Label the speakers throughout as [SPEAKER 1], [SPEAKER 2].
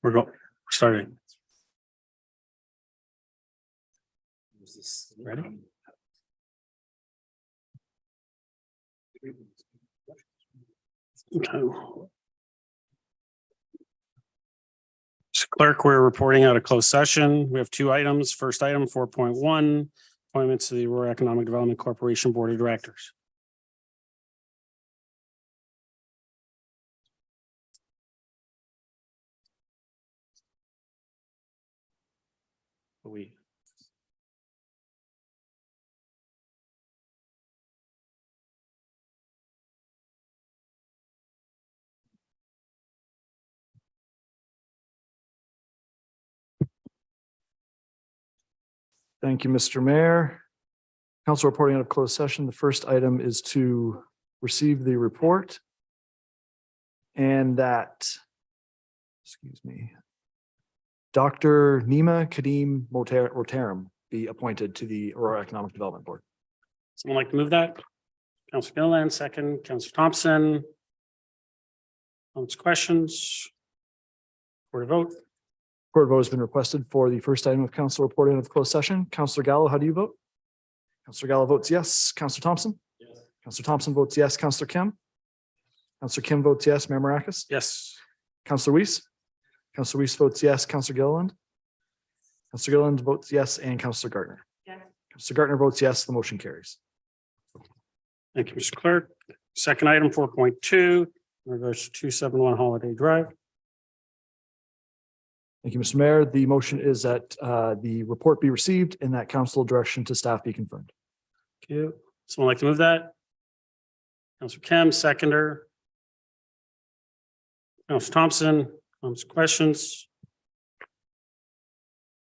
[SPEAKER 1] We're starting. Ready? Okay. Mr. Clerk, we're reporting out a closed session. We have two items. First item, 4.1, appointments to the Aurora Economic Development Corporation Board of Directors.
[SPEAKER 2] Thank you, Mr. Mayor. Council reporting out of closed session. The first item is to receive the report and that, excuse me, Dr. Nima Kadim Rotaram be appointed to the Aurora Economic Development Board.
[SPEAKER 1] Someone like to move that? Councillor Gilliland, second. Councillor Thompson. Questions? Board vote.
[SPEAKER 2] Court vote has been requested for the first item of council reporting of closed session. Councillor Gallo, how do you vote? Councillor Gallo votes yes. Councillor Thompson?
[SPEAKER 1] Yes.
[SPEAKER 2] Councillor Thompson votes yes. Councillor Kim? Councillor Kim votes yes. Mayor Mrakas?
[SPEAKER 1] Yes.
[SPEAKER 2] Councillor Weiss? Councillor Weiss votes yes. Councillor Gilliland? Councillor Gilliland votes yes. And Councillor Gardner?
[SPEAKER 3] Yes.
[SPEAKER 2] Councillor Gardner votes yes. The motion carries.
[SPEAKER 1] Thank you, Mr. Clerk. Second item, 4.2, in regards to 271 Holiday Drive.
[SPEAKER 2] Thank you, Mr. Mayor. The motion is that the report be received and that council direction to staff be confirmed.
[SPEAKER 1] Thank you. Someone like to move that? Councillor Kim, seconder. Councillor Thompson, questions?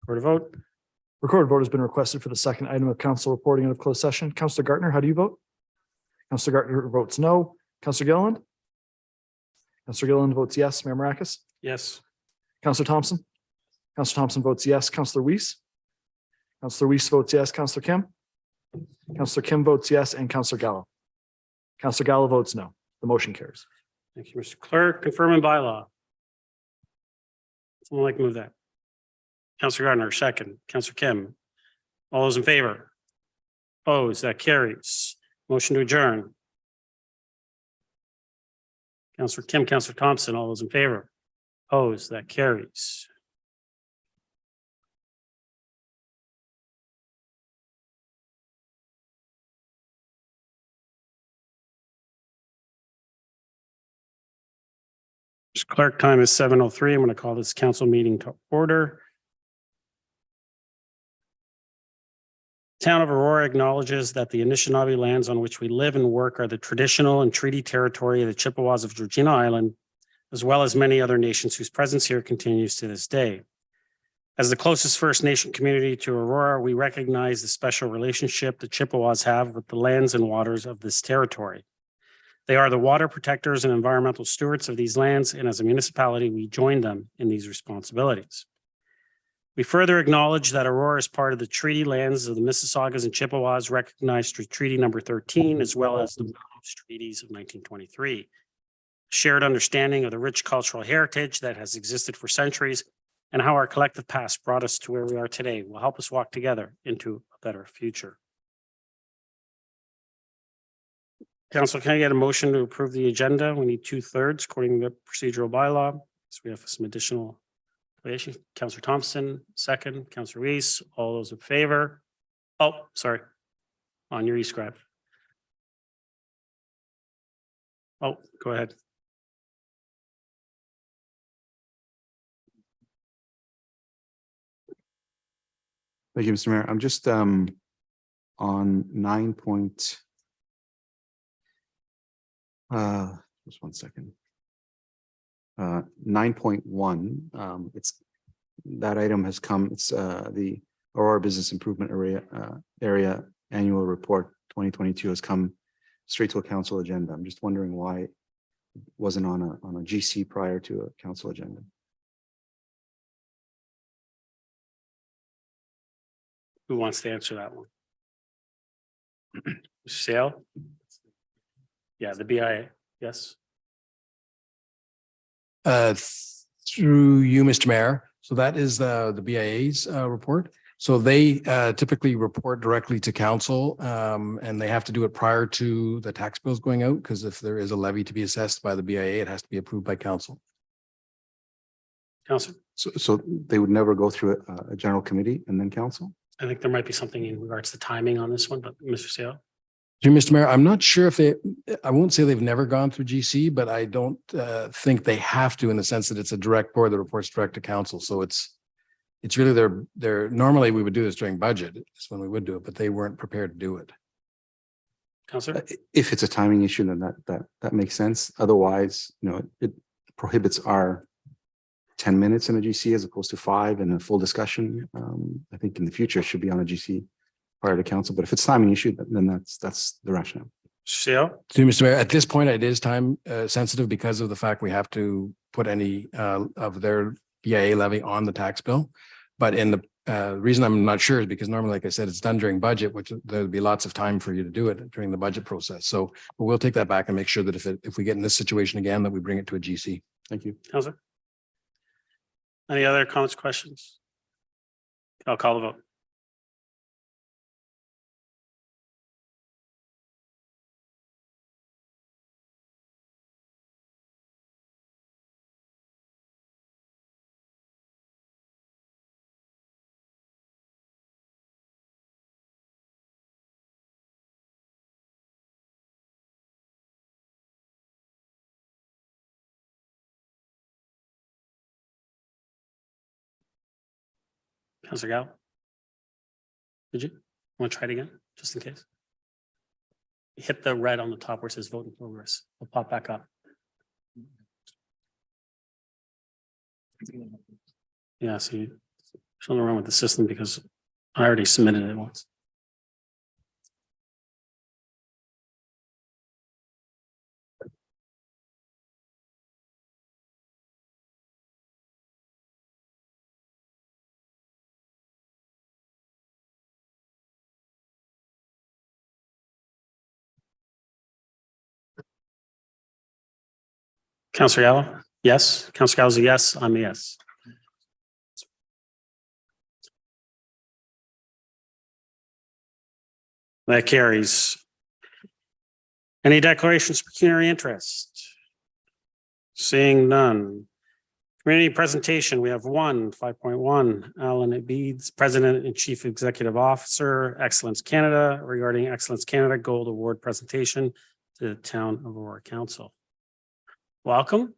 [SPEAKER 1] Board vote.
[SPEAKER 2] Recorded vote has been requested for the second item of council reporting out of closed session. Councillor Gardner, how do you vote? Councillor Gardner votes no. Councillor Gilliland? Councillor Gilliland votes yes. Mayor Mrakas?
[SPEAKER 1] Yes.
[SPEAKER 2] Councillor Thompson? Councillor Thompson votes yes. Councillor Weiss? Councillor Weiss votes yes. Councillor Kim? Councillor Kim votes yes. And Councillor Gallo? Councillor Gallo votes no. The motion carries.
[SPEAKER 1] Thank you, Mr. Clerk. Confirming bylaw. Someone like to move that? Councillor Gardner, second. Councillor Kim. All those in favor? Opposed? That carries. Motion to adjourn. Councillor Kim, Councillor Thompson, all those in favor? Opposed? That carries. Mr. Clerk, time is 7:03. I'm going to call this council meeting to order. Town of Aurora acknowledges that the Anishinaabe lands on which we live and work are the traditional and treaty territory of the Chippewas of Georgina Island, as well as many other nations whose presence here continues to this day. As the closest First Nation community to Aurora, we recognize the special relationship the Chippewas have with the lands and waters of this territory. They are the water protectors and environmental stewards of these lands, and as a municipality, we join them in these responsibilities. We further acknowledge that Aurora is part of the treaty lands of the Mississaugas and Chippewas recognized through Treaty Number 13, as well as the treaties of 1923. Shared understanding of the rich cultural heritage that has existed for centuries and how our collective past brought us to where we are today will help us walk together into a better future. Council, can I get a motion to approve the agenda? We need 2/3 according to the procedural bylaw. So we have some additional. Councillor Thompson, second. Councillor Weiss, all those in favor? Oh, sorry. On your e-scribe. Oh, go ahead.
[SPEAKER 4] Thank you, Mr. Mayor. I'm just on 9 point. Just 1 second. 9.1. It's that item has come. It's the Aurora Business Improvement Area Annual Report 2022 has come straight to a council agenda. I'm just wondering why it wasn't on a GC prior to a council agenda.
[SPEAKER 1] Who wants to answer that one? Sale? Yeah, the BIA. Yes.
[SPEAKER 3] Through you, Mr. Mayor. So that is the BIA's report. So they typically report directly to council, and they have to do it prior to the tax bills going out, because if there is a levy to be assessed by the BIA, it has to be approved by council.
[SPEAKER 1] Councillor,
[SPEAKER 4] So they would never go through a general committee and then council?
[SPEAKER 1] I think there might be something in regards to timing on this one, but Mr. Seo.
[SPEAKER 3] Through Mr. Mayor, I'm not sure if I won't say they've never gone through GC, but I don't think they have to, in the sense that it's a direct board that reports direct to council. So it's really normally we would do this during budget is when we would do it, but they weren't prepared to do it.
[SPEAKER 1] Councillor,
[SPEAKER 4] If it's a timing issue, then that makes sense. Otherwise, it prohibits our 10 minutes in a GC as opposed to 5 and a full discussion. I think in the future it should be on a GC prior to council, but if it's timing issue, then that's the rationale.
[SPEAKER 1] Seo.
[SPEAKER 3] Through Mr. Mayor, at this point, it is time sensitive because of the fact we have to put any of their BIA levy on the tax bill. But in the reason I'm not sure is because normally, like I said, it's done during budget, which there'll be lots of time for you to do it during the budget process. So we'll take that back and make sure that if we get in this situation again, that we bring it to a GC.
[SPEAKER 4] Thank you.
[SPEAKER 1] Councillor. Any other comments, questions? I'll call the vote. Councillor Gal. Did you want to try it again, just in case? Hit the red on the top where it says vote in progress. It'll pop back up. Yeah, see, something wrong with the system because I already submitted it once. Councillor Allan, yes. Councillor Gal's a yes. I'm a yes. That carries. Any declarations of pecuniary interest? Seeing none. Community presentation, we have 5.1, Allan Ebedes, President and Chief Executive Officer, Excellence Canada, regarding Excellence Canada Gold Award presentation to the Town of Aurora Council. Welcome.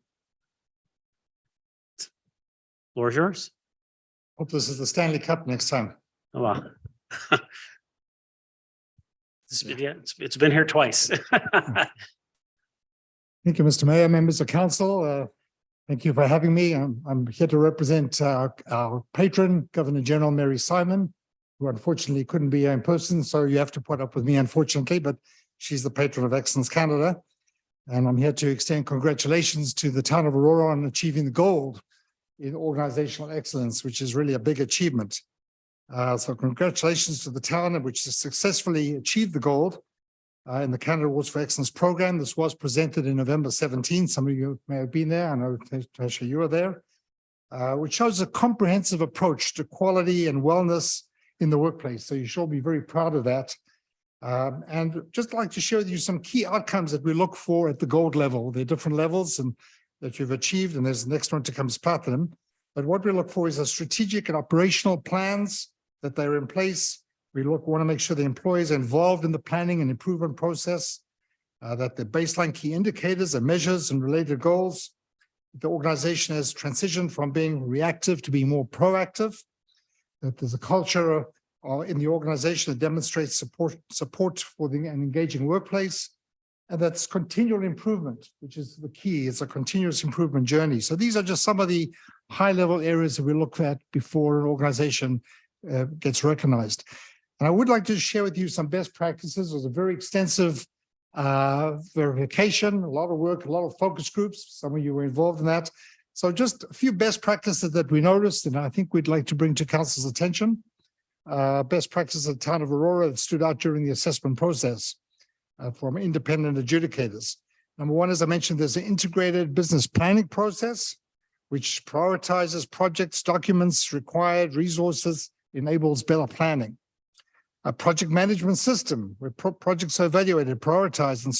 [SPEAKER 1] Floor is yours.
[SPEAKER 5] Hope this is the Stanley Cup next time.
[SPEAKER 1] Oh, wow. It's been here twice.
[SPEAKER 5] Thank you, Mr. Mayor, members of council. Thank you for having me. I'm here to represent our patron, Governor General Mary Simon, who unfortunately couldn't be here in person, so you have to put up with me, unfortunately, but she's the patron of Excellence Canada. And I'm here to extend congratulations to the town of Aurora on achieving the gold in organizational excellence, which is really a big achievement. So congratulations to the town, which has successfully achieved the gold in the Canada Awards for Excellence program. This was presented in November 17. Some of you may have been there. I know, Tasha, you were there, which shows a comprehensive approach to quality and wellness in the workplace. So you should be very proud of that. And just like to share with you some key outcomes that we look for at the gold level. There are different levels and that you've achieved, and there's the next one to come as platinum. But what we look for is a strategic and operational plans that they're in place. We want to make sure the employees are involved in the planning and improvement process, that the baseline key indicators and measures and related goals. The organization has transitioned from being reactive to being more proactive, that there's a culture in the organization that demonstrates support for an engaging workplace, and that's continual improvement, which is the key. It's a continuous improvement journey. So these are just some of the high-level areas that we look at before an organization gets recognized. And I would like to share with you some best practices. There's a very extensive verification, a lot of work, a lot of focus groups. Some of you were involved in that. So just a few best practices that we noticed, and I think we'd like to bring to council's attention. Best practices of the town of Aurora that stood out during the assessment process from independent adjudicators. Number one, as I mentioned, there's an integrated business planning process, which prioritizes projects, documents, required resources, enables better planning. A project management system where projects are evaluated, prioritized, and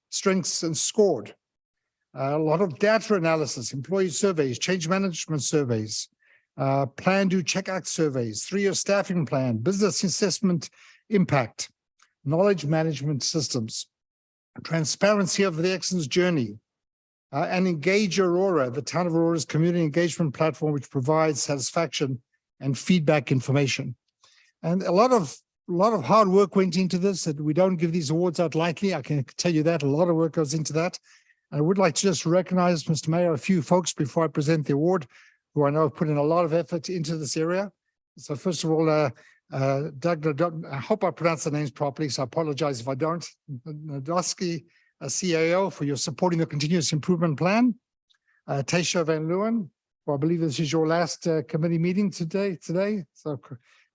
[SPEAKER 5] strengths and scored. A lot of data analysis, employee surveys, change management surveys, plan, do, check, act surveys, 3-year staffing plan, business assessment impact, knowledge management systems, transparency of the excellence journey, and engage Aurora, the town of Aurora's community engagement platform, which provides satisfaction and feedback information. And a lot of hard work went into this, and we don't give these awards out lightly. I can tell you that a lot of work goes into that. I would like to just recognize, Mr. Mayor, a few folks before I present the award, who I know have put in a lot of effort into this area. So first of all, Doug, I hope I pronounce the names properly, so I apologize if I don't. Nadowski, CAO, for your supporting the continuous improvement plan. Tasha Van Leeuwen, well, I believe this is your last committee meeting today. So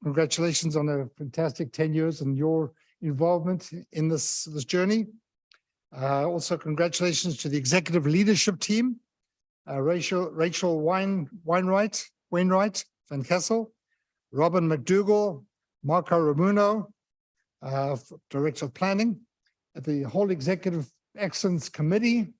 [SPEAKER 5] congratulations on a fantastic 10 years and your involvement in this journey. Also, congratulations to the executive leadership team, Rachel Wainwright, Van Kessel, Robin McDougall, Marco Ramuno, Director of Planning, the whole Executive Excellence Committee,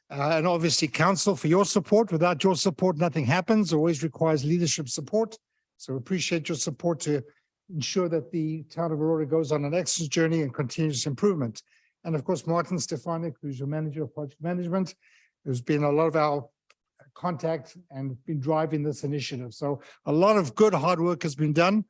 [SPEAKER 5] and obviously Council for your support. Without your support, nothing happens. Always requires leadership support. So appreciate your support to ensure that the town of Aurora goes on an excellence journey and continuous improvement. And of course, Martin Stefanik, who's your manager of project management, who's been a lot of our contact and been driving this initiative. So a lot of good hard work has been done,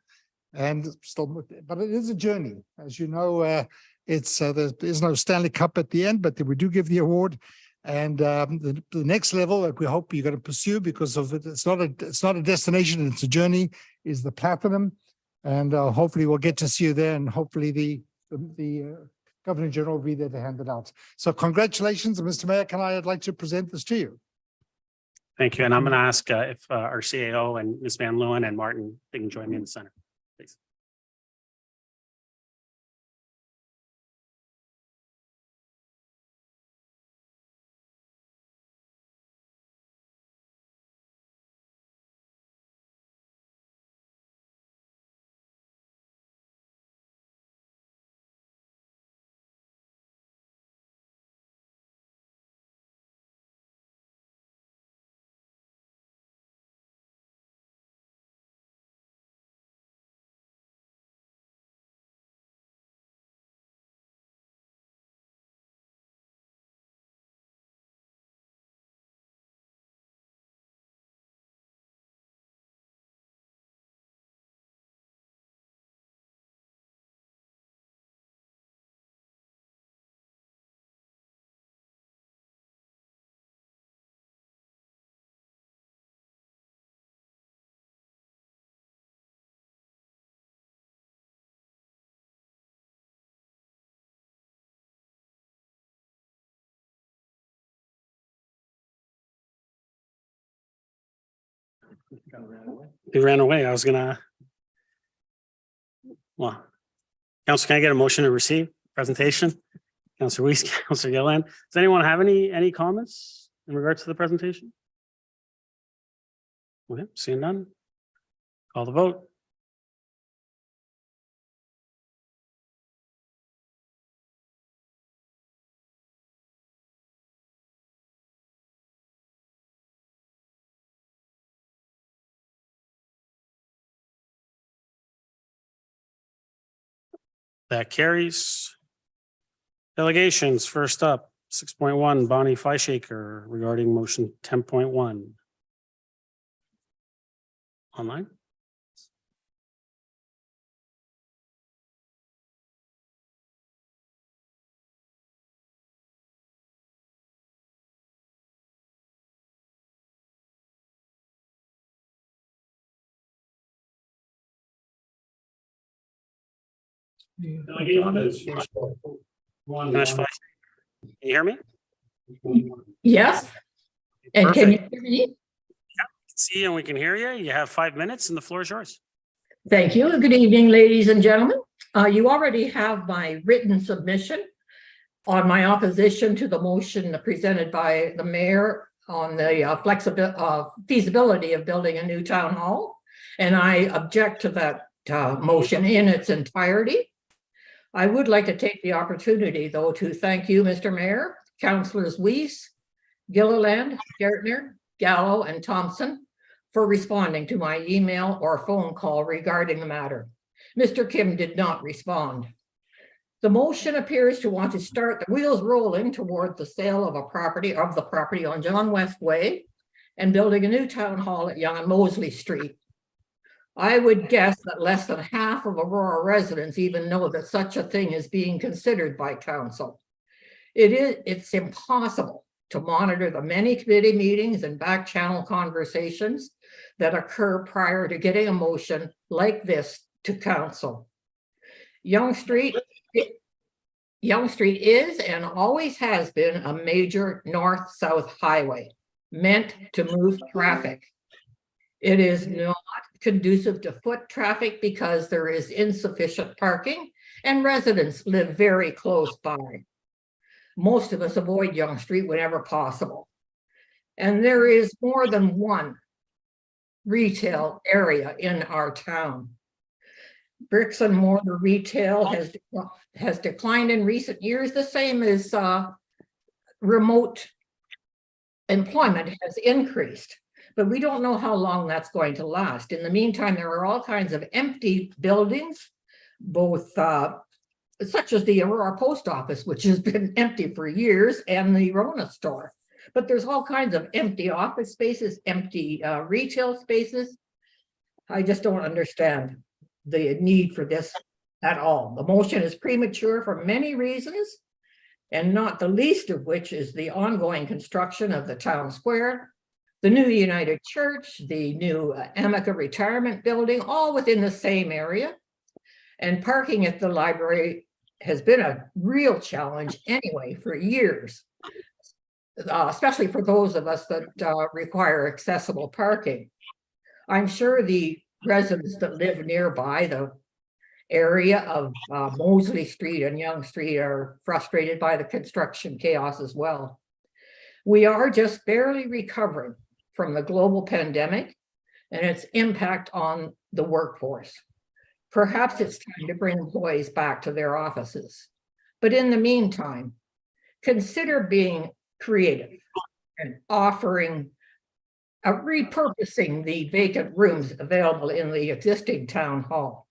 [SPEAKER 5] and still, but it is a journey. As you know, there is no Stanley Cup at the end, but we do give the award. And the next level that we hope you're going to pursue, because of it, it's not a destination, it's a journey, is the platinum. And hopefully we'll get to see you there, and hopefully the Governor General will be there to hand it out. So congratulations, Mr. Mayor. I'd like to present this to you.
[SPEAKER 1] Thank you. And I'm going to ask if our CAO and Ms. Van Leeuwen and Martin, they can join me in the center, please. He ran away. I was gonna. Well, Council, can I get a motion to receive presentation? Councillor Weiss, Councillor Gilliland. Does anyone have any comments in regards to the presentation? Okay, seeing none. Call the vote. That carries. Delegations, first up, 6.1, Bonnie Fleischaker regarding motion 10.1. Online. Can you hear me?
[SPEAKER 6] Yes. And can you hear me?
[SPEAKER 1] Yeah, we can see and we can hear you. You have 5 minutes and the floor is yours.
[SPEAKER 6] Thank you. Good evening, ladies and gentlemen. You already have my written submission on my opposition to the motion presented by the mayor on the feasibility of building a new town hall. And I object to that motion in its entirety. I would like to take the opportunity, though, to thank you, Mr. Mayor, Councillors Weiss, Gilliland, Gertner, Gallo, and Thompson for responding to my email or phone call regarding the matter. Mr. Kim did not respond. The motion appears to want to start the wheels rolling toward the sale of the property on John West Way and building a new town hall at Young and Mosley Street. I would guess that less than half of Aurora residents even know that such a thing is being considered by council. It's impossible to monitor the many committee meetings and back channel conversations that occur prior to getting a motion like this to council. Young Street is and always has been a major north-south highway meant to move traffic. It is not conducive to foot traffic because there is insufficient parking and residents live very close by. Most of us avoid Young Street whenever possible. And there is more than one retail area in our town. Bricks and mortar retail has declined in recent years, the same as remote employment has increased. But we don't know how long that's going to last. In the meantime, there are all kinds of empty buildings, both such as the Aurora Post Office, which has been empty for years, and the Rona store. But there's all kinds of empty office spaces, empty retail spaces. I just don't understand the need for this at all. The motion is premature for many reasons, and not the least of which is the ongoing construction of the town square, the new United Church, the new Amica retirement building, all within the same area. And parking at the library has been a real challenge anyway for years, especially for those of us that require accessible parking. I'm sure the residents that live nearby the area of Mosley Street and Young Street are frustrated by the construction chaos as well. We are just barely recovering from the global pandemic and its impact on the workforce. Perhaps it's time to bring employees back to their offices. But in the meantime, consider being creative and offering repurposing the vacant rooms available in the existing town hall.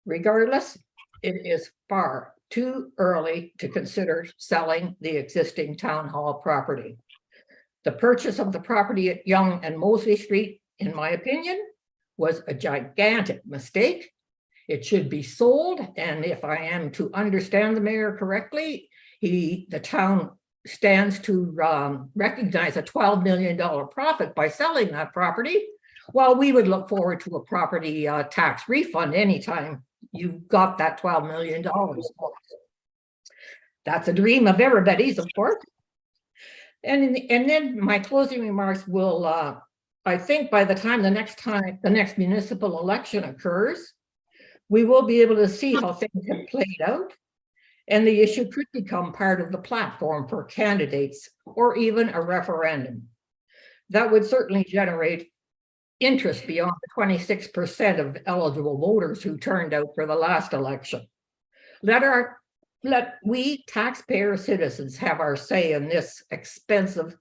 [SPEAKER 6] Regardless, it is far too early to consider selling the existing town hall property. The purchase of the property at Young and Mosley Street, in my opinion, was a gigantic mistake. It should be sold, and if I am to understand the mayor correctly, the town stands to recognize a $12 million profit by selling that property, while we would look forward to a property tax refund anytime you got that $12 million. That's a dream of everybody's, of course. And then my closing remarks will, I think by the time the next municipal election occurs, we will be able to see how things have played out. And the issue could become part of the platform for candidates or even a referendum. That would certainly generate interest beyond the 26% of eligible voters who turned out for the last election. Let we taxpayer citizens have our say in this expensive,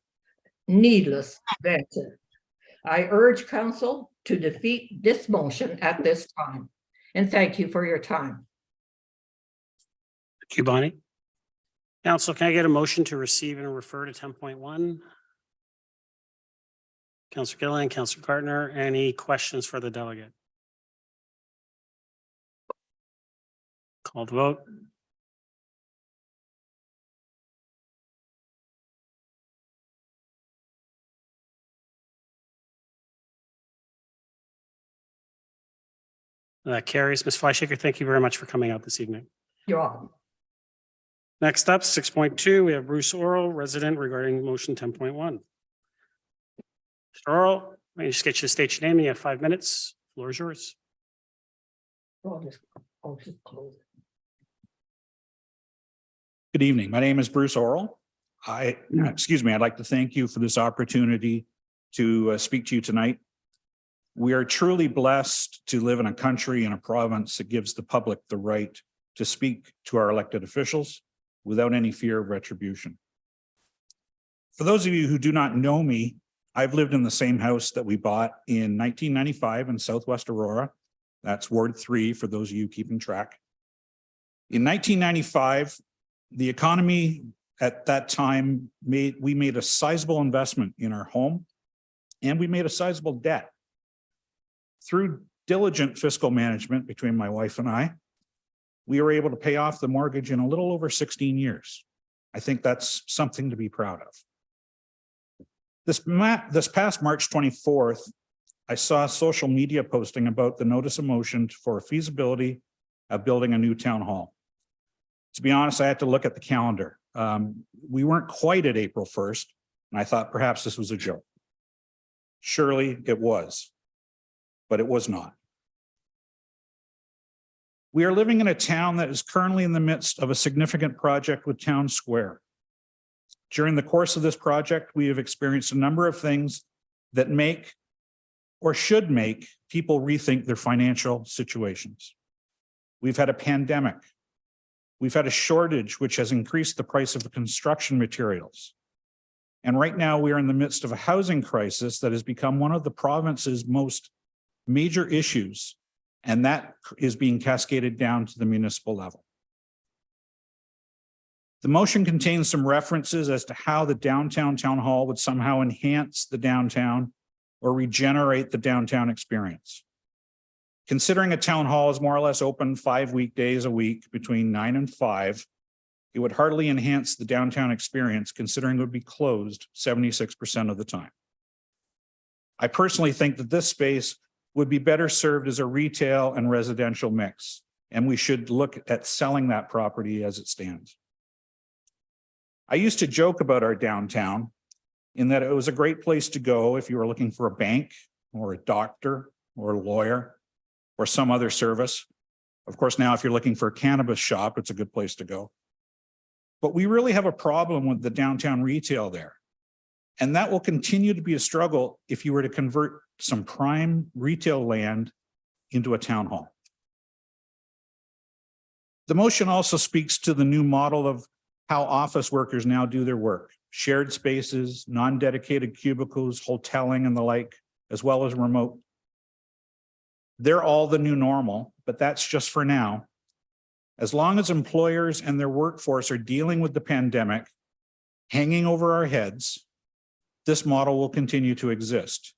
[SPEAKER 6] needless venture. I urge council to defeat this motion at this time. And thank you for your time.
[SPEAKER 1] Thank you, Bonnie. Council, can I get a motion to receive and refer to 10.1? Councillor Gilliland, Councillor Gardner, any questions for the delegate? Call the vote. That carries. Ms. Fleischaker, thank you very much for coming out this evening.
[SPEAKER 6] You're welcome.
[SPEAKER 1] Next up, 6.2, we have Russo Orrell, resident regarding motion 10.1. Mr. Orrell, let me just get you to state your name. You have 5 minutes. Floor is yours.
[SPEAKER 6] I'll just close it.
[SPEAKER 7] Good evening. My name is Bruce Orrell. I'd like to thank you for this opportunity to speak to you tonight. We are truly blessed to live in a country and a province that gives the public the right to speak to our elected officials without any fear of retribution. For those of you who do not know me, I've lived in the same house that we bought in 1995 in Southwest Aurora. That's Ward 3 for those of you keeping track. In 1995, the economy at that time we made a sizable investment in our home, and we made a sizable debt. Through diligent fiscal management between my wife and I, we were able to pay off the mortgage in a little over 16 years. I think that's something to be proud of. This past March 24th, I saw a social media posting about the notice of motion for feasibility of building a new town hall. To be honest, I had to look at the calendar. We weren't quite at April 1st, and I thought perhaps this was a joke. Surely it was, but it was not. We are living in a town that is currently in the midst of a significant project with Town Square. During the course of this project, we have experienced a number of things that make or should make people rethink their financial situations. We've had a pandemic. We've had a shortage, which has increased the price of the construction materials. And right now we are in the midst of a housing crisis that has become one of the province's most major issues, and that is being cascaded down to the municipal level. The motion contains some references as to how the downtown town hall would somehow enhance the downtown or regenerate the downtown experience. Considering a town hall is more or less open 5 weekdays a week between 9 and 5, it would hardly enhance the downtown experience, considering it would be closed 76% of the time. I personally think that this space would be better served as a retail and residential mix, and we should look at selling that property as it stands. I used to joke about our downtown in that it was a great place to go if you were looking for a bank or a doctor or a lawyer or some other service. Of course, now if you're looking for a cannabis shop, it's a good place to go. But we really have a problem with the downtown retail there. And that will continue to be a struggle if you were to convert some prime retail land into a town hall. The motion also speaks to the new model of how office workers now do their work: shared spaces, non-dedicated cubicles, hoteling and the like, as well as remote. They're all the new normal, but that's just for now. As long as employers and their workforce are dealing with the pandemic hanging over our heads, this model will continue to exist.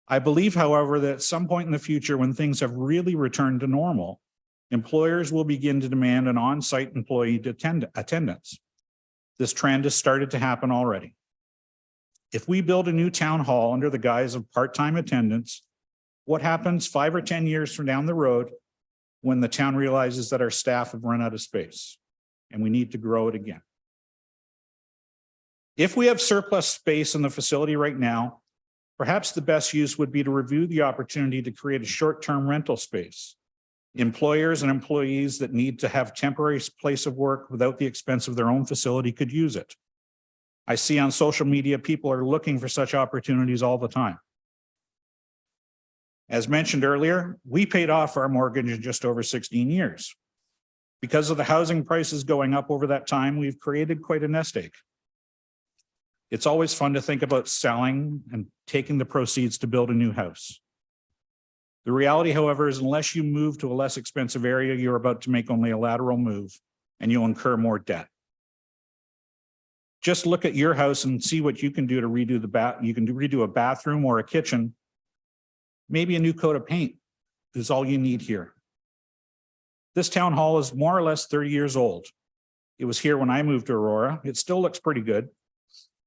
[SPEAKER 7] I believe, however, that at some point in the future, when things have really returned to normal, employers will begin to demand an on-site employee attendance. This trend has started to happen already. If we build a new town hall under the guise of part-time attendance, what happens 5 or 10 years from down the road when the town realizes that our staff have run out of space and we need to grow it again? If we have surplus space in the facility right now, perhaps the best use would be to review the opportunity to create a short-term rental space. Employers and employees that need to have temporary place of work without the expense of their own facility could use it. I see on social media, people are looking for such opportunities all the time. As mentioned earlier, we paid off our mortgage in just over 16 years. Because of the housing prices going up over that time, we've created quite a nest egg. It's always fun to think about selling and taking the proceeds to build a new house. The reality, however, is unless you move to a less expensive area, you're about to make only a lateral move and you'll incur more debt. Just look at your house and see what you can do to redo the you can redo a bathroom or a kitchen. Maybe a new coat of paint is all you need here. This town hall is more or less 30 years old. It was here when I moved to Aurora. It still looks pretty good.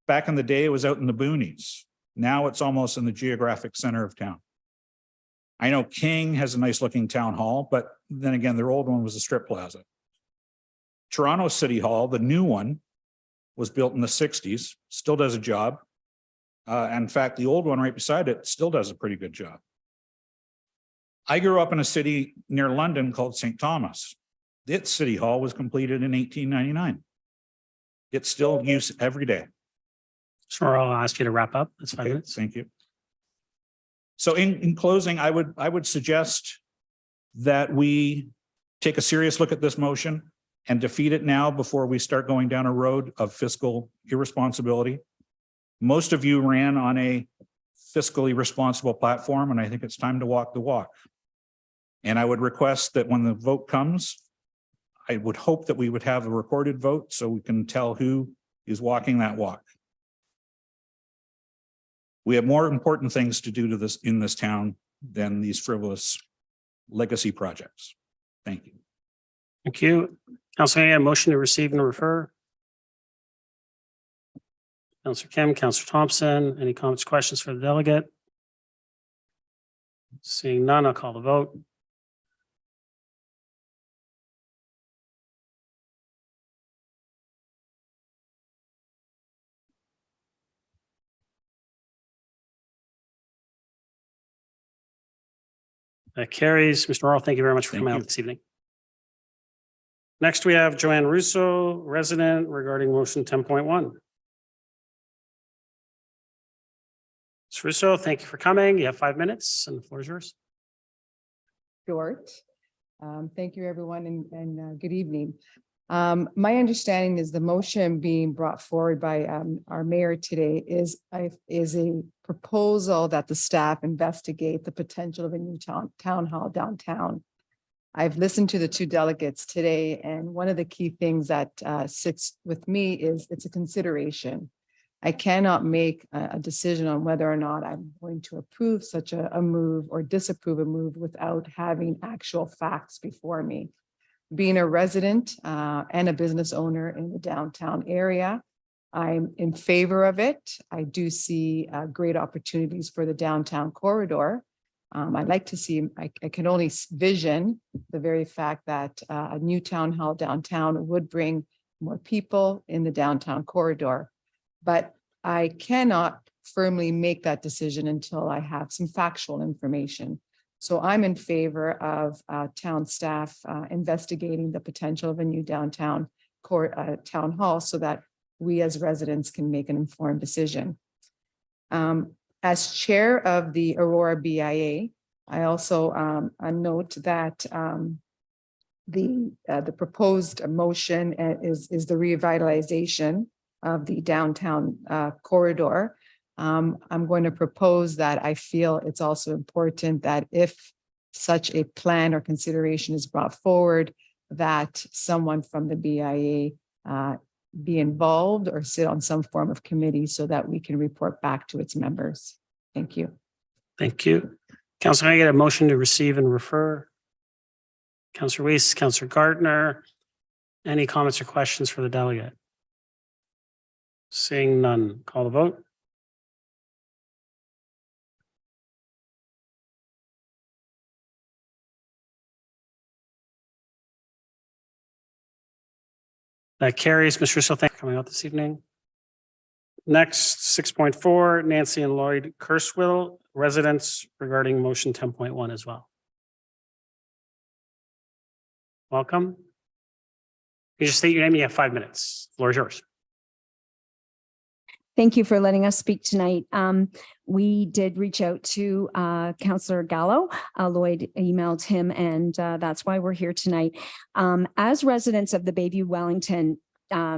[SPEAKER 7] Back in the day, it was out in the boonies. Now it's almost in the geographic center of town. I know King has a nice looking town hall, but then again, their old one was a strip plaza. Toronto City Hall, the new one, was built in the 60s, still does a job. In fact, the old one right beside it still does a pretty good job. I grew up in a city near London called St. Thomas. Its City Hall was completed in 1899. It's still use every day.
[SPEAKER 1] So I'll ask you to wrap up. That's 5
[SPEAKER 7] Okay,
[SPEAKER 1] minutes.
[SPEAKER 7] thank you. So in closing, I would suggest that we take a serious look at this motion and defeat it now before we start going down a road of fiscal irresponsibility. Most of you ran on a fiscally responsible platform, and I think it's time to walk the walk. And I would request that when the vote comes, I would hope that we would have a recorded vote so we can tell who is walking that walk. We have more important things to do in this town than these frivolous legacy projects. Thank you.
[SPEAKER 1] Thank you. Councillor, a motion to receive and refer. Councillor Kim, Councillor Thompson, any comments, questions for the delegate? Seeing none, I'll call the vote. That carries. Mr. Orrell, thank you very much for
[SPEAKER 7] Thank
[SPEAKER 1] coming out
[SPEAKER 7] you.
[SPEAKER 1] this evening. Next, we have Joanne Russo, resident, regarding motion 10.1. Ms. Russo, thank you for coming. You have 5 minutes and the floor is yours.
[SPEAKER 8] Short. Thank you, everyone, and good evening. My understanding is the motion being brought forward by our mayor today is a proposal that the staff investigate the potential of a new town hall downtown. I've listened to the two delegates today, and one of the key things that sits with me is it's a consideration. I cannot make a decision on whether or not I'm going to approve such a move or disapprove a move without having actual facts before me. Being a resident and a business owner in the downtown area, I'm in favor of it. I do see great opportunities for the downtown corridor. I'd like to see, I can only vision the very fact that a new town hall downtown would bring more people in the downtown corridor. But I cannot firmly make that decision until I have some factual information. So I'm in favor of town staff investigating the potential of a new downtown town hall so that we as residents can make an informed decision. As chair of the Aurora BIA, I also note that the proposed motion is the revitalization of the downtown corridor. I'm going to propose that I feel it's also important that if such a plan or consideration is brought forward, that someone from the BIA be involved or sit on some form of committee so that we can report back to its members. Thank you.
[SPEAKER 1] Thank you. Councillor, I get a motion to receive and refer. Councillor Weiss, Councillor Gardner, any comments or questions for the delegate? Seeing none, call the vote. That carries. Mr. Russo, thank you for coming out this evening. Next, 6.4, Nancy and Llyod Kerswill, residents, regarding motion 10.1 as well. Welcome. You just state your name, you have 5 minutes. The floor is yours.
[SPEAKER 9] Thank you for letting us speak tonight. We did reach out to Councillor Gallo. Llyod emailed him, and that's why we're here tonight. As residents of the Bayview Wellington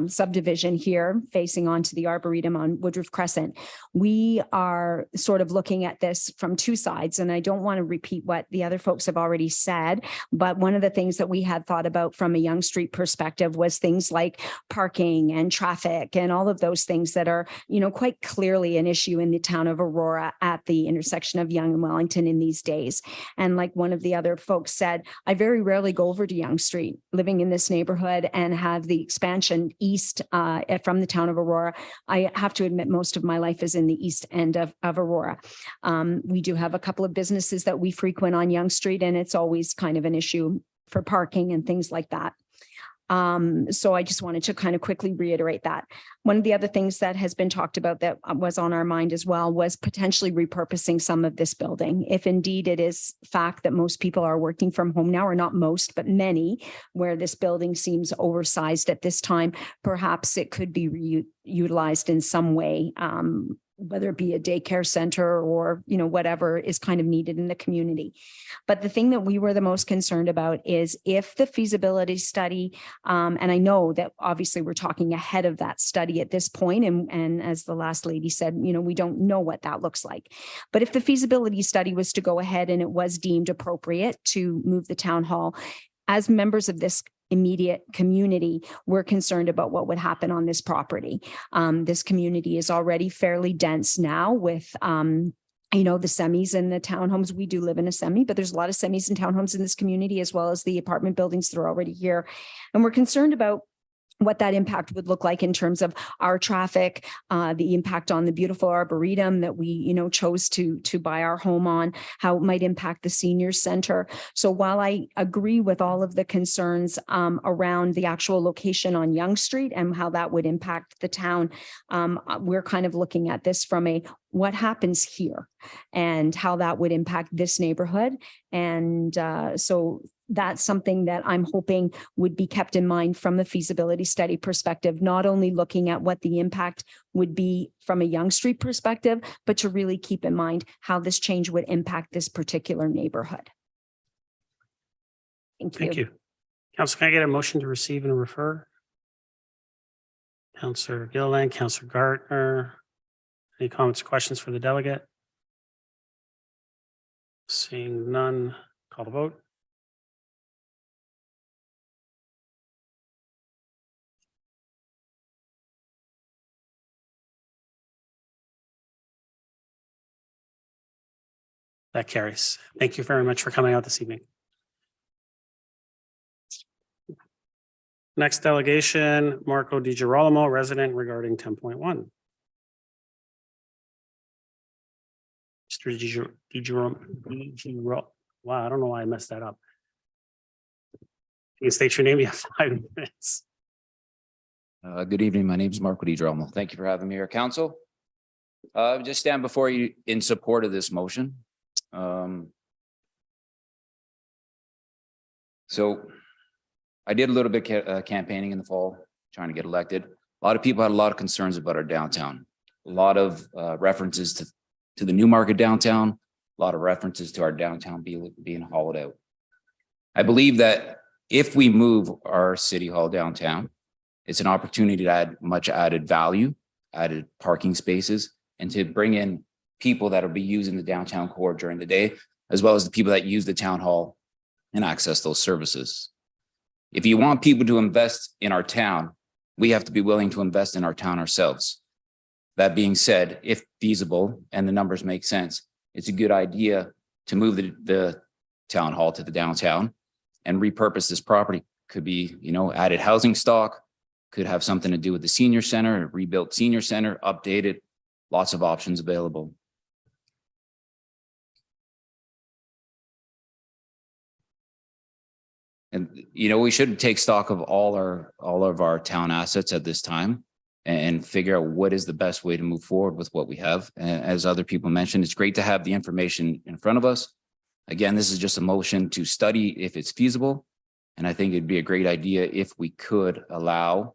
[SPEAKER 9] subdivision here facing onto the Arboretum on Woodruff Crescent, we are sort of looking at this from two sides, and I don't want to repeat what the other folks have already said, but one of the things that we had thought about from a Yonge Street perspective was things like parking and traffic and all of those things that are, you know, quite clearly an issue in the town of Aurora at the intersection of Yonge and Wellington in these days. And like one of the other folks said, I very rarely go over to Yonge Street living in this neighborhood and have the expansion east from the town of Aurora. I have to admit most of my life is in the east end of Aurora. We do have a couple of businesses that we frequent on Yonge Street, and it's always kind of an issue for parking and things like that. So I just wanted to kind of quickly reiterate that. One of the other things that has been talked about that was on our mind as well was potentially repurposing some of this building. If indeed it is fact that most people are working from home now, or not most, but many, where this building seems oversized at this time, perhaps it could be utilized in some way, whether it be a daycare center or, whatever is kind of needed in the community. But the thing that we were the most concerned about is if the feasibility study, and I know that obviously we're talking ahead of that study at this point, and as the last lady said, we don't know what that looks like. But if the feasibility study was to go ahead and it was deemed appropriate to move the town hall, as members of this immediate community, we're concerned about what would happen on this property. This community is already fairly dense now with the semis and the townhomes. We do live in a semi, but there's a lot of semis and townhomes in this community, as well as the apartment buildings that are already here. And we're concerned about what that impact would look like in terms of our traffic, the impact on the beautiful arboretum that we, chose to buy our home on, how it might impact the senior center. So while I agree with all of the concerns around the actual location on Yonge Street and how that would impact the town, we're kind of looking at this from a what happens here and how that would impact this neighborhood. And so that's something that I'm hoping would be kept in mind from the feasibility study perspective, not only looking at what the impact would be from a Yonge Street perspective, but to really keep in mind how this change would impact this particular neighborhood.
[SPEAKER 1] Thank you. Council, can I get a motion to receive and refer? Councillor Gilliland, Councillor Gardner. Any comments or questions for the delegate? Seeing none, call the vote. That carries. Thank you very much for coming out this evening. Next delegation, Marco Di Girolamo, resident, regarding 10.1. Mr. Di Girolamo. Wow, I don't know why I messed that up. You can state your name. You have 5 minutes.
[SPEAKER 10] Good evening. My name is Marco Di Girolamo. Thank you for having me here, Council. Just stand before you in support of this motion. So I did a little bit campaigning in the fall, trying to get elected. A lot of people had a lot of concerns about our downtown. A lot of references to the new market downtown, a lot of references to our downtown being hollowed out. I believe that if we move our city hall downtown, it's an opportunity to add much added value, added parking spaces, and to bring in people that will be using the downtown core during the day, as well as the people that use the town hall and access those services. If you want people to invest in our town, we have to be willing to invest in our town ourselves. That being said, if feasible and the numbers make sense, it's a good idea to move the town hall to the downtown and repurpose this property. Could be, added housing stock, could have something to do with the senior center, a rebuilt senior center, updated, lots of options available. And, we should take stock of all of our town assets at this time and figure out what is the best way to move forward with what we have. And as other people mentioned, it's great to have the information in front of us. Again, this is just a motion to study if it's feasible. And I think it'd be a great idea if we could allow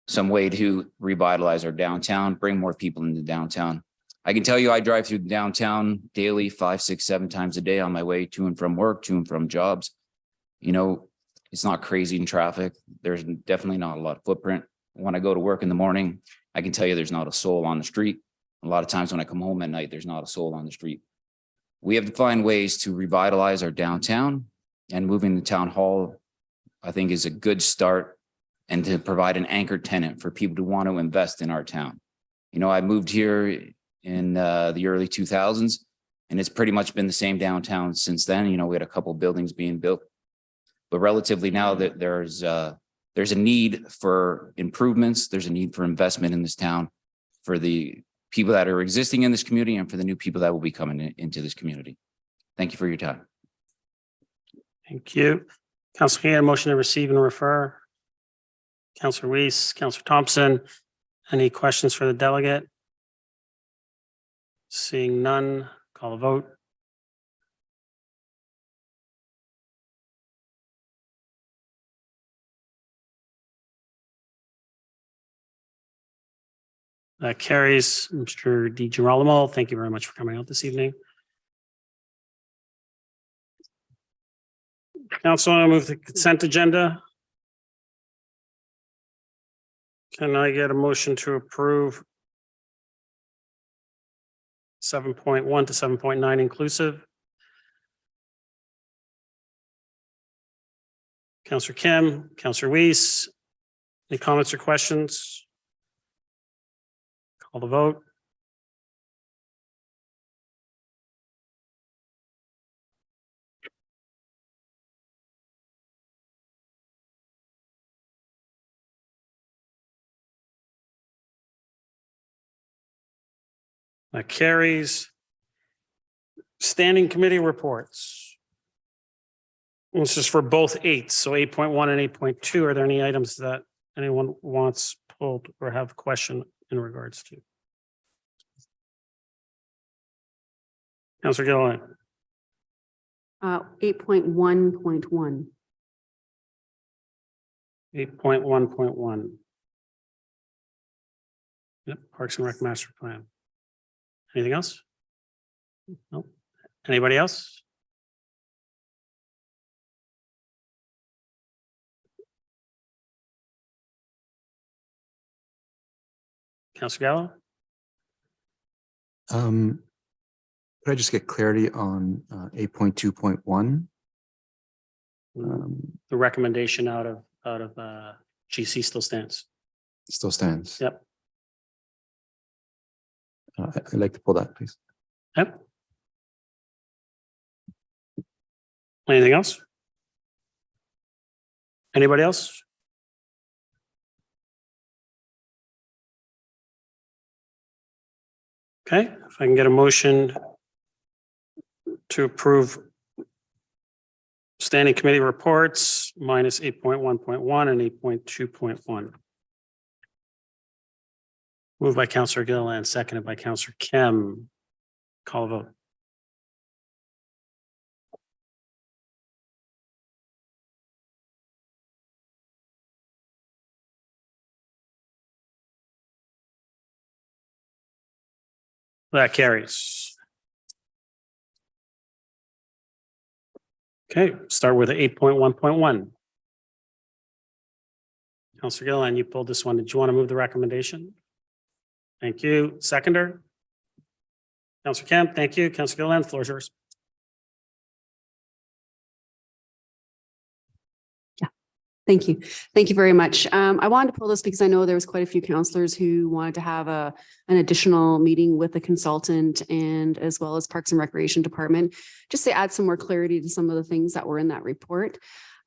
[SPEAKER 10] some way to revitalize our downtown, bring more people into downtown. I can tell you I drive through downtown daily, 5, 6, 7 times a day on my way to and from work, to and from jobs. It's not crazy in traffic. There's definitely not a lot of footprint. When I go to work in the morning, I can tell you there's not a soul on the street. A lot of times when I come home at night, there's not a soul on the street. We have to find ways to revitalize our downtown, and moving the town hall, I think, is a good start, and to provide an anchor tenant for people to want to invest in our town. I moved here in the early 2000s, and it's pretty much been the same downtown since then. We had a couple buildings being built, but relatively now that there's a need for improvements. There's a need for investment in this town for the people that are existing in this community and for the new people that will be coming into this community. Thank you for your time.
[SPEAKER 1] Thank you. Council, can I get a motion to receive and refer? Councillor Weiss, Councillor Thompson. Any questions for the delegate? Seeing none, call a vote. That carries. Mr. Di Girolamo, thank you very much for coming out this evening. Council, I move the consent agenda. Can I get a motion to approve 7.1 to 7.9 inclusive? Councillor Kim, Councillor Weiss, any comments or questions? Call the vote. That carries. Standing committee reports. This is for both eights, so 8.1 and 8.2. Are there any items that anyone wants pulled or have a question in regards to? Councillor Gilliland.
[SPEAKER 11] 8.1.1.
[SPEAKER 1] 8.1.1. Yep, Parks and Rec Master Plan. Anything else? No. Anybody else? Councillor Gallo?
[SPEAKER 4] Could I just get clarity on 8.2.1?
[SPEAKER 1] The recommendation out of GC still stands.
[SPEAKER 4] Still stands.
[SPEAKER 1] Yep.
[SPEAKER 4] I'd like to pull that, please.
[SPEAKER 1] Yep. Anything else? Anybody else? Okay, if I can get a motion to approve standing committee reports minus 8.1.1 and 8.2.1. Moved by Councillor Gilliland, seconded by Councillor Kim. Call a vote. That carries. Okay, start with 8.1.1. Councillor Gilliland, you pulled this one. Did you want to move the recommendation? Thank you. Seconder? Councillor Kemp, thank you. Councillor Gilliland, floor is yours.
[SPEAKER 11] Thank you. Thank you very much. I wanted to pull this because I know there was quite a few councillors who wanted to have an additional meeting with the consultant and as well as Parks and Recreation Department, just to add some more clarity to some of the things that were in that report.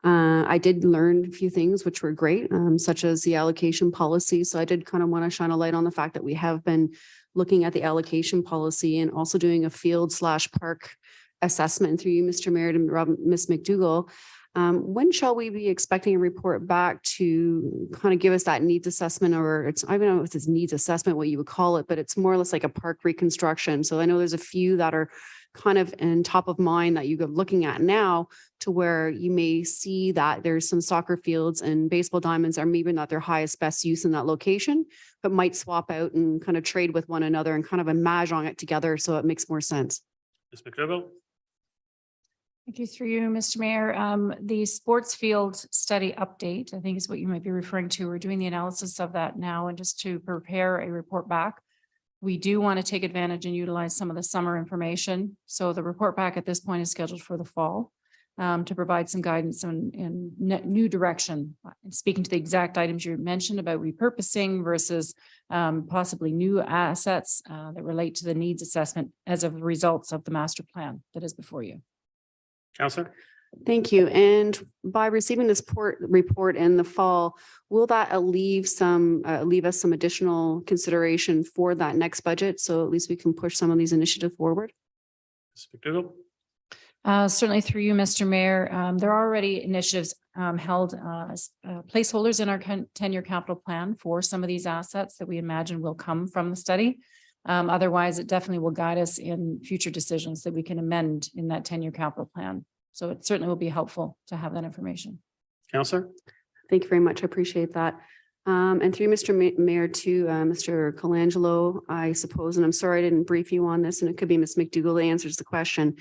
[SPEAKER 11] I did learn a few things which were great, such as the allocation policy. So I did kind of want to shine a light on the fact that we have been looking at the allocation policy and also doing a field/park assessment through you, Mr. Mayor, and Ms. McDougall. When shall we be expecting a report back to kind of give us that needs assessment, or it's, I don't know if it's needs assessment, what you would call it, but it's more or less like a park reconstruction. So I know there's a few that are kind of in top of mind that you're looking at now, to where you may see that there's some soccer fields and baseball diamonds are maybe not their highest best use in that location, but might swap out and kind of trade with one another and kind of a mahjong it together so it makes more sense.
[SPEAKER 1] Ms. McDougall?
[SPEAKER 12] Thank you through you, Mr. Mayor. The sports field study update, I think is what you might be referring to. We're doing the analysis of that now, and just to prepare a report back. We do want to take advantage and utilize some of the summer information. So the report back at this point is scheduled for the fall to provide some guidance in new direction. Speaking to the exact items you mentioned about repurposing versus possibly new assets that relate to the needs assessment as a result of the master plan that is before you.
[SPEAKER 1] Councillor?
[SPEAKER 11] Thank you. And by receiving this report in the fall, will that leave us some additional consideration for that next budget? So at least we can push some of these initiatives forward.
[SPEAKER 1] Ms. McDougall?
[SPEAKER 12] Certainly through you, Mr. Mayor. There are already initiatives held as placeholders in our 10-year capital plan for some of these assets that we imagine will come from the study. Otherwise, it definitely will guide us in future decisions that we can amend in that 10-year capital plan. So it certainly will be helpful to have that information.
[SPEAKER 1] Councillor?
[SPEAKER 11] Thank you very much. I appreciate that. And through Mr. Mayor to Mr. Colangelo, I suppose, and I'm sorry I didn't brief you on this, and it could be Ms. McDougall that answers the question.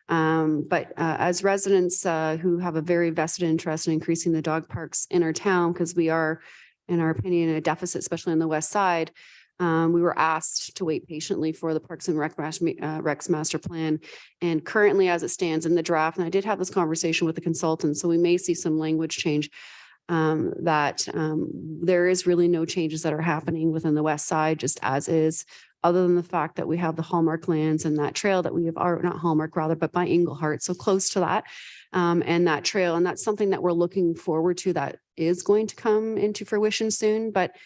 [SPEAKER 11] But as residents who have a very vested interest in increasing the dog parks in our town, because we are, in our opinion, a deficit, especially on the west side, we were asked to wait patiently for the Parks and Recs master plan. And currently, as it stands in the draft, and I did have this conversation with the consultant, so we may see some language change, that there is really no changes that are happening within the west side, just as is, other than the fact that we have the Hallmark lands and that trail that we have, or not Hallmark rather, but by Englehart, so close to that, and that trail. And that's something that we're looking forward to that is going to come into fruition soon. But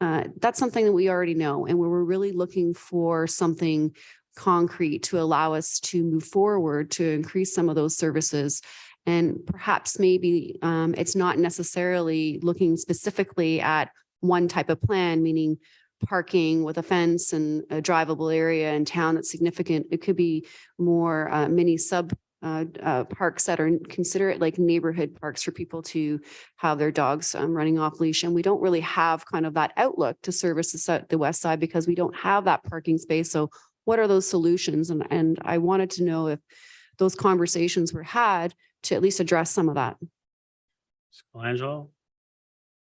[SPEAKER 11] that's something that we already know, and we're really looking for something concrete to allow us to move forward to increase some of those services. And perhaps maybe it's not necessarily looking specifically at one type of plan, meaning parking with a fence and a drivable area in town that's significant. It could be more mini sub parks that are considered like neighborhood parks for people to have their dogs running off leash. And we don't really have kind of that outlook to service the west side because we don't have that parking space. So what are those solutions? And I wanted to know if those conversations were had to at least address some of that.
[SPEAKER 1] Angelo,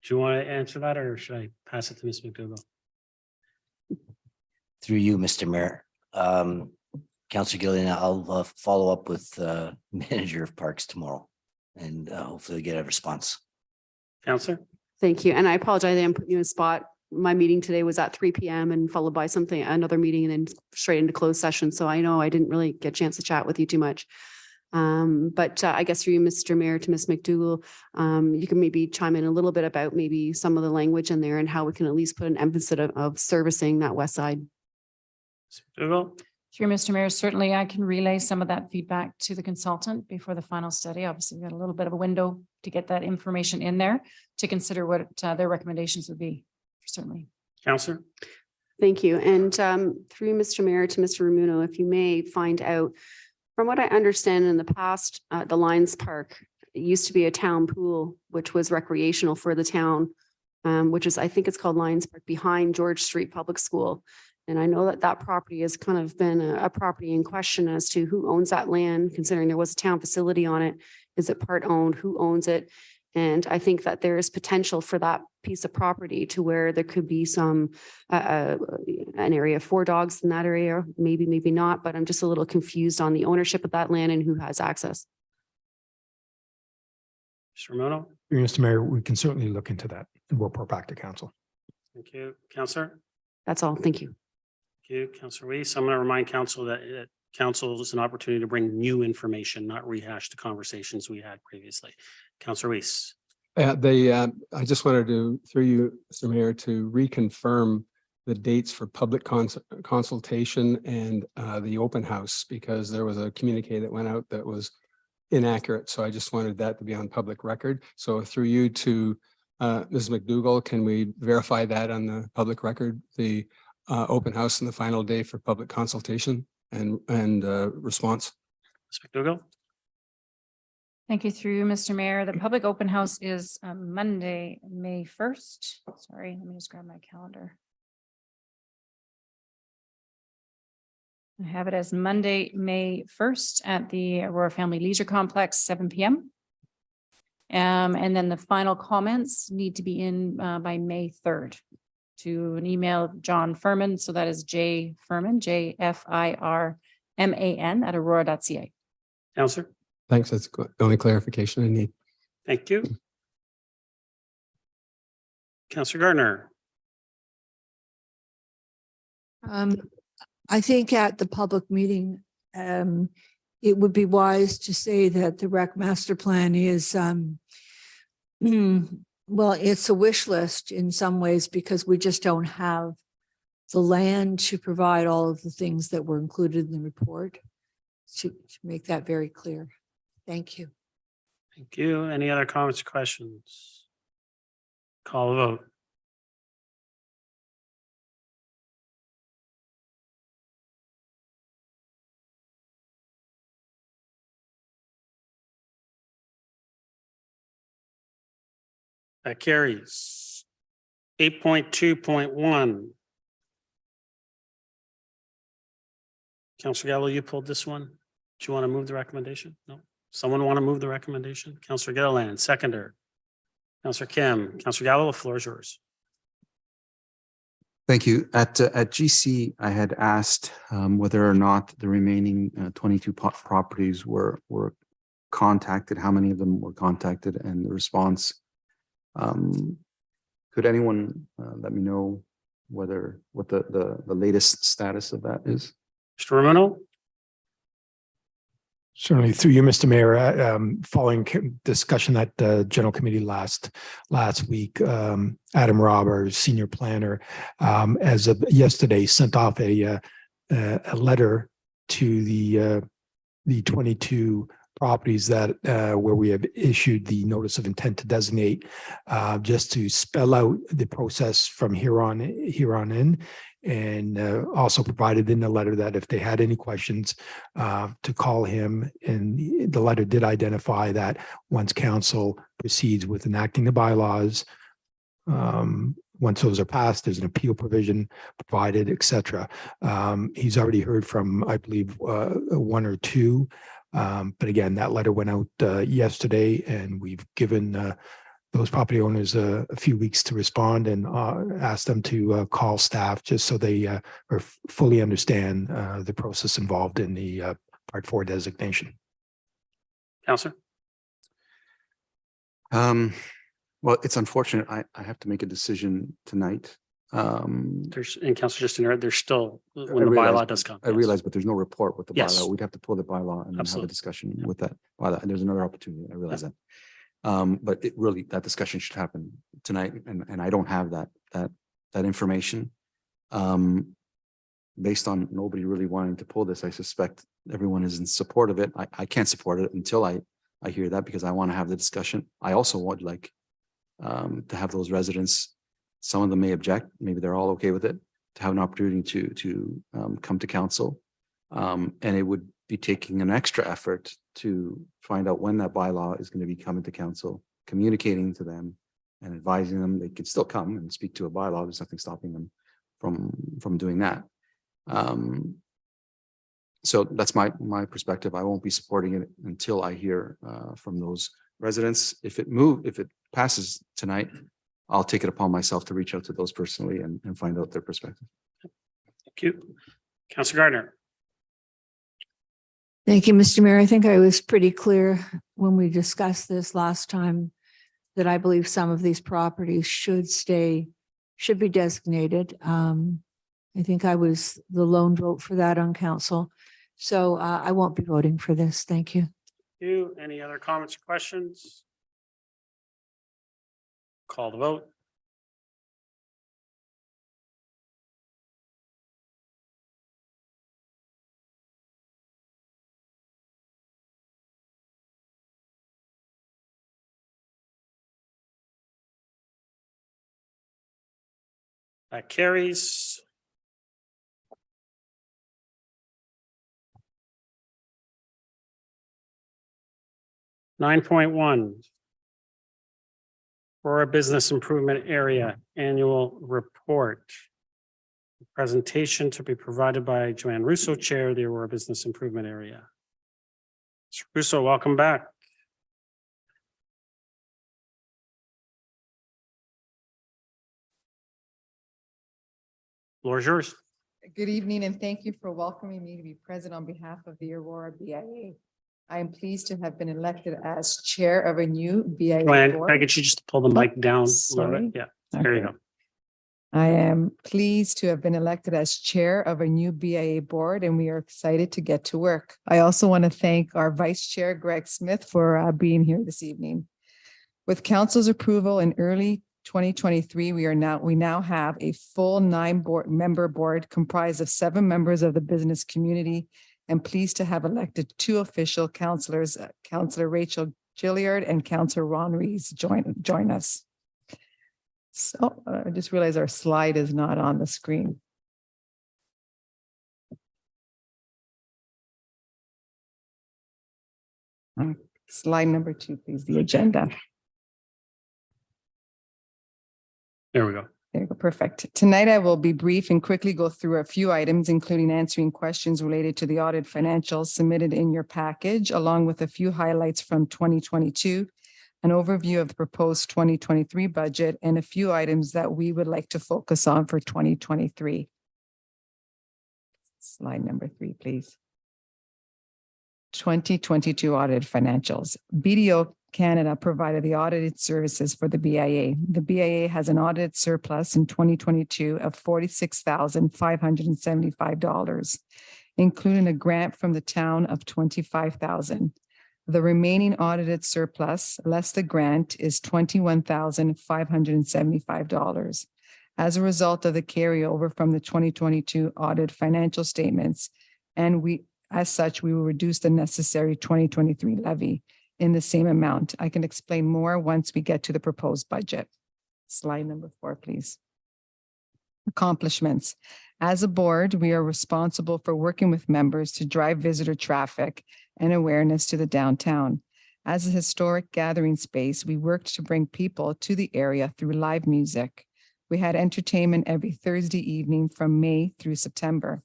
[SPEAKER 1] do you want to answer that, or should I pass it to Ms. McDougall?
[SPEAKER 13] Through you, Mr. Mayor. Councillor Gilliland, I'll follow up with manager of parks tomorrow and hopefully get a response.
[SPEAKER 1] Councillor?
[SPEAKER 11] Thank you. And I apologize, I am putting you in a spot. My meeting today was at 3 p.m. and followed by another meeting and then straight into closed session. So I know I didn't really get a chance to chat with you too much. But I guess through you, Mr. Mayor, to Ms. McDougall, you can maybe chime in a little bit about maybe some of the language in there and how we can at least put an emphasis of servicing that west side.
[SPEAKER 1] Ms. McDougall?
[SPEAKER 12] Through Mr. Mayor, certainly I can relay some of that feedback to the consultant before the final study. Obviously, we've got a little bit of a window to get that information in there to consider what their recommendations would be, certainly.
[SPEAKER 1] Councillor?
[SPEAKER 11] Thank you. And through Mr. Mayor to Mr. Ramuno, if you may find out, from what I understand in the past, the Lions Park, it used to be a town pool, which was recreational for the town, which is, I think it's called Lions Park behind George Street Public School. And I know that that property has kind of been a property in question as to who owns that land, considering there was a town facility on it. Is it part owned? Who owns it? And I think that there is potential for that piece of property to where there could be some, an area for dogs in that area, maybe, maybe not, but I'm just a little confused on the ownership of that land and who has access.
[SPEAKER 1] Mr. Ramuno?
[SPEAKER 14] Mr. Mayor, we can certainly look into that and report back to council.
[SPEAKER 1] Thank you. Councillor?
[SPEAKER 11] That's all. Thank you.
[SPEAKER 1] Thank you. Councillor Weiss. I'm going to remind council that council is an opportunity to bring new information, not rehash the conversations we had previously. Councillor Weiss.
[SPEAKER 3] I just wanted to, through you, Mr. Mayor, to reconfirm the dates for public consultation and the open house, because there was a communique that went out that was inaccurate. So I just wanted that to be on public record. So through you to Ms. McDougall, can we verify that on the public record, the open house and the final day for public consultation and response?
[SPEAKER 1] Ms. McDougall?
[SPEAKER 12] Thank you. Through Mr. Mayor, the public open house is Monday, May 1st. Sorry, let me just grab my calendar. I have it as Monday, May 1st at the Aurora Family Leisure Complex, 7 p.m. And then the final comments need to be in by May 3rd to an email of John Furman. So that is J Furman, JFIRMAN at aurora.ca.
[SPEAKER 1] Councillor?
[SPEAKER 3] Thanks. That's the only clarification I need.
[SPEAKER 1] Thank you. Councillor Gardner?
[SPEAKER 15] I think at the public meeting, it would be wise to say that the rec master plan is, well, it's a wish list in some ways because we just don't have the land to provide all of the things that were included in the report. to make that very clear. Thank you.
[SPEAKER 1] Thank you. Any other comments or questions? Call a vote. That carries. 8.2.1. Councillor Gallo, you pulled this one. Do you want to move the recommendation? No. Someone want to move the recommendation? Councillor Gilliland, seconder. Councillor Kim, Councillor Gallo, the floor is yours.
[SPEAKER 4] Thank you. At GC, I had asked whether or not the remaining 22 properties were contacted, how many of them were contacted, and the response. Could anyone let me know what the latest status of that is?
[SPEAKER 1] Mr. Romano?
[SPEAKER 14] Certainly through you, Mr. Mayor, following discussion at the General Committee last week, Adam Robb, our senior planner, as of yesterday, sent off a letter to the 22 properties that where we have issued the notice of intent to designate, just to spell out the process from here on in, and also provided in the letter that if they had any questions, to call him. And the letter did identify that once council proceeds with enacting the bylaws, once those are passed, there's an appeal provision provided, etc. He's already heard from, I believe, one or two. But again, that letter went out yesterday, and we've given those property owners a few weeks to respond, and asked them to call staff just so they fully understand the process involved in the Part 4 designation.
[SPEAKER 1] Councillor?
[SPEAKER 4] Well, it's unfortunate. I have to make a decision tonight.
[SPEAKER 1] There's, and Councillor, just to interrupt, there's still, when the
[SPEAKER 4] realize-
[SPEAKER 1] bylaw does come.
[SPEAKER 4] I realize, but there's no report with the
[SPEAKER 1] Yes.
[SPEAKER 4] bylaw. We'd have to pull the bylaw and then have a
[SPEAKER 1] Absolutely.
[SPEAKER 4] discussion with that bylaw. And there's another opportunity. I realize that. But it really, that discussion should happen tonight, and I don't have that information. Based on nobody really wanting to pull this, I suspect everyone is in support of it. I can't support it until I hear that, because I want to have the discussion. I also would like to have those residents, some of them may object, maybe they're all okay with it, to have an opportunity to come to council. And it would be taking an extra effort to find out when that bylaw is going to be coming to council, communicating to them and advising them. They can still come and speak to a bylaw. There's nothing stopping them from doing that. So that's my perspective. I won't be supporting it until I hear from those residents. If it passes tonight, I'll take it upon myself to reach out to those personally and find out their perspective.
[SPEAKER 1] Thank you. Councillor Gardner?
[SPEAKER 15] Thank you, Mr. Mayor. I think I was pretty clear when we discussed this last time that I believe some of these properties should be designated. I think I was the lone vote for that on council. So I won't be voting for this. Thank you.
[SPEAKER 1] You, any other comments or questions? Call the vote. That carries. (9.1). Aurora Business Improvement Area Annual Report. Presentation to be provided by Joanne Russo, Chair of the Aurora Business Improvement Area. Mr. Russo, welcome back. Floor is yours.
[SPEAKER 8] Good evening, and thank you for welcoming me to be present on behalf of the Aurora BIA. I am pleased to have been elected as chair of a new BIA
[SPEAKER 1] Joanne,
[SPEAKER 8] board.
[SPEAKER 1] can I get you just to pull the mic down a little
[SPEAKER 8] Sorry.
[SPEAKER 1] bit? Yeah, there you go.
[SPEAKER 8] I am pleased to have been elected as chair of a new BIA board, and we are excited to get to work. I also want to thank our vice chair, Greg Smith, for being here this evening. With council's approval in early 2023, we now have a full 9-member board comprised of 7 members of the business community and pleased to have elected two official councillors, Councillor Rachel Gilliard and Councillor Ron Rees join us. So I just realized our slide is not on the screen. Slide number 2, please, the agenda.
[SPEAKER 1] There we go.
[SPEAKER 8] There you go, perfect. Tonight, I will be brief and quickly go through a few items, including answering questions related to the audit financials submitted in your package, along with a few highlights from 2022, an overview of the proposed 2023 budget, and a few items that we would like to focus on for 2023. Slide number 3, please. 2022 audited financials. BDO Canada provided the audited services for the BIA. The BIA has an audited surplus in 2022 of $46,575, including a grant from the town of $25,000. The remaining audited surplus, less the grant, is $21,575. As a result of the carryover from the 2022 audit financial statements, and as such, we will reduce the necessary 2023 levy in the same amount. I can explain more once we get to the proposed budget. Slide number 4, please. Accomplishments. As a board, we are responsible for working with members to drive visitor traffic and awareness to the downtown. As a historic gathering space, we worked to bring people to the area through live music. We had entertainment every Thursday evening from May through September.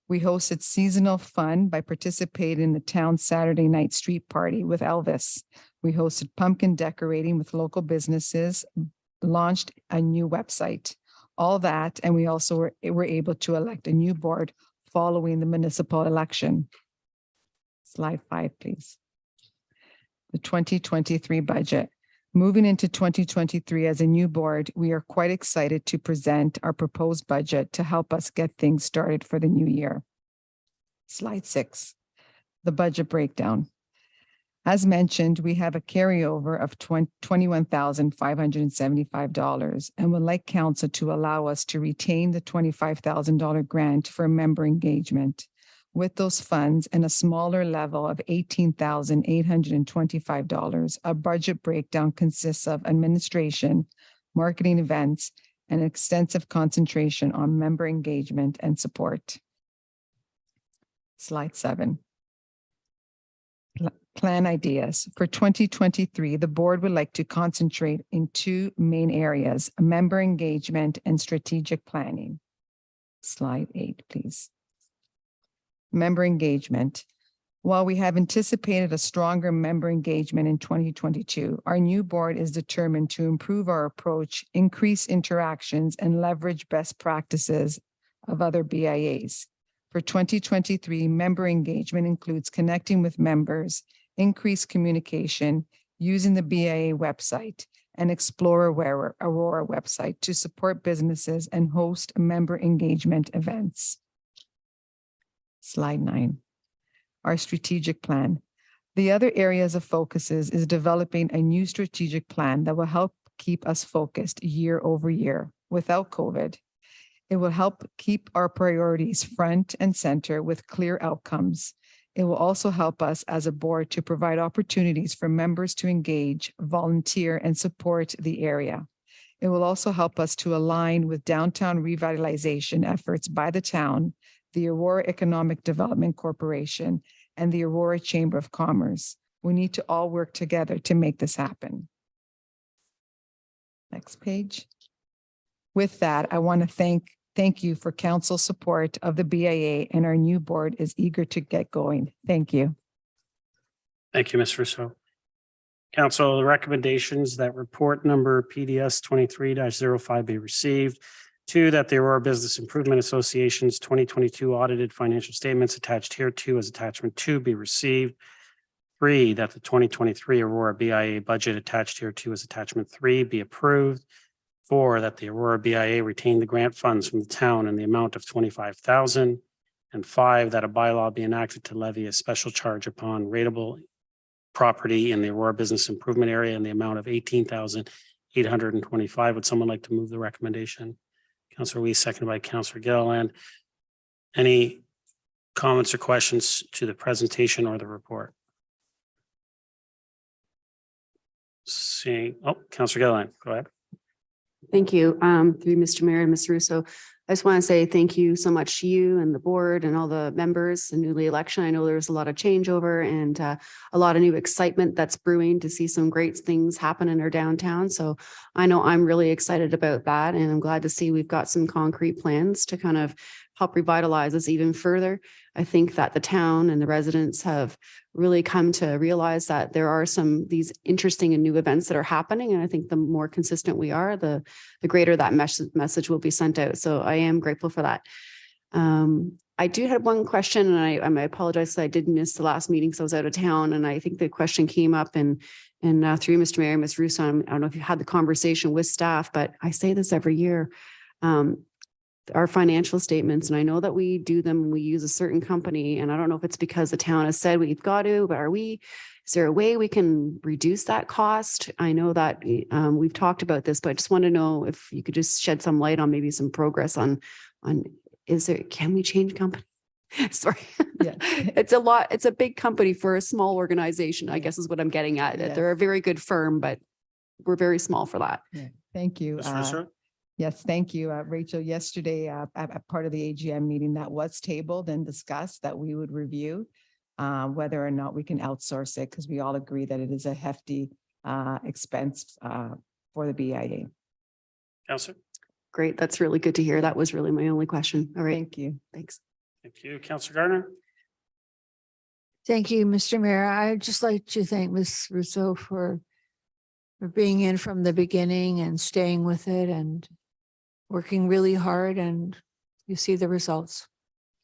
[SPEAKER 8] We hosted seasonal fun by participating in the town Saturday night street party with Elvis. We hosted pumpkin decorating with local businesses, launched a new website, all that. And we also were able to elect a new board following the municipal election. Slide 5, please. The 2023 budget. Moving into 2023 as a new board, we are quite excited to present our proposed budget to help us get things started for the new year. Slide 6, the budget breakdown. As mentioned, we have a carryover of $21,575 and would like council to allow us to retain the $25,000 grant for member engagement. With those funds and a smaller level of $18,825, a budget breakdown consists of administration, marketing events, and an extensive concentration on member engagement and support. Slide 7. Plan ideas. For 2023, the board would like to concentrate in 2 main areas, member engagement and strategic planning. Slide 8, please. Member engagement. While we have anticipated a stronger member engagement in 2022, our new board is determined to improve our approach, increase interactions, and leverage best practices of other BIAs. For 2023, member engagement includes connecting with members, increased communication, using the BIA website, and explore Aurora website to support businesses and host member engagement events. Slide 9, our strategic plan. The other areas of focuses is developing a new strategic plan that will help keep us focused year over year without COVID. It will help keep our priorities front and center with clear outcomes. It will also help us as a board to provide opportunities for members to engage, volunteer, and support the area. It will also help us to align with downtown revitalization efforts by the town, the Aurora Economic Development Corporation, and the Aurora Chamber of Commerce. We need to all work together to make this happen. Next page. With that, I want to thank you for council support of the BIA, and our new board is eager to get going. Thank you.
[SPEAKER 1] Thank you, Ms. Russo. Council, the recommendations that report number PDS 23-05 be received. 2, that the Aurora Business Improvement Association's 2022 audited financial statements attached hereto as attachment 2 be received. 3, that the 2023 Aurora BIA budget attached hereto as attachment 3 be approved. 4, that the Aurora BIA retain the grant funds from the town in the amount of $25,000. And 5, that a bylaw be enacted to levy a special charge upon rateable property in the Aurora Business Improvement Area in the amount of $18,825. Would someone like to move the recommendation? Councillor Weiss, seconded by Councillor Gilliland. Any comments or questions to the presentation or the report? Seeing, Councillor Gilliland, go ahead.
[SPEAKER 11] Thank you. Through Mr. Mayor and Ms. Russo, I just want to say thank you so much to you and the board and all the members, the newly election. I know there was a lot of changeover and a lot of new excitement that's brewing to see some great things happen in our downtown. So I know I'm really excited about that, and I'm glad to see we've got some concrete plans to kind of help revitalize us even further. I think that the town and the residents have really come to realize that there are these interesting and new events that are happening. And I think the more consistent we are, the greater that message will be sent out. So I am grateful for that. I do have one question, and I apologize that I did miss the last meeting because I was out of town. And I think the question came up and through Mr. Mayor, Ms. Russo, I don't know if you had the conversation with staff, but I say this every year. Our financial statements, and I know that we do them, we use a certain company, and I don't know if it's because the town has said we've got to, but is there a way we can reduce that cost? I know that we've talked about this, but I just want to know if you could just shed some light on maybe some progress on can we change company? Sorry.
[SPEAKER 8] Yeah.
[SPEAKER 11] It's a lot. It's a big company for a small organization, I guess is what I'm getting at.
[SPEAKER 8] Yes.
[SPEAKER 11] They're a very good firm, but we're very small for that.
[SPEAKER 8] Yeah. Thank you.
[SPEAKER 1] Ms. Russo?
[SPEAKER 8] Yes, thank you, Rachel. Yesterday, at part of the AGM meeting that was tabled and discussed that we would review whether or not we can outsource it, because we all agree that it is a hefty expense for the BIA.
[SPEAKER 1] Councillor?
[SPEAKER 11] Great. That's really good to hear. That was really my only question. All right.
[SPEAKER 8] Thank you.
[SPEAKER 11] Thanks.
[SPEAKER 1] Thank you. Councillor Gardner?
[SPEAKER 15] Thank you, Mr. Mayor. I'd just like to thank Ms. Russo for being in from the beginning and staying with it and working really hard, and you see the results.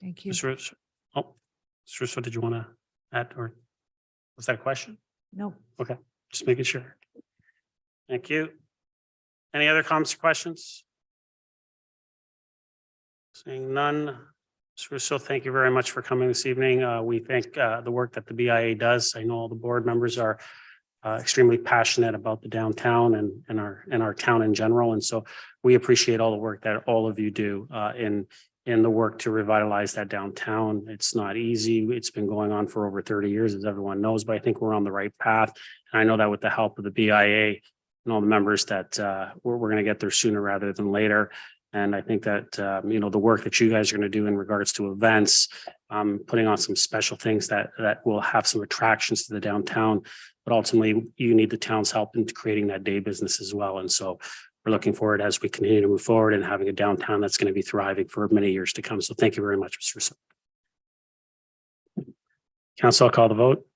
[SPEAKER 15] Thank you.
[SPEAKER 1] Ms. Russo? Ms. Russo, did you want to add, or was that a question?
[SPEAKER 15] No.
[SPEAKER 1] Okay, just making sure. Thank you. Any other comments or questions? Seeing none. Ms. Russo, thank you very much for coming this evening. We thank the work that the BIA does. I know all the board members are extremely passionate about the downtown and our town in general. And so we appreciate all the work that all of you do in the work to revitalize that downtown. It's not easy. It's been going on for over 30 years, as everyone knows, but I think we're on the right path. And I know that with the help of the BIA and all the members that we're going to get there sooner rather than later. And I think that, the work that you guys are going to do in regards to events, putting on some special things that will have some attractions to the downtown, but ultimately you need the town's help in creating that day business as well. And so we're looking forward as we continue to move forward and having a downtown that's going to be thriving for many years to come. So thank you very much, Mr. Russo. Council, I'll call the vote.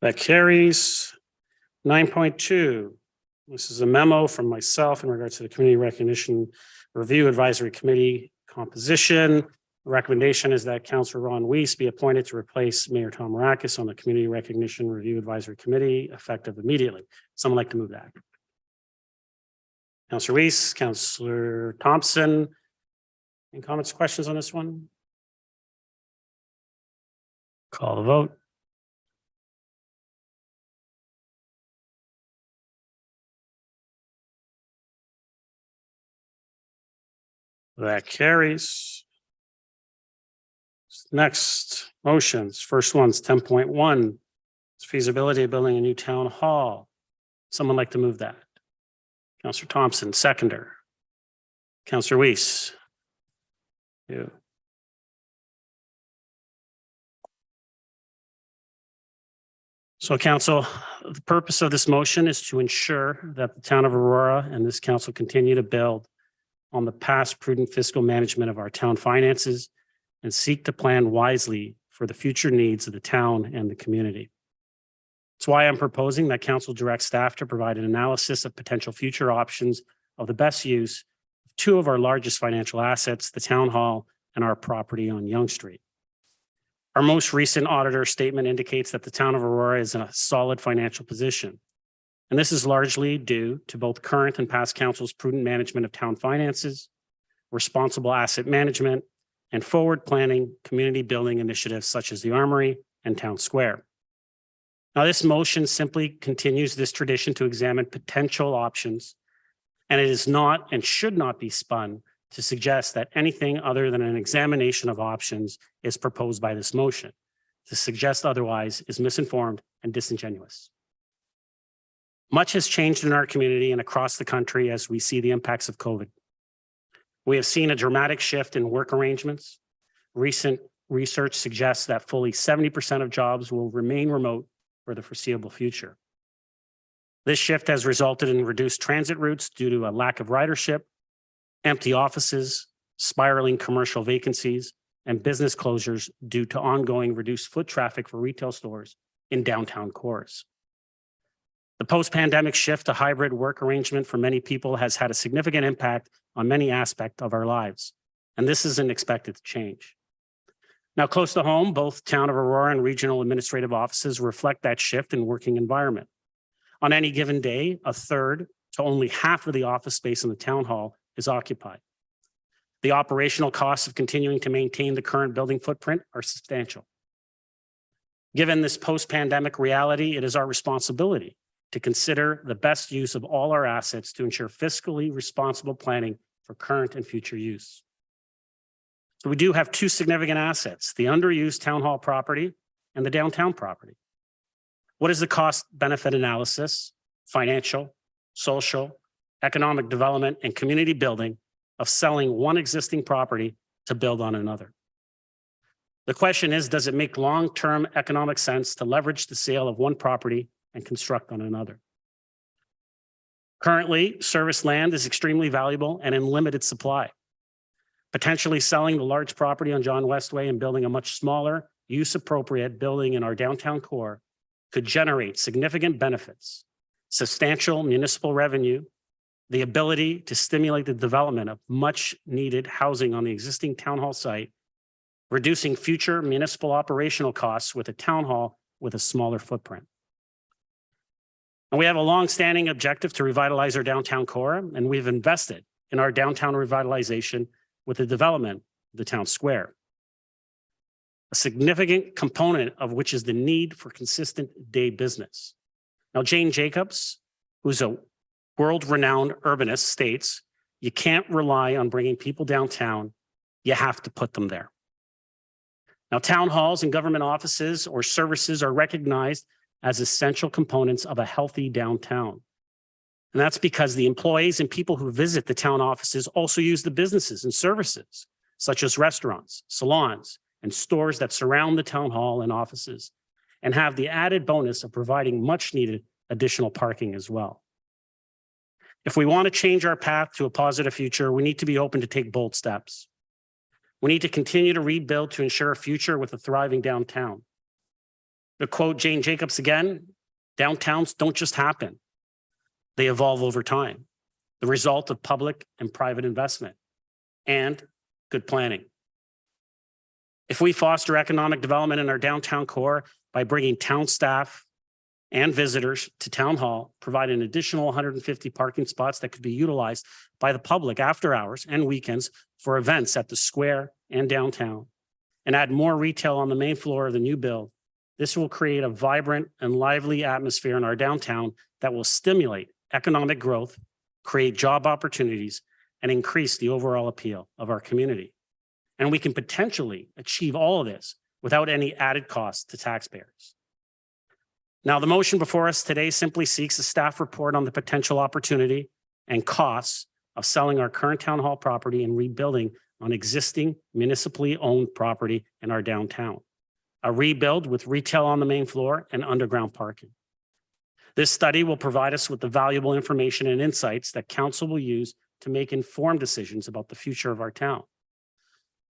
[SPEAKER 1] That carries. 9.2. This is a memo from myself in regards to the Community Recognition Review Advisory Committee composition. The recommendation is that Councillor Ron Weiss be appointed to replace Mayor Tom Mrakas on the Community Recognition Review Advisory Committee effective immediately. Someone like to move that? Councillor Weiss, Councillor Thompson. Any comments, questions on this one? Call the vote. That carries. Next motions. First one's 10.1. It's feasibility of building a new town hall. Someone like to move that? Councillor Thompson, seconder. Councillor Weiss. You. So council, the purpose of this motion is to ensure that the town of Aurora and this council continue to build on the past prudent fiscal management of our town finances and seek to plan wisely for the future needs of the town and the community. That's why I'm proposing that council direct staff to provide an analysis of potential future options of the best use of two of our largest financial assets, the town hall and our property on Yonge Street. Our most recent auditor statement indicates that the town of Aurora is in a solid financial position. And this is largely due to both current and past council's prudent management of town finances, responsible asset management, and forward planning community building initiatives such as the Armory and Town Square. Now, this motion simply continues this tradition to examine potential options, and it is not and should not be spun to suggest that anything other than an examination of options is proposed by this motion. To suggest otherwise is misinformed and disingenuous. Much has changed in our community and across the country as we see the impacts of COVID. We have seen a dramatic shift in work arrangements. Recent research suggests that fully 70% of jobs will remain remote for the foreseeable future. This shift has resulted in reduced transit routes due to a lack of ridership, empty offices, spiraling commercial vacancies, and business closures due to ongoing reduced foot traffic for retail stores in downtown cores. The post-pandemic shift to hybrid work arrangement for many people has had a significant impact on many aspects of our lives, and this isn't expected to change. Now, close to home, both Town of Aurora and regional administrative offices reflect that shift in working environment. On any given day, a third to only half of the office space in the town hall is occupied. The operational costs of continuing to maintain the current building footprint are substantial. Given this post-pandemic reality, it is our responsibility to consider the best use of all our assets to ensure fiscally responsible planning for current and future use. So we do have two significant assets, the underused town hall property and the downtown property. What is the cost benefit analysis, financial, social, economic development, and community building of selling one existing property to build on another? The question is, does it make long-term economic sense to leverage the sale of one property and construct on another? Currently, service land is extremely valuable and in limited supply. Potentially selling the large property on John Westway and building a much smaller, use-appropriate building in our downtown core could generate significant benefits, substantial municipal revenue, the ability to stimulate the development of much-needed housing on the existing town hall site, reducing future municipal operational costs with a town hall with a smaller footprint. And we have a long-standing objective to revitalize our downtown core, and we've invested in our downtown revitalization with the development of the town square. A significant component of which is the need for consistent day business. Now, Jane Jacobs, who's a world-renowned urbanist, states, you can't rely on bringing people downtown, you have to put them there. Now, town halls and government offices or services are recognized as essential components of a healthy downtown. And that's because the employees and people who visit the town offices also use the businesses and services, such as restaurants, salons, and stores that surround the town hall and offices, and have the added bonus of providing much needed additional parking as well. If we want to change our path to a positive future, we need to be open to take bold steps. We need to continue to rebuild to ensure a future with a thriving downtown. To quote Jane Jacobs again, downtowns don't just happen. They evolve over time, the result of public and private investment and good planning. If we foster economic development in our downtown core by bringing town staff and visitors to town hall, provide an additional 150 parking spots that could be utilized by the public after hours and weekends for events at the square and downtown, and add more retail on the main floor of the new build, this will create a vibrant and lively atmosphere in our downtown that will stimulate economic growth, create job opportunities, and increase the overall appeal of our community. And we can potentially achieve all of this without any added cost to taxpayers. Now, the motion before us today simply seeks a staff report on the potential opportunity and costs of selling our current town hall property and rebuilding on existing municipally owned property in our downtown. A rebuild with retail on the main floor and underground parking. This study will provide us with the valuable information and insights that council will use to make informed decisions about the future of our town.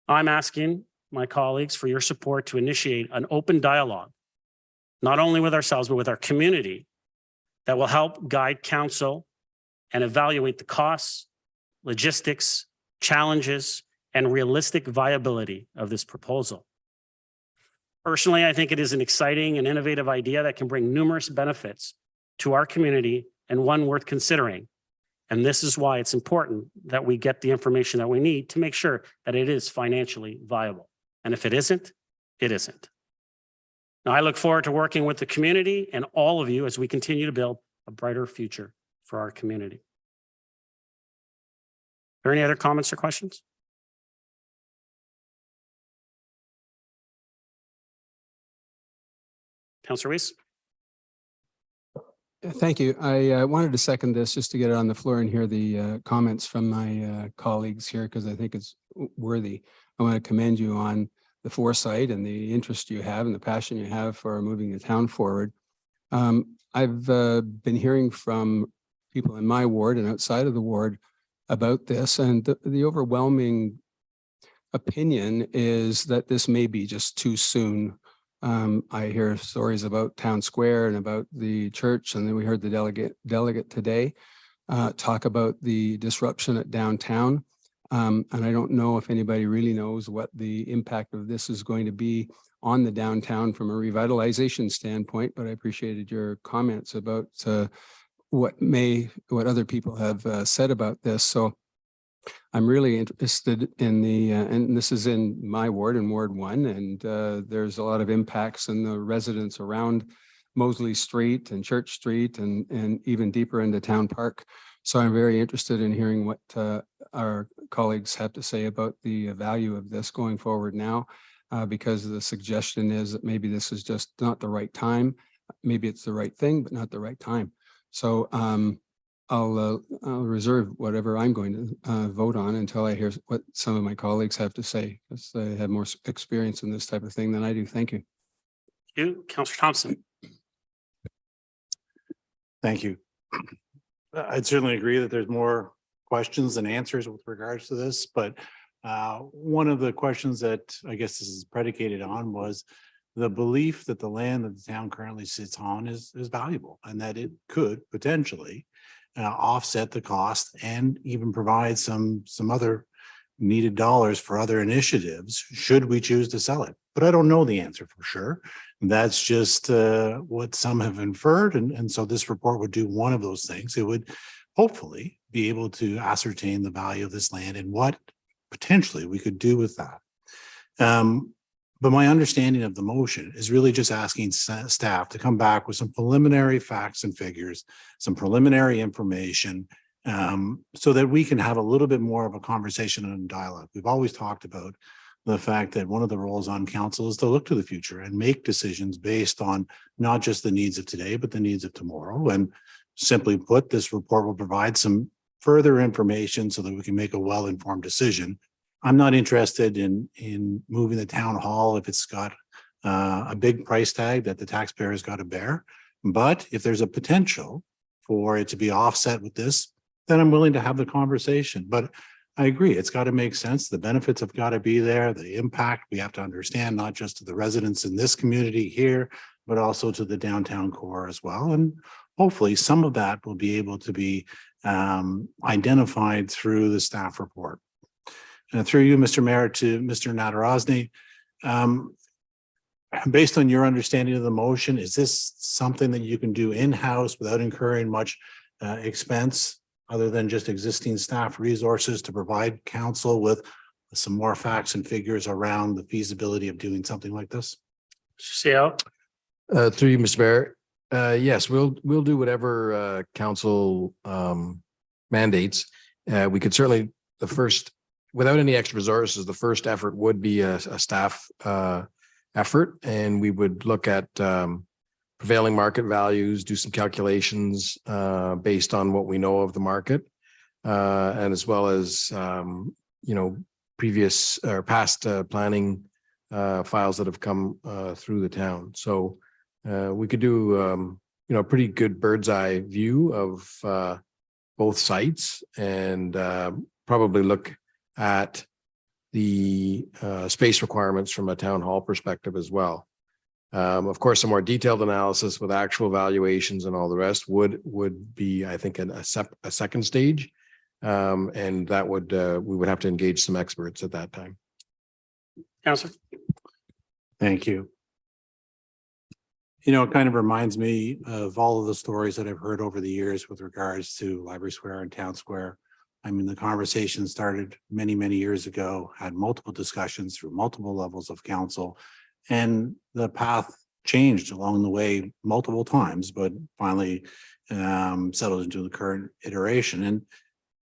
[SPEAKER 1] I'm asking my colleagues for your support to initiate an open dialogue, not only with ourselves, but with our community, that will help guide council and evaluate the costs, logistics, challenges, and realistic viability of this proposal. Personally, I think it is an exciting and innovative idea that can bring numerous benefits to our community and one worth considering. And this is why it's important that we get the information that we need to make sure that it is financially viable. And if it isn't, it isn't. Now, I look forward to working with the community and all of you as we continue to build a brighter future for our community. Are there any other comments or questions? Councillor Weiss?
[SPEAKER 3] Thank you. I wanted to second this just to get it on the floor and hear the comments from my colleagues here because I think it's worthy. I want to commend you on the foresight and the interest you have and the passion you have for moving the town forward. I've been hearing from people in my ward and outside of the ward about this, and the overwhelming opinion is that this may be just too soon. I hear stories about Town Square and about the church, and then we heard the delegate today talk about the disruption at downtown. And I don't know if anybody really knows what the impact of this is going to be on the downtown from a revitalization standpoint, but I appreciated your comments about what other people have said about this. So I'm really interested in and this is in my ward, in Ward 1, and there's a lot of impacts in the residents around Mosley Street and Church Street and even deeper into Town Park. So I'm very interested in hearing what our colleagues have to say about the value of this going forward now, because the suggestion is that maybe this is just not the right time. Maybe it's the right thing, but not the right time. So I'll reserve whatever I'm going to vote on until I hear what some of my colleagues have to say, because they have more experience in this type of thing than I do. Thank you.
[SPEAKER 1] Thank you. Councillor Thompson.
[SPEAKER 16] Thank you. I'd certainly agree that there's more questions than answers with regards to this, but one of the questions that I guess this is predicated on was the belief that the land that the town currently sits on is valuable and that it could potentially offset the cost and even provide some other needed dollars for other initiatives should we choose to sell it. But I don't know the answer for sure. That's just what some have inferred. And so this report would do one of those things. It would hopefully be able to ascertain the value of this land and what potentially we could do with that. But my understanding of the motion is really just asking staff to come back with some preliminary facts and figures, some preliminary information, so that we can have a little bit more of a conversation and dialogue. We've always talked about the fact that one of the roles on council is to look to the future and make decisions based on not just the needs of today, but the needs of tomorrow. And simply put, this report will provide some further information so that we can make a well-informed decision. I'm not interested in moving the town hall if it's got a big price tag that the taxpayer has got to bear. But if there's a potential for it to be offset with this, then I'm willing to have the conversation. But I agree, it's got to make sense. The benefits have got to be there. The impact we have to understand, not just to the residents in this community here, but also to the downtown core as well. And hopefully some of that will be able to be identified through the staff report. And through you, Mr. Mayor, to Mr. Nadarozny, based on your understanding of the motion, is this something that you can do in-house without incurring much expense other than just existing staff resources to provide council with some more facts and figures around the feasibility of doing something like this?
[SPEAKER 1] Through
[SPEAKER 3] you, Mr. Mayor. Yes, we'll do whatever council mandates. We could certainly, without any extra resources, the first effort would be a staff effort, and we would look at prevailing market values, do some calculations based on what we know of the market, and as well as previous or past planning files that have come through the town. So we could do a pretty good bird's eye view of both sites, and probably look at the space requirements from a town hall perspective as well. Of course, a more detailed analysis with actual valuations and all the rest would be, I think, a second stage, and that would we would have to engage some experts at that time.
[SPEAKER 1] Councillor.
[SPEAKER 16] Thank you. You know, it kind of reminds me of all of the stories that I've heard over the years with regards to Library Square and Town Square. I mean, the conversation started many, many years ago, had multiple discussions through multiple levels of council, and the path changed along the way multiple times, but finally settled into the current iteration. And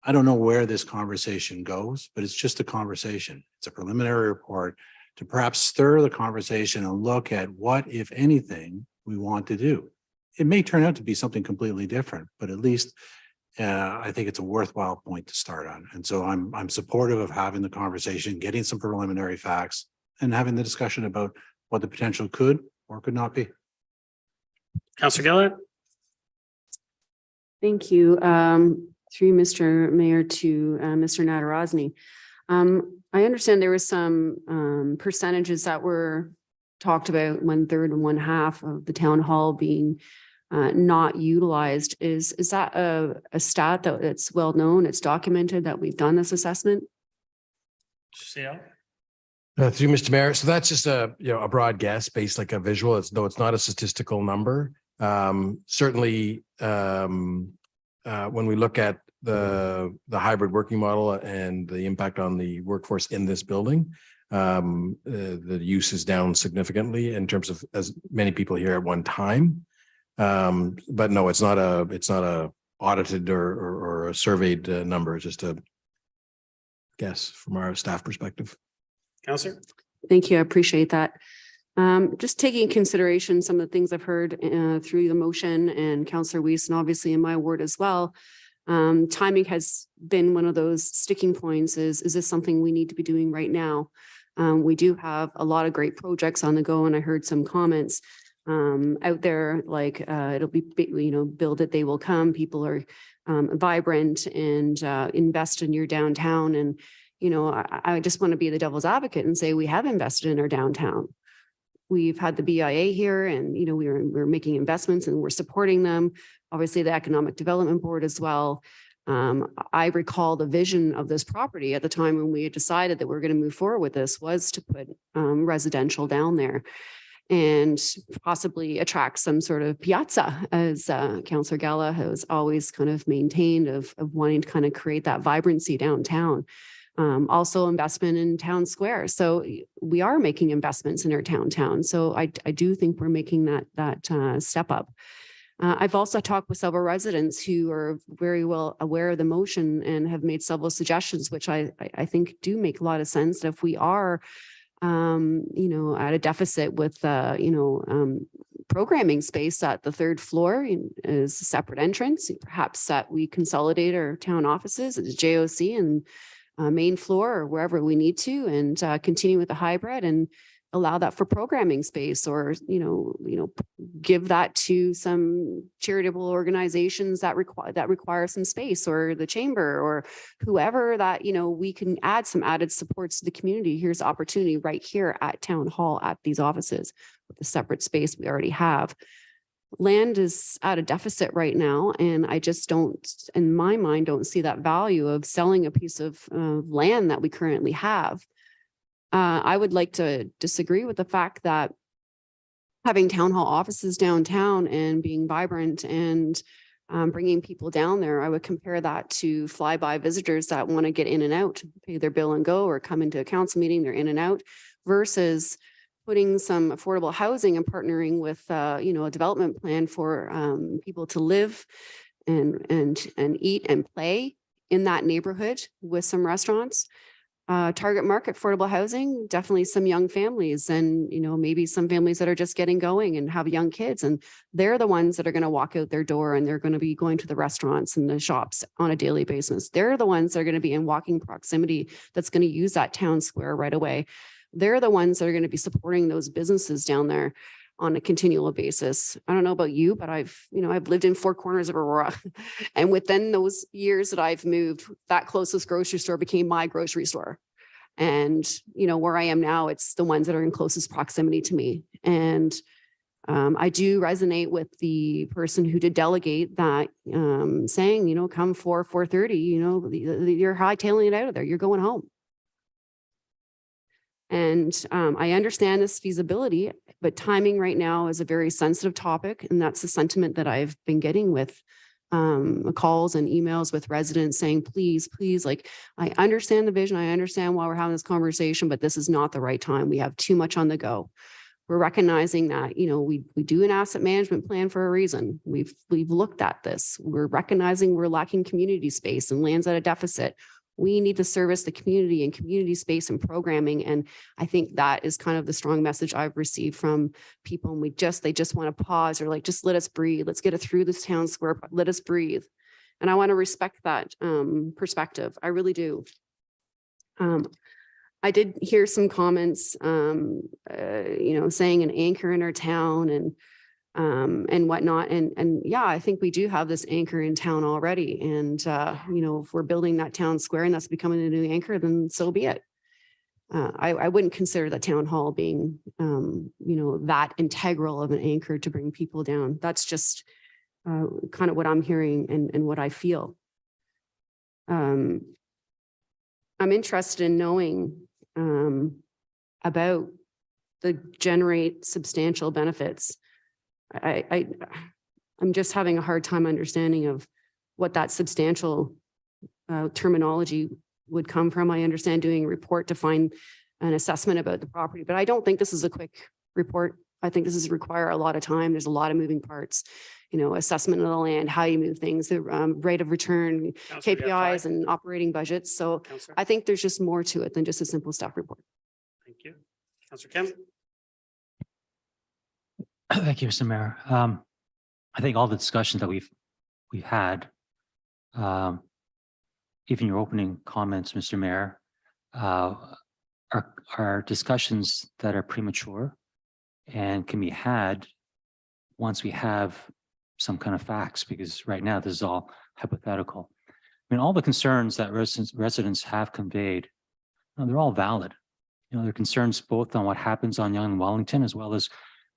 [SPEAKER 16] I don't know where this conversation goes, but it's just a conversation. It's a preliminary report to perhaps stir the conversation and look at what, if anything, we want to do. It may turn out to be something completely different, but at least I think it's a worthwhile point to start on. And so I'm supportive of having the conversation, getting some preliminary facts, and having the discussion about what the potential could or could not be.
[SPEAKER 1] Councillor Gilliland.
[SPEAKER 11] Thank you. Through Mr. Mayor to Mr. Nadarozny. I understand there was some percentages that were talked about, 1/3 and 1/2 of the town hall being not utilized. Is that a stat that it's well known, it's documented that we've done this assessment?
[SPEAKER 1] Yeah.
[SPEAKER 3] Through Mr. Mayor, so that's just a broad guess based like a visual. Though it's not a statistical number. Certainly, when we look at the hybrid working model and the impact on the workforce in this building, the use is down significantly in terms of as many people here at one time. But no, it's not a audited or a surveyed number, just a guess from our staff perspective.
[SPEAKER 1] Councillor.
[SPEAKER 11] Thank you. I appreciate that. Just taking in consideration some of the things I've heard through the motion and Councillor Weiss, and obviously in my word as well. Timing has been one of those sticking points. Is this something we need to be doing right now? We do have a lot of great projects on the go, and I heard some comments out there like it'll be, build it, they will come. People are vibrant and invest in your downtown. And, I just want to be the devil's advocate and say we have invested in our downtown. We've had the BIA here and, we're making investments and we're supporting them. Obviously, the Economic Development Board as well. I recall the vision of this property at the time when we had decided that we're going to move forward with this was to put residential down there and possibly attract some sort of piazza, as Councillor Gala has always kind of maintained of wanting to kind of create that vibrancy downtown. Also investment in town square. So we are making investments in our downtown. So I do think we're making that step up. I've also talked with several residents who are very well aware of the motion and have made several suggestions, which I think do make a lot of sense. That if we are, at a deficit with, programming space at the third floor is a separate entrance, perhaps that we consolidate our town offices at the JOC and main floor or wherever we need to, and continue with the hybrid and allow that for programming space, or give that to some charitable organizations that require some space, or the chamber, or whoever that we can add some added supports to the community. Here's opportunity right here at Town Hall at these offices with the separate space we already have. Land is at a deficit right now, and I just don't, in my mind, don't see that value of selling a piece of land that we currently have. I would like to disagree with the fact that having town hall offices downtown and being vibrant and bringing people down there, I would compare that to flyby visitors that want to get in and out, pay their bill and go, or come into a council meeting, they're in and out, versus putting some affordable housing and partnering with, a development plan for people to live and eat and play in that neighborhood with some restaurants. Target market affordable housing, definitely some young families, and maybe some families that are just getting going and have young kids, and they're the ones that are going to walk out their door and they're going to be going to the restaurants and the shops on a daily basis. They're the ones that are going to be in walking proximity that's going to use that town square right away. They're the ones that are going to be supporting those businesses down there on a continual basis. I don't know about you, but I've lived in 4 corners of Aurora. And within those years that I've moved, that closest grocery store became my grocery store. And, where I am now, it's the ones that are in closest proximity to me. And I do resonate with the person who did delegate that, saying, come 4:30, you're hightailing it out of there. You're going home. And I understand this feasibility, but timing right now is a very sensitive topic. And that's the sentiment that I've been getting with calls and emails with residents saying, please, I understand the vision. I understand why we're having this conversation, but this is not the right time. We have too much on the go. We're recognizing that, we do an asset management plan for a reason. We've looked at this. We're recognizing we're lacking community space and land's at a deficit. We need to service the community and community space and programming. And I think that is kind of the strong message I've received from people. And they just want to pause or like, just let us breathe. Let's get it through this town square. Let us breathe. And I want to respect that perspective. I really do. I did hear some comments, saying an anchor in our town and whatnot. And yeah, I think we do have this anchor in town already. And, if we're building that town square and that's becoming a new anchor, then so be it. I wouldn't consider the town hall being, that integral of an anchor to bring people down. That's just kind of what I'm hearing and what I feel. I'm interested in knowing about the generate substantial benefits. I'm just having a hard time understanding of what that substantial terminology would come from. I understand doing a report to find an assessment about the property, but I don't think this is a quick report. I think this is require a lot of time. There's a lot of moving parts, assessment of the land, how you move things, the rate of return,
[SPEAKER 1] Councillor, you have
[SPEAKER 11] KPIs
[SPEAKER 1] 5.
[SPEAKER 11] and operating budgets. So
[SPEAKER 1] Councillor,
[SPEAKER 11] I think there's just more to it than just a simple staff report.
[SPEAKER 1] thank you. Councillor Kim.
[SPEAKER 17] Thank you, Mr. Mayor. I think all the discussions that we've had, even your opening comments, Mr. Mayor, are discussions that are premature and can be had once we have some kind of facts, because right now this is all hypothetical. I mean, all the concerns that residents have conveyed, they're all valid. They're concerns both on what happens on Yonge and Wellington, as well as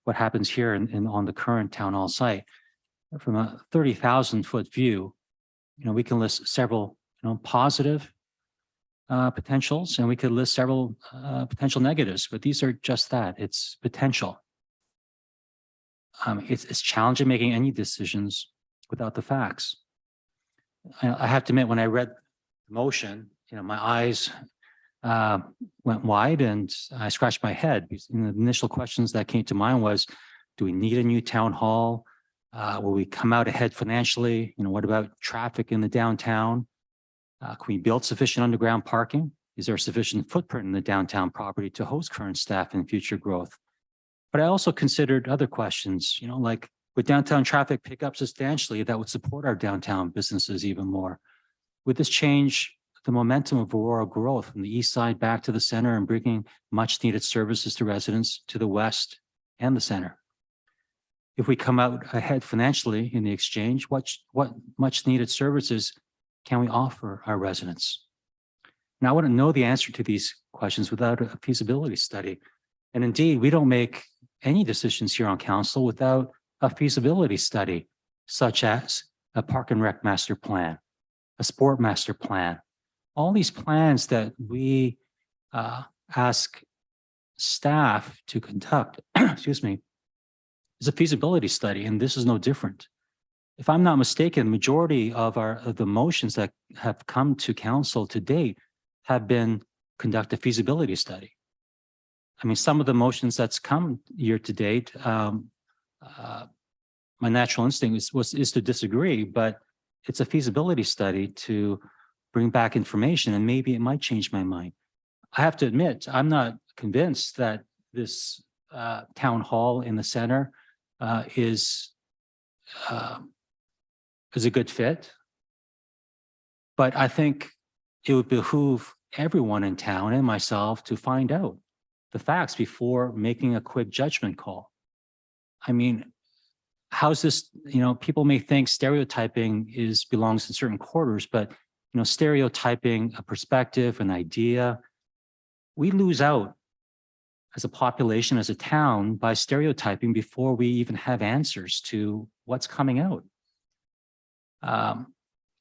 [SPEAKER 17] what happens here on the current town hall site. From a 30,000-foot view, we can list several, positive potentials, and we could list several potential negatives, but these are just that, it's potential. It's challenging making any decisions without the facts. I have to admit, when I read the motion, my eyes went wide and I scratched my head. Because the initial questions that came to mind was, do we need a new town hall? Will we come out ahead financially? What about traffic in the downtown? Can we build sufficient underground parking? Is there a sufficient footprint in the downtown property to host current staff and future growth? But I also considered other questions, like, would downtown traffic pick up substantially that would support our downtown businesses even more? Would this change the momentum of Aurora growth from the east side back to the center and bringing much needed services to residents to the west and the center? If we come out ahead financially in the exchange, what much needed services can we offer our residents? Now, I wouldn't know the answer to these questions without a feasibility study. And indeed, we don't make any decisions here on council without a feasibility study, such as a park and rec master plan, a sport master plan. All these plans that we ask staff to conduct, excuse me, is a feasibility study, and this is no different. If I'm not mistaken, the majority of the motions that have come to council to date have been conduct a feasibility study. I mean, some of the motions that's come year to date, my natural instinct is to disagree, but it's a feasibility study to bring back information, and maybe it might change my mind. I have to admit, I'm not convinced that this town hall in the center is a good fit, but I think it would behoove everyone in town and myself to find out the facts before making a quick judgment call. I mean, how's this, people may think stereotyping belongs in certain quarters, but stereotyping a perspective, an idea, we lose out as a population, as a town, by stereotyping before we even have answers to what's coming out.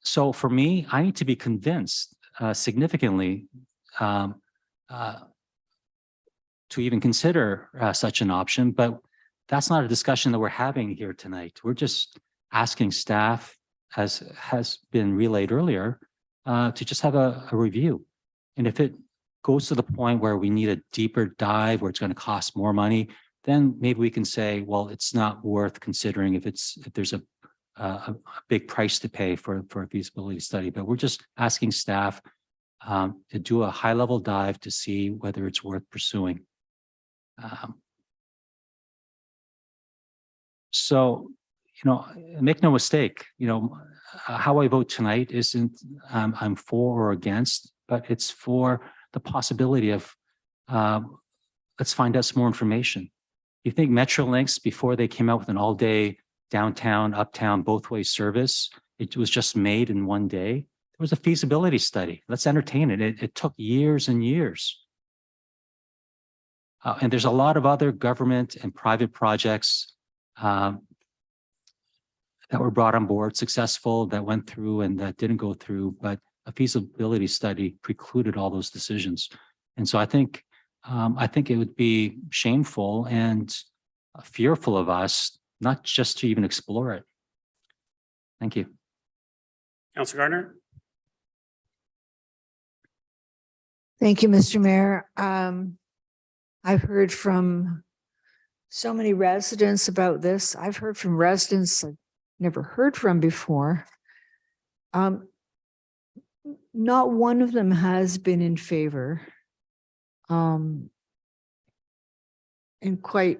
[SPEAKER 17] So for me, I need to be convinced significantly to even consider such an option, but that's not a discussion that we're having here tonight. We're just asking staff, as has been relayed earlier, to just have a review. And if it goes to the point where we need a deeper dive, where it's going to cost more money, then maybe we can say, well, it's not worth considering if there's a big price to pay for a feasibility study. But we're just asking staff to do a high level dive to see whether it's worth pursuing. So, make no mistake, how I vote tonight isn't I'm for or against, but it's for the possibility of let's find out some more information. You think Metrolinx, before they came out with an all-day downtown, uptown, both-way service, it was just made in one day? There was a feasibility study. Let's entertain it. It took years and years. And there's a lot of other government and private projects that were brought on board, successful, that went through and that didn't go through, but a feasibility study precluded all those decisions. And so I think it would be shameful and fearful of us not just to even explore it. Thank you.
[SPEAKER 1] Councillor Gardner.
[SPEAKER 15] Thank you, Mr. Mayor. I've heard from so many residents about this. I've heard from residents I've never heard from before. Not one of them has been in favor. And quite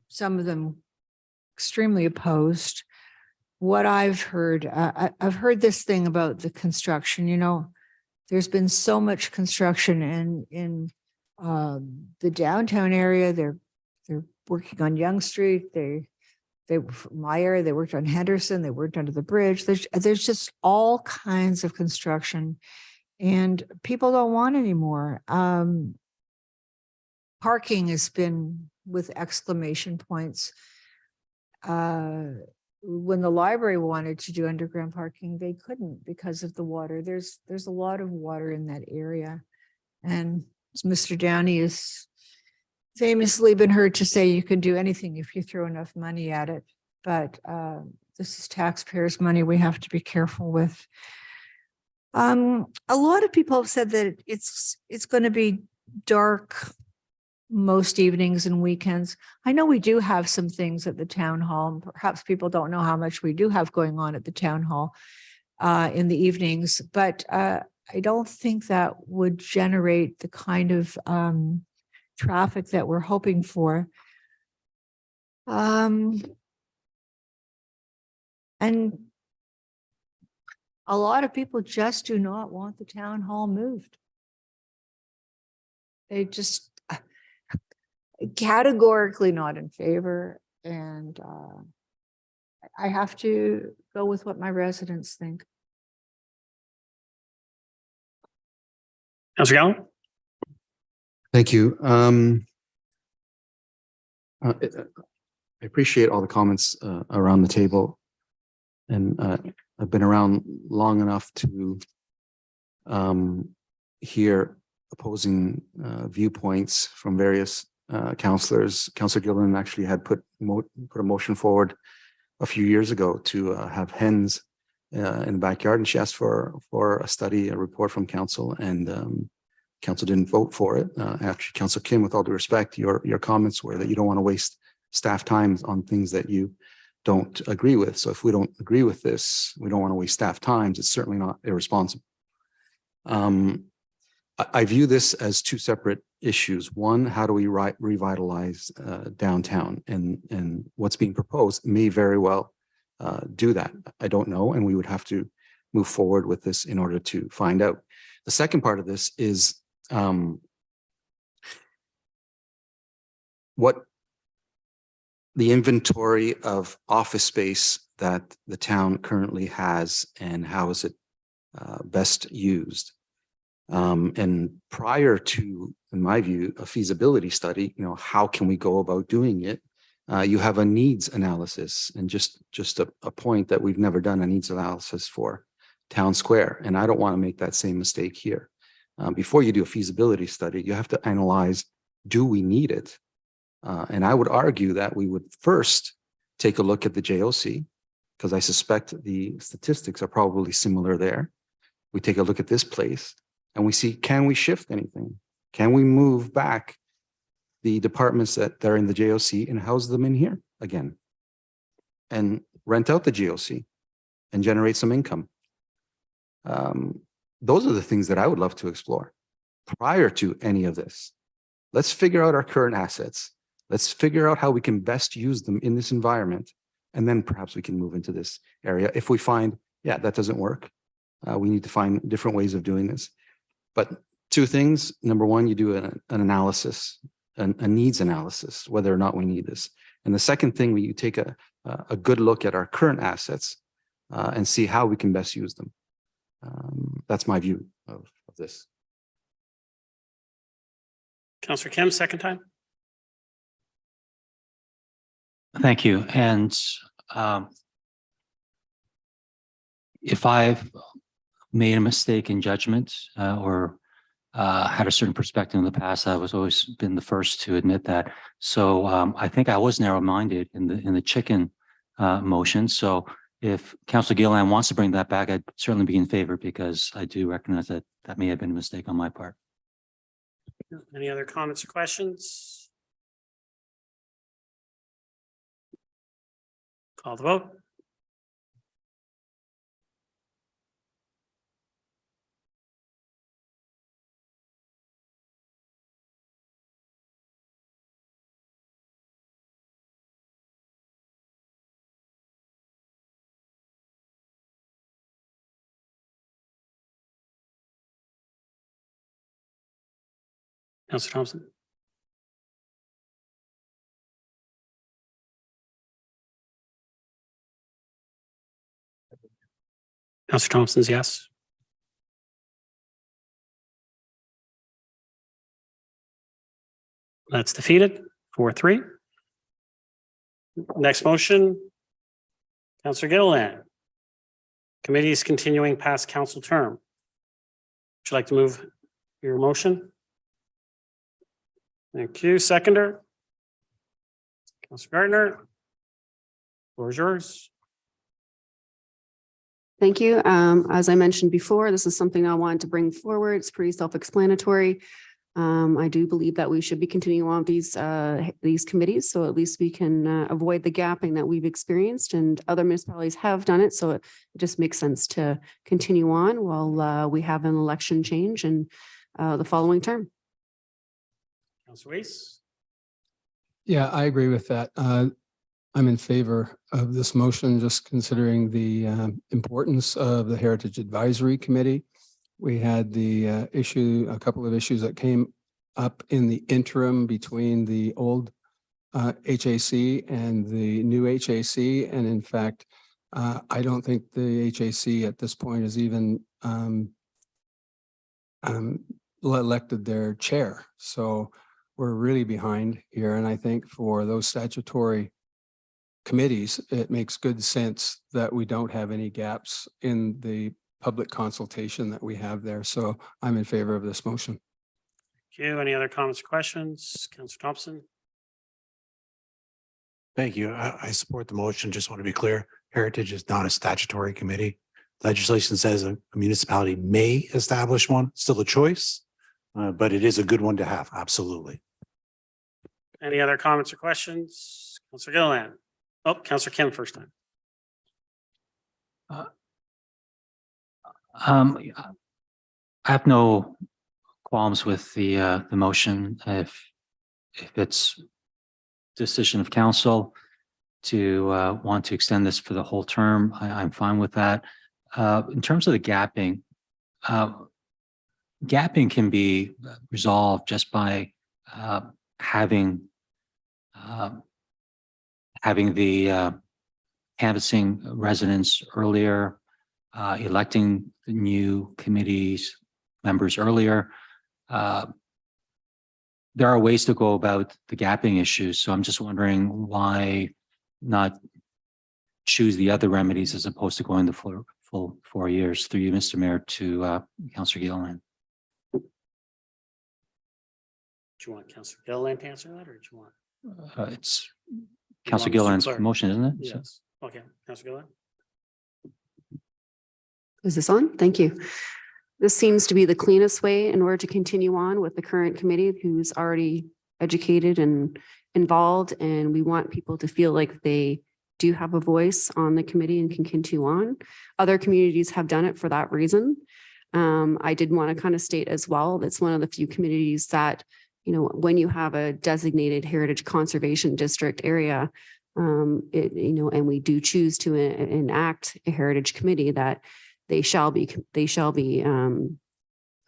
[SPEAKER 15] some of them extremely opposed. What I've heard, I've heard this thing about the construction, there's been so much construction in the downtown area. They're working on Yonge Street. They my area, they worked on Henderson, they worked under the bridge. There's just all kinds of construction and people don't want any more. Parking has been with exclamation points. When the library wanted to do underground parking, they couldn't because of the water. There's a lot of water in that area. And Mr. Downey has famously been heard to say you can do anything if you throw enough money at it. But this is taxpayers' money we have to be careful with. A lot of people have said that it's going to be dark most evenings and weekends. I know we do have some things at the town hall, and perhaps people don't know how much we do have going on at the town hall in the evenings, but I don't think that would generate the kind of traffic that we're hoping for. And a lot of people just do not want the town hall moved. They just categorically not in favor. And I have to go with what my residents think.
[SPEAKER 1] Councillor Allan.
[SPEAKER 4] Thank you. I appreciate all the comments around the table. And I've been around long enough to hear opposing viewpoints from various councillors. Councillor Gilliland actually had put a motion forward a few years ago to have hens in the backyard, and she asked for a study, a report from council, and council didn't vote for it. Actually, Councillor Kim, with all due respect, your comments were that you don't want to waste staff time on things that you don't agree with. So if we don't agree with this, we don't want to waste staff time. It's certainly not irresponsible. I view this as two separate issues. One, how do we revitalize downtown? And what's being proposed may very well do that. I don't know, and we would have to move forward with this in order to find out. The second part of this is what the inventory of office space that the town currently has and how is it best used. And prior to, in my view, a feasibility study, how can we go about doing it? You have a needs analysis, and just a point that we've never done a needs analysis for Town Square. And I don't want to make that same mistake here. Before you do a feasibility study, you have to analyze, do we need it? And I would argue that we would first take a look at the JOC, because I suspect the statistics are probably similar there. We take a look at this place and we see, can we shift anything? Can we move back the departments that are in the JOC and house them in here again. And rent out the JOC and generate some income. Those are the things that I would love to explore prior to any of this. Let's figure out our current assets. Let's figure out how we can best use them in this environment. And then perhaps we can move into this area. If we find, yeah, that doesn't work, we need to find different ways of doing this. But two things. Number one, you do an analysis, a needs analysis, whether or not we need this. And the second thing, you take a good look at our current assets and see how we can best use them. That's my view of this.
[SPEAKER 1] Councillor Kim, second time.
[SPEAKER 17] Thank you. And if I've made a mistake in judgment or had a certain perspective in the past, I was always been the first to admit that. So I think I was narrow-minded in the chicken motion. So if Councillor Gilliland wants to bring that back, I'd certainly be in favor, because I do recognize that that may have been a mistake on my part.
[SPEAKER 1] Any other comments or questions? Call the vote. Councillor Thompson. Councillor Thompson's yes. That's defeated, 4-3. Next motion, Councillor Gilliland. Committee is continuing past council term. Would you like to move your motion? Thank you. Seconder. Councillor Gardner. Floor is yours.
[SPEAKER 11] Thank you. As I mentioned before, this is something I wanted to bring forward. It's pretty self-explanatory. I do believe that we should be continuing on these committees, so at least we can avoid the gapping that we've experienced, and other municipalities have done it. So it just makes sense to continue on while we have an election change in the following term.
[SPEAKER 1] Councillor Weiss.
[SPEAKER 3] Yeah, I agree with that. I'm in favor of this motion, just considering the importance of the Heritage Advisory Committee. We had the a couple of issues that came up in the interim between the old HAC and the new HAC. And in fact, I don't think the HAC at this point has even elected their chair. So we're really behind here. And I think for those statutory committees, it makes good sense that we don't have any gaps in the public consultation that we have there. So I'm in favor of this motion.
[SPEAKER 1] Thank you. Any other comments or questions? Councillor Thompson.
[SPEAKER 16] Thank you. I support the motion. Just want to be clear. Heritage is not a statutory committee. Legislation says a municipality may establish one, still a choice, but it is a good one to have. Absolutely.
[SPEAKER 1] Any other comments or questions? Councillor Gilliland. Oh, Councillor Kim first time.
[SPEAKER 17] I have no qualms with the motion. If it's decision of council to want to extend this for the whole term, I'm fine with that. In terms of the gapping, gapping can be resolved just by having the canvassing residents earlier, electing the new committees members earlier. There are ways to go about the gapping issues. So I'm just wondering why not choose the other remedies as opposed to going the full 4 years. Through you, Mr. Mayor, to Councillor Gilliland.
[SPEAKER 1] Do you want Councillor Gilliland to answer that, or do you want?
[SPEAKER 17] It's Councillor Gilliland's motion, isn't it?
[SPEAKER 1] Yes. Okay, Councillor Gilliland.
[SPEAKER 11] Is this on? Thank you. This seems to be the cleanest way in order to continue on with the current committee who's already educated and involved, and we want people to feel like they do have a voice on the committee and can continue on. Other communities have done it for that reason. I did want to kind of state as well, that's one of the few communities that, you know, when you have a designated heritage conservation district area, you know, and we do choose to enact a heritage committee, that they shall be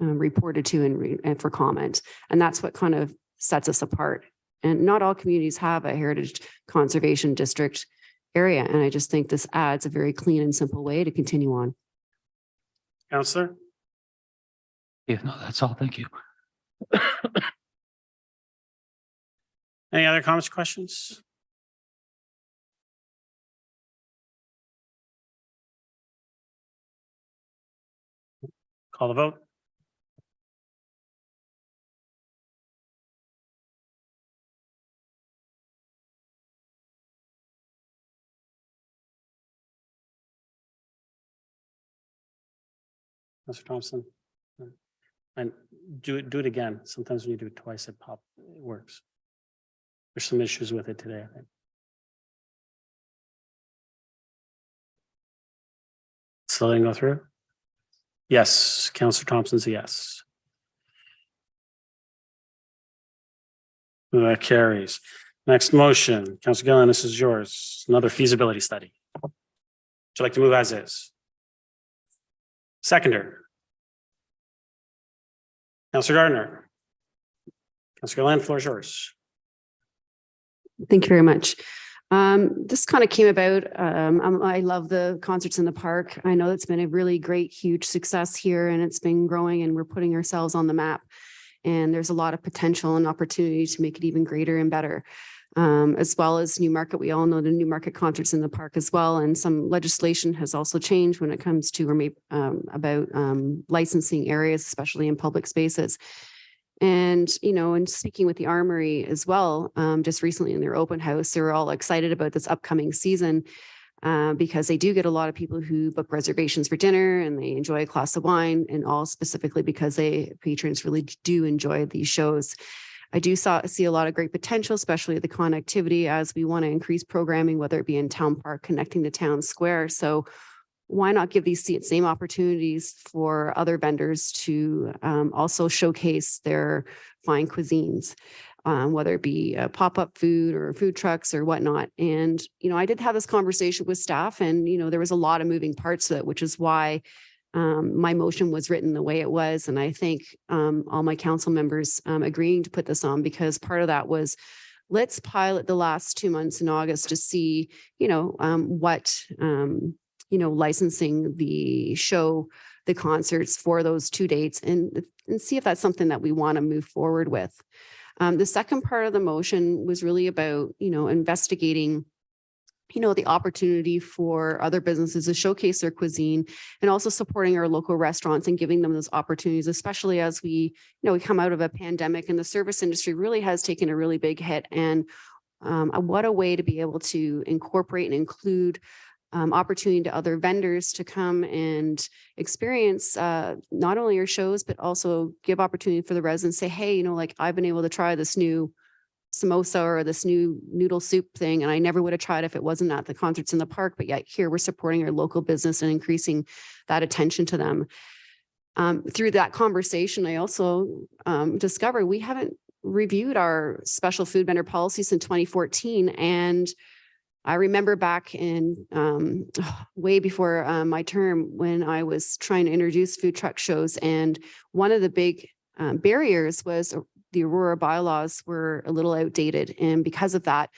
[SPEAKER 11] reported to and for comment. And that's what kind of sets us apart. And not all communities have a heritage conservation district area. And I just think this adds a very clean and simple way to continue on.
[SPEAKER 1] Councillor?
[SPEAKER 17] Yeah, no, that's all. Thank you.
[SPEAKER 1] Any other comments, questions? Call the vote. Mr. Thompson. And do it again. Sometimes when you do it twice, it works. There's some issues with it today, I think. Still didn't go through? Yes, Councillor Thompson's a yes. That carries. Next motion, Councillor Gilliland, this is yours. Another feasibility study. Would you like to move as is? Seconder. Councillor Gardner. Councillor Gilliland, floor is yours.
[SPEAKER 11] Thank you very much. This kind of came about, I love the concerts in the park. I know it's been a really great, huge success here, and it's been growing, and we're putting ourselves on the map. And there's a lot of potential and opportunity to make it even greater and better. As well as Newmarket, we all know the Newmarket concerts in the park as well. And some legislation has also changed when it comes to about licensing areas, especially in public spaces. And, you know, and speaking with the Armory as well, just recently in their open house, they were all excited about this upcoming season because they do get a lot of people who book reservations for dinner and they enjoy a glass of wine, and all specifically because patrons really do enjoy these shows. I do see a lot of great potential, especially the connectivity, as we want to increase programming, whether it be in Town Park, connecting the town square. So why not give these same opportunities for other vendors to also showcase their fine cuisines, whether it be pop-up food or food trucks or whatnot. And, you know, I did have this conversation with staff, and, you know, there was a lot of moving parts to it, which is why my motion was written the way it was. And I think all my council members agreeing to put this on, because part of that was, let's pilot the last 2 months in August to see, you know, licensing the show, the concerts for those 2 dates, and see if that's something that we want to move forward with. The second part of the motion was really about, you know, investigating, you know, the opportunity for other businesses to showcase their cuisine, and also supporting our local restaurants and giving them those opportunities, especially as we come out of a pandemic and the service industry really has taken a really big hit. And what a way to be able to incorporate and include opportunity to other vendors to come and experience not only your shows, but also give opportunity for the residents. Say, hey, you know, like, I've been able to try this new samosa or this new noodle soup thing, and I never would have tried if it wasn't at the concerts in the park, but yet here we're supporting our local business and increasing that attention to them. Through that conversation, I also discovered we haven't reviewed our special food vendor policy since 2014. And I remember back in way before my term, when I was trying to introduce food truck shows, and one of the big barriers was the Aurora bylaws were a little outdated. And because of that,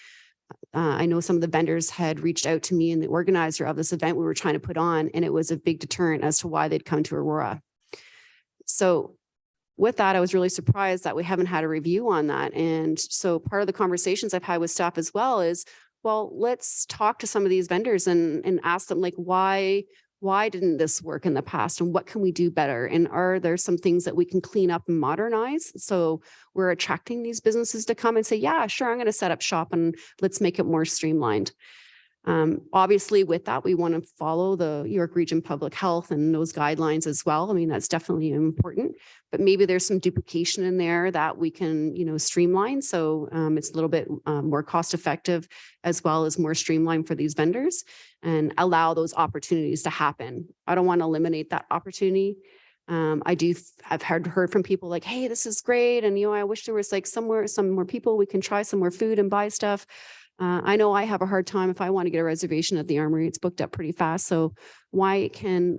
[SPEAKER 11] I know some of the vendors had reached out to me and the organizer of this event we were trying to put on, and it was a big deterrent as to why they'd come to Aurora. So with that, I was really surprised that we haven't had a review on that. And so part of the conversations I've had with staff as well is, well, let's talk to some of these vendors and ask them, like, why didn't this work in the past, and what can we do better? And are there some things that we can clean up and modernize, so we're attracting these businesses to come and say, yeah, sure, I'm going to set up shop and let's make it more streamlined. Obviously, with that, we want to follow the York Region Public Health and those guidelines as well. I mean, that's definitely important, but maybe there's some duplication in there that we can, streamline. So it's a little bit more cost effective as well as more streamlined for these vendors and allow those opportunities to happen. I don't want to eliminate that opportunity. I've heard from people like, hey, this is great. And, I wish there was like some more people, we can try some more food and buy stuff. I know I have a hard time if I want to get a reservation at the Armory, it's booked up pretty fast. So why can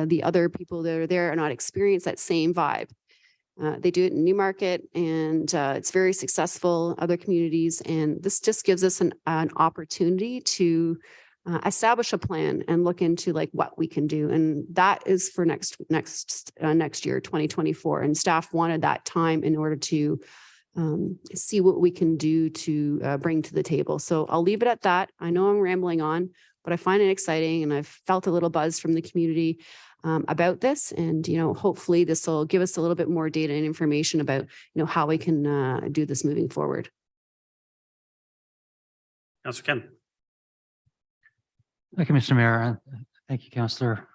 [SPEAKER 11] the other people that are there not experience that same vibe? They do it in Newmarket and it's very successful, other communities. And this just gives us an opportunity to establish a plan and look into like what we can do. And that is for next year, 2024. And staff wanted that time in order to see what we can do to bring to the table. So I'll leave it at that. I know I'm rambling on, but I find it exciting and I've felt a little buzz from the community about this. And, hopefully this will give us a little bit more data and information about, how we can do this moving forward.
[SPEAKER 1] Councillor Ken.
[SPEAKER 17] Thank you, Mr. Mayor. Thank you, Councillor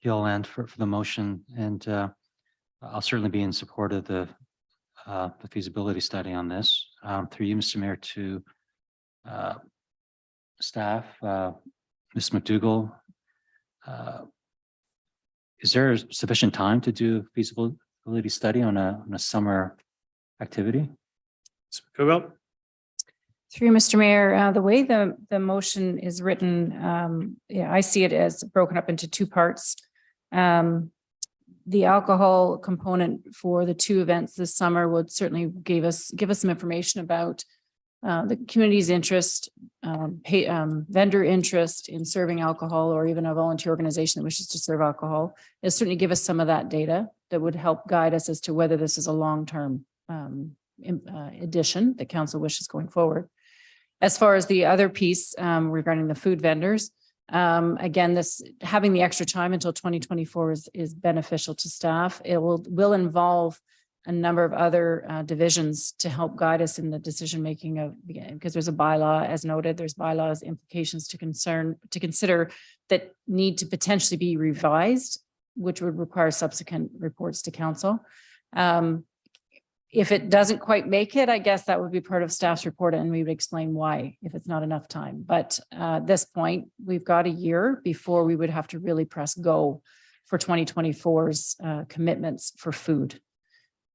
[SPEAKER 17] Gilliland for the motion. And I'll certainly be in support of the feasibility study on this. Through you, Mr. Mayor, to staff, Ms. McDougall, is there sufficient time to do a feasibility study on a summer activity?
[SPEAKER 1] Ms. McDougall.
[SPEAKER 12] Through Mr. Mayor, the way the motion is written, I see it as broken up into two parts. The alcohol component for the two events this summer would certainly give us some information about the community's interest, vendor interest in serving alcohol, or even a volunteer organization that wishes to serve alcohol. It'll certainly give us some of that data that would help guide us as to whether this is a long-term addition that council wishes going forward. As far as the other piece regarding the food vendors, again, this having the extra time until 2024 is beneficial to staff. It will involve a number of other divisions to help guide us in the decision making of, because there's a bylaw, as noted, there's bylaws implications to consider that need to potentially be revised, which would require subsequent reports to council. If it doesn't quite make it, I guess that would be part of staff's report and we would explain why if it's not enough time. But at this point, we've got a year before we would have to really press go for 2024's commitments for food.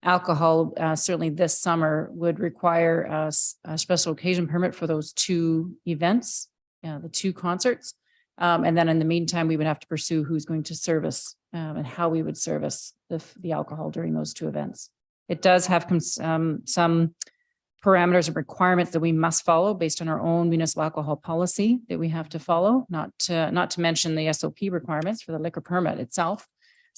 [SPEAKER 12] Alcohol, certainly this summer, would require a special occasion permit for those two events, the two concerts. And then in the meantime, we would have to pursue who's going to service and how we would service the alcohol during those two events. It does have some parameters and requirements that we must follow based on our own municipal alcohol policy that we have to follow, not to mention the SOP requirements for the liquor permit itself.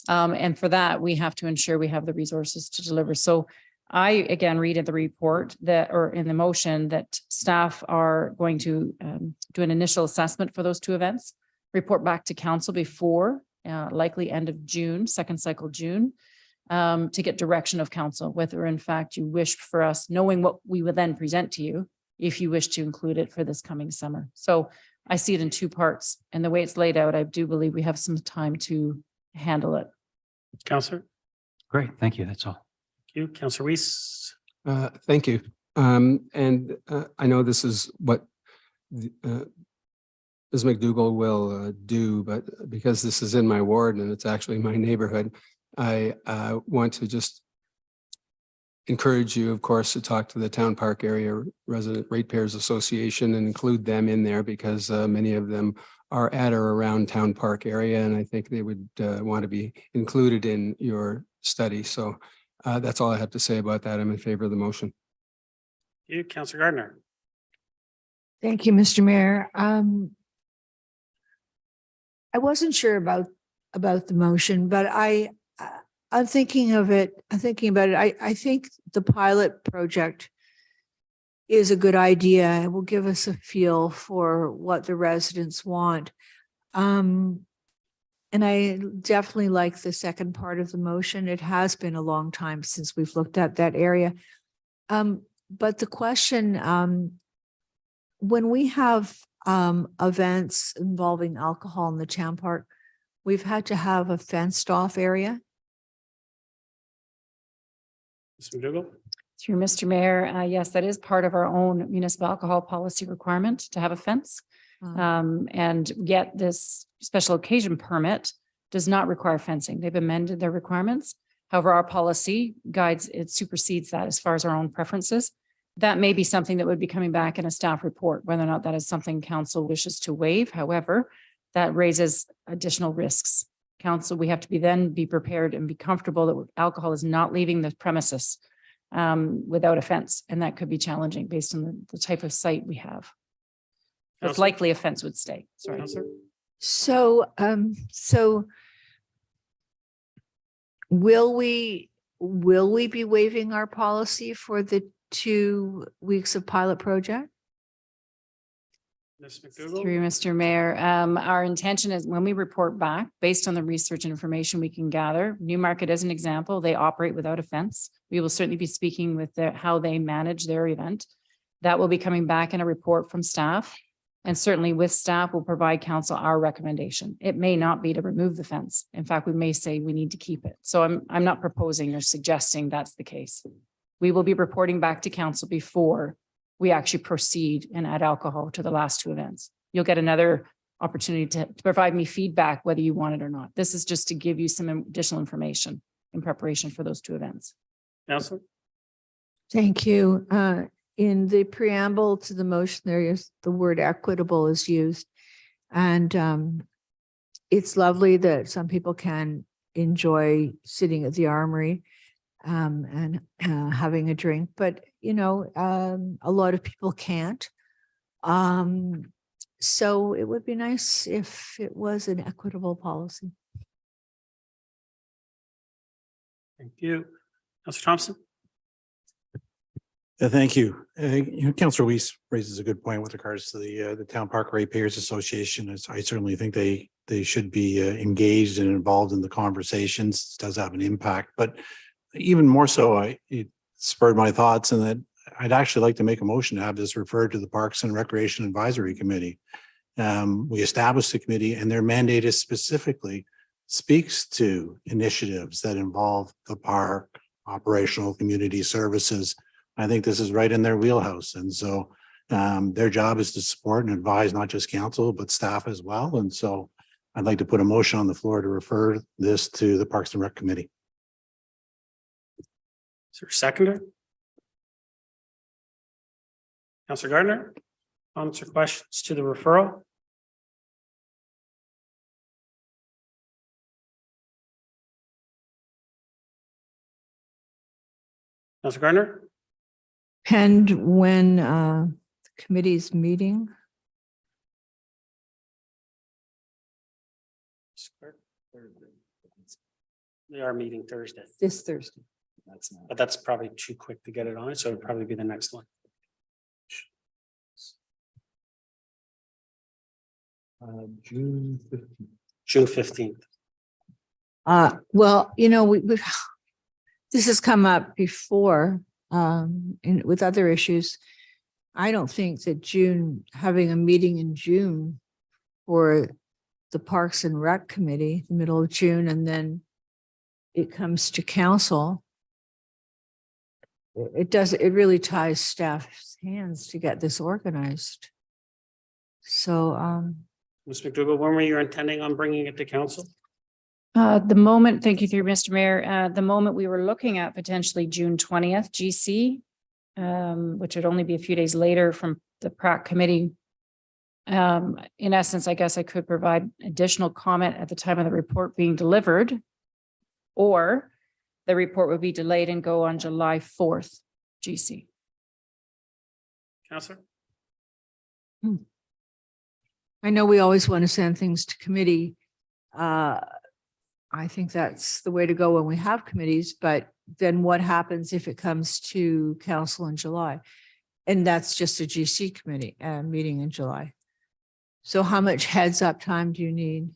[SPEAKER 12] And for that, we have to ensure we have the resources to deliver. So I, again, read in the report or in the motion that staff are going to do an initial assessment for those two events, report back to council before likely end of June, second cycle June, to get direction of council, whether in fact you wish for us, knowing what we would then present to you, if you wish to include it for this coming summer. So I see it in two parts, and the way it's laid out, I do believe we have some time to handle it.
[SPEAKER 1] Councillor.
[SPEAKER 17] Great, thank you. That's all.
[SPEAKER 1] Thank you. Councillor Weiss.
[SPEAKER 18] Thank you. And I know this is what Ms. McDougall will do, but because this is in my ward and it's actually my neighborhood, I want to just encourage you, of course, to talk to the Town Park Area Resident Ratepayers Association and include them in there, because many of them are at or around Town Park area, and I think they would want to be included in your study. So that's all I have to say about that. I'm in favor of the motion.
[SPEAKER 1] Thank you, Councillor Gardner.
[SPEAKER 15] Thank you, Mr. Mayor. I wasn't sure about the motion, but I'm thinking of it. I'm thinking about it. I think the pilot project is a good idea. It will give us a feel for what the residents want. And I definitely like the second part of the motion. It has been a long time since we've looked at that area. But the question, when we have events involving alcohol in the town park, we've had to have a fenced off area.
[SPEAKER 1] Ms. McDougall?
[SPEAKER 12] Through Mr. Mayor, yes, that is part of our own municipal alcohol policy requirement to have a fence. And yet this special occasion permit does not require fencing. They've amended their requirements. However, our policy guides, it supersedes that as far as our own preferences. That may be something that would be coming back in a staff report, whether or not that is something council wishes to waive. However, that raises additional risks. Council, we have to be prepared and be comfortable that alcohol is not leaving the premises without a fence. And that could be challenging based on the type of site we have. It's likely a fence would stay. Sorry.
[SPEAKER 15] So, so will we be waiving our policy for the 2 weeks of pilot project?
[SPEAKER 1] Ms. McDougall?
[SPEAKER 12] Through Mr. Mayor, our intention is when we report back, based on the research and information we can gather, Newmarket as an example, they operate without a fence. We will certainly be speaking with how they manage their event. That will be coming back in a report from staff. And certainly with staff, we'll provide council our recommendation. It may not be to remove the fence. In fact, we may say we need to keep it. So I'm not proposing or suggesting that's the case. We will be reporting back to council before we actually proceed and add alcohol to the last 2 events. You'll get another opportunity to provide me feedback whether you want it or not. This is just to give you some additional information in preparation for those 2 events.
[SPEAKER 1] Councillor?
[SPEAKER 15] Thank you. In the preamble to the motion, there is the word equitable is used. And it's lovely that some people can enjoy sitting at the Armory and having a drink, but you know, a lot of people can't. So it would be nice if it was an equitable policy.
[SPEAKER 1] Thank you. Councillor Thompson?
[SPEAKER 16] Thank you. Councillor Weiss raises a good point with regards to the Town Park Ratepayers Association. I certainly think they should be engaged and involved in the conversations. It does have an impact, but even more so, it spurred my thoughts in that I'd actually like to make a motion to have this referred to the Parks and Recreation Advisory Committee. We established the committee and their mandate is specifically speaks to initiatives that involve the park, operational community services. I think this is right in their wheelhouse. And so their job is to support and advise not just council, but staff as well. And so I'd like to put a motion on the floor to refer this to the Parks and Rec Committee.
[SPEAKER 1] Is there a seconder? Councillor Gardner, comments or questions to the referral? Councillor Gardner?
[SPEAKER 15] And when the committee's meeting?
[SPEAKER 1] They are meeting Thursday.
[SPEAKER 15] This Thursday.
[SPEAKER 1] But that's probably too quick to get it on, so it'll probably be the next one.
[SPEAKER 2] June 15th.
[SPEAKER 1] June 15th.
[SPEAKER 15] Well, you know, we've this has come up before with other issues. I don't think that having a meeting in June for the Parks and Rec Committee, the middle of June, and then it comes to council. It really ties staff's hands to get this organized. So,
[SPEAKER 1] Ms. McDougall, when were you intending on bringing it to council?
[SPEAKER 12] The moment, thank you through Mr. Mayor, the moment we were looking at potentially June 20th GC, which would only be a few days later from the PRAC committee. In essence, I guess I could provide additional comment at the time of the report being delivered, or the report would be delayed and go on July 4th GC.
[SPEAKER 1] Councillor?
[SPEAKER 15] I know we always want to send things to committee. I think that's the way to go when we have committees, but then what happens if it comes to council in July? And that's just a GC committee meeting in July. So how much heads up time do you need?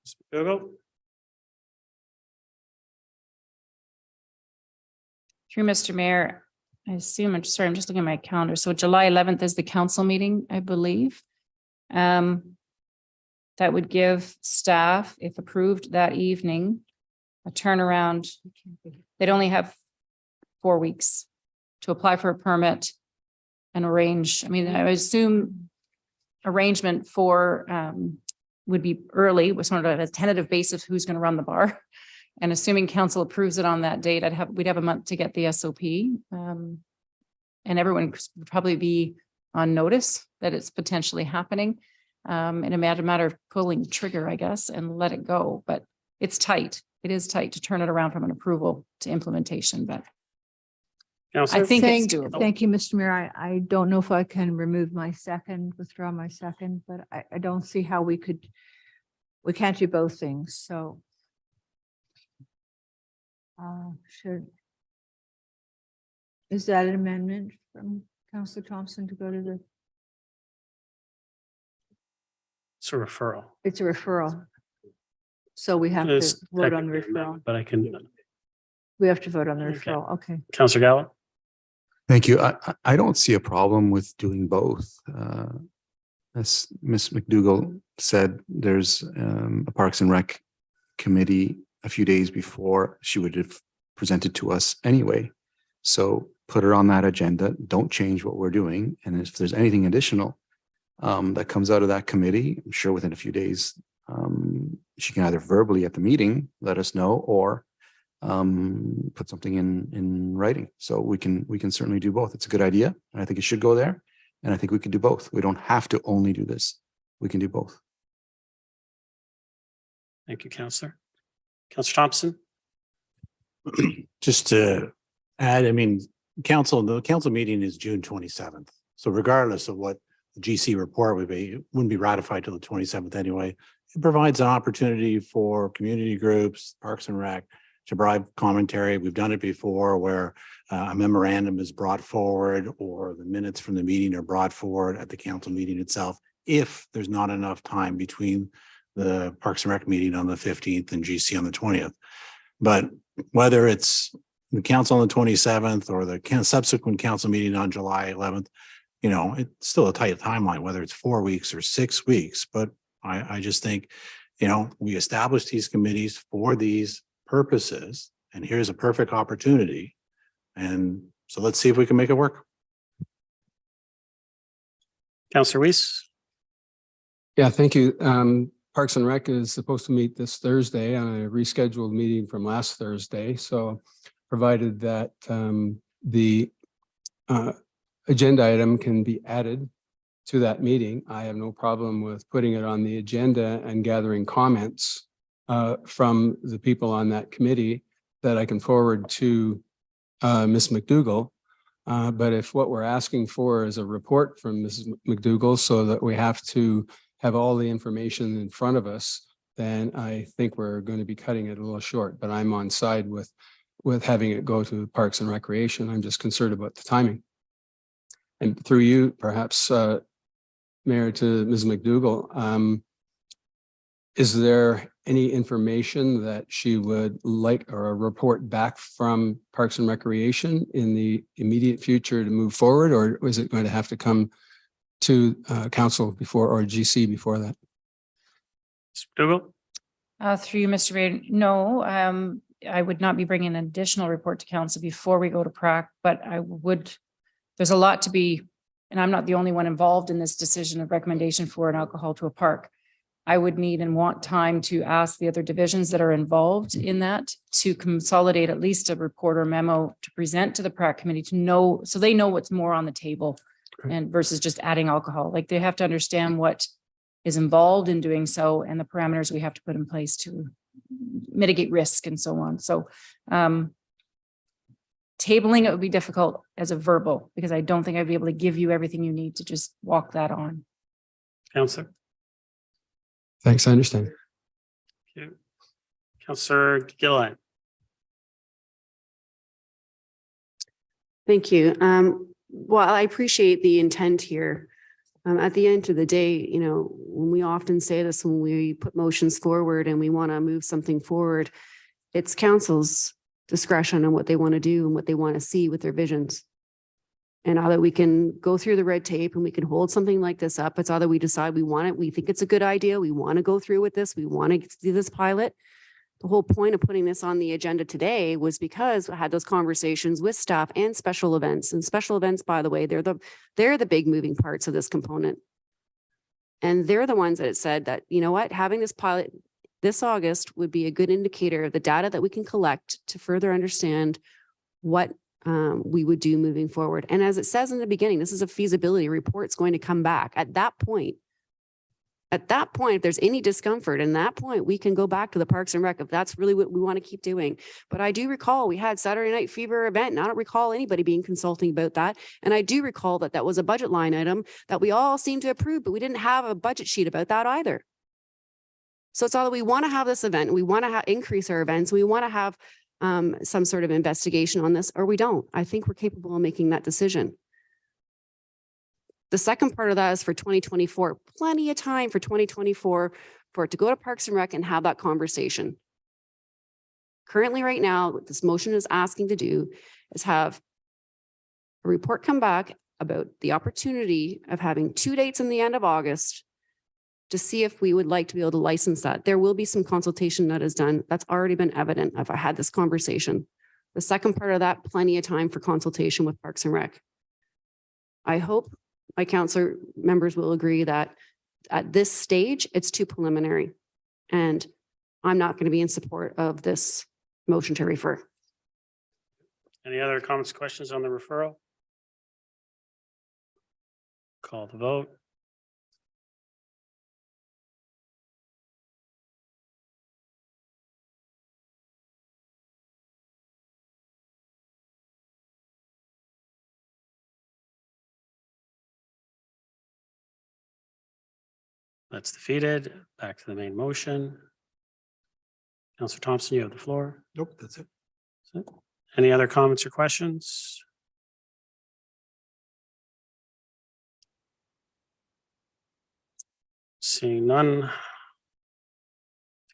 [SPEAKER 1] Ms. McDougall?
[SPEAKER 12] Through Mr. Mayor, I assume, I'm sorry, I'm just looking at my calendar. So July 11th is the council meeting, I believe. That would give staff, if approved that evening, a turnaround. They'd only have 4 weeks to apply for a permit and arrange. I mean, I would assume arrangement for would be early, with sort of a tentative basis of who's going to run the bar. And assuming council approves it on that date, we'd have a month to get the SOP. And everyone would probably be on notice that it's potentially happening. In a matter of pulling the trigger, I guess, and let it go. But it's tight. It is tight to turn it around from an approval to implementation, but I think it's doable.
[SPEAKER 15] Thank you, Mr. Mayor. I don't know if I can withdraw my second, but I don't see how we can't do both things, so. Is that an amendment from Councillor Thompson to go to the?
[SPEAKER 1] It's a referral.
[SPEAKER 15] It's a referral. So we have to
[SPEAKER 1] It's
[SPEAKER 15] vote on the
[SPEAKER 1] technically
[SPEAKER 15] referral.
[SPEAKER 1] But I can,
[SPEAKER 15] We have to vote on the
[SPEAKER 1] Okay.
[SPEAKER 15] referral. Okay.
[SPEAKER 1] Councillor Gallo?
[SPEAKER 4] Thank you. I don't see a problem with doing both. As Ms. McDougall said, there's a Parks and Rec committee a few days before she would have presented to us anyway. So put her on that agenda. Don't change what we're doing. And if there's anything additional that comes out of that committee, I'm sure within a few days, she can either verbally at the meeting let us know, or put something in writing. So we can certainly do both. It's a good idea, and I think it should go there. And I think we can do both. We don't have to only do this. We can do both.
[SPEAKER 1] Thank you, Councillor. Councillor Thompson?
[SPEAKER 16] Just to add, I mean, the council meeting is June 27th. So regardless of what the GC report would be, it wouldn't be ratified till the 27th anyway. It provides an opportunity for community groups, Parks and Rec, to provide commentary. We've done it before where a memorandum is brought forward or the minutes from the meeting are brought forward at the council meeting itself, if there's not enough time between the Parks and Rec meeting on the 15th and GC on the 20th. But whether it's the council on the 27th or the subsequent council meeting on July 11th, you know, it's still a tight timeline, whether it's 4 weeks or 6 weeks. But I just think, you know, we established these committees for these purposes, and here's a perfect opportunity. And so let's see if we can make it work.
[SPEAKER 1] Councillor Weiss?
[SPEAKER 18] Yeah, thank you. Parks and Rec is supposed to meet this Thursday on a rescheduled meeting from last Thursday. So provided that the agenda item can be added to that meeting, I have no problem with putting it on the agenda and gathering comments from the people on that committee that I can forward to Ms. McDougall. But if what we're asking for is a report from Mrs. McDougall so that we have to have all the information in front of us, then I think we're going to be cutting it a little short. But I'm on side with having it go to Parks and Recreation. I'm just concerned about the timing. And through you, perhaps, Mayor, to Ms. McDougall, is there any information that she would like, or a report back from Parks and Recreation in the immediate future to move forward, or is it going to have to come to council before, or GC before that?
[SPEAKER 1] McDougall?
[SPEAKER 12] Through you, Mr. Mayor, no, I would not be bringing an additional report to council before we go to PRAC, but I would, there's a lot to be, and I'm not the only one involved in this decision of recommendation for an alcohol to a park. I would need and want time to ask the other divisions that are involved in that to consolidate at least a report or memo to present to the PRAC committee to know, so they know what's more on the table and versus just adding alcohol. Like, they have to understand what is involved in doing so and the parameters we have to put in place to mitigate risk and so on. So tabling it would be difficult as a verbal, because I don't think I'd be able to give you everything you need to just walk that on.
[SPEAKER 1] Councillor?
[SPEAKER 18] Thanks, I understand.
[SPEAKER 1] Thank you. Councillor Gilliland?
[SPEAKER 11] Thank you. Well, I appreciate the intent here. At the end of the day, you know, when we often say this, when we put motions forward and we want to move something forward, it's council's discretion on what they want to do and what they want to see with their visions. And either we can go through the red tape and we can hold something like this up. It's either we decide we want it, we think it's a good idea, we want to go through with this, we want to do this pilot. The whole point of putting this on the agenda today was because I had those conversations with staff and special events. And special events, by the way, they're the big moving parts of this component. And they're the ones that it said that, you know what, having this pilot this August would be a good indicator of the data that we can collect to further understand what we would do moving forward. And as it says in the beginning, this is a feasibility report. It's going to come back. At that point, if there's any discomfort, in that point, we can go back to the Parks and Rec if that's really what we want to keep doing. But I do recall we had Saturday Night Fever event, and I don't recall anybody being consulting about that. And I do recall that that was a budget line item that we all seemed to approve, but we didn't have a budget sheet about that either. So it's all that we want to have this event, we want to increase our events, we want to have some sort of investigation on this, or we don't. I think we're capable of making that decision. The second part of that is for 2024, plenty of time for 2024 for it to go to Parks and Rec and have that conversation. Currently, right now, what this motion is asking to do is have a report come back about the opportunity of having 2 dates in the end of August to see if we would like to be able to license that. There will be some consultation that is done. That's already been evident if I had this conversation. The second part of that, plenty of time for consultation with Parks and Rec. I hope my councillor members will agree that at this stage, it's too preliminary. And I'm not going to be in support of this motion to refer.
[SPEAKER 1] Any other comments, questions on the referral? Call the vote. That's defeated. Back to the main motion. Councillor Thompson, you have the floor.
[SPEAKER 16] Nope, that's it.
[SPEAKER 1] That's it. Any other comments or questions? Seeing none.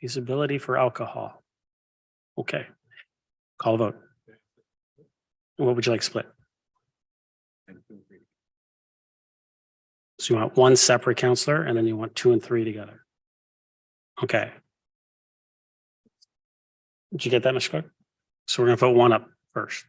[SPEAKER 1] Feasibility for alcohol. Okay. Call a vote. What would you like split? So you want one separate councillor and then you want 2 and 3 together. Okay. Did you get that, Mr. Clerk? So we're going to put one up first.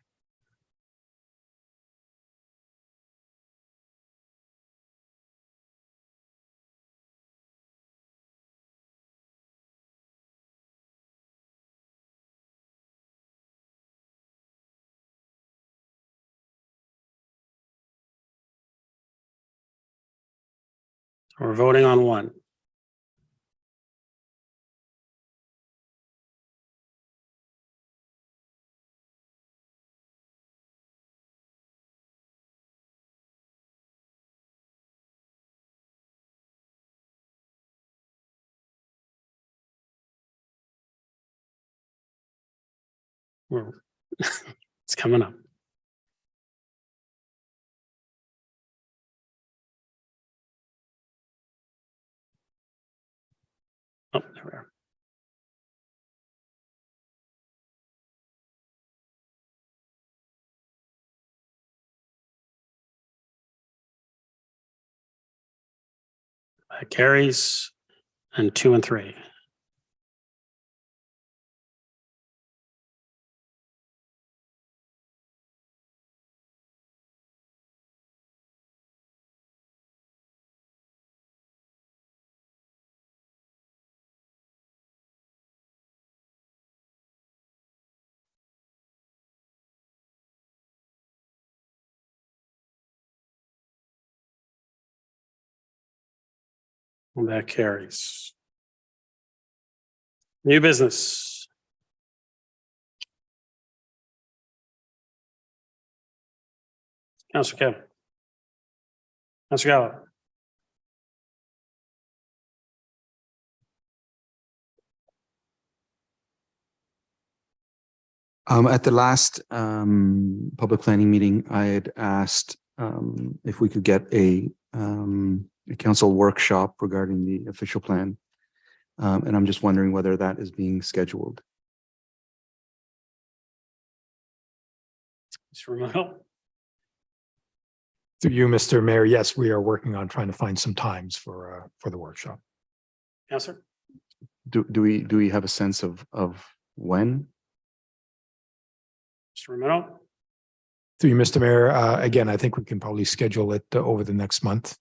[SPEAKER 1] We're voting on one. It's coming up. Oh, there we are. That carries, and 2 and 3. And that carries. New business. Councillor Kevin. Councillor Gallo.
[SPEAKER 4] At the last public planning meeting, I had asked if we could get a council workshop regarding the official plan. And I'm just wondering whether that is being scheduled.
[SPEAKER 1] Mr. Romano.
[SPEAKER 14] Through you, Mr. Mayor, yes, we are working on trying to find some times for the workshop.
[SPEAKER 1] Councillor?
[SPEAKER 4] Do we have a sense of when?
[SPEAKER 1] Mr. Romero?
[SPEAKER 14] Through you, Mr. Mayor, again, I think we can probably schedule it over the next month.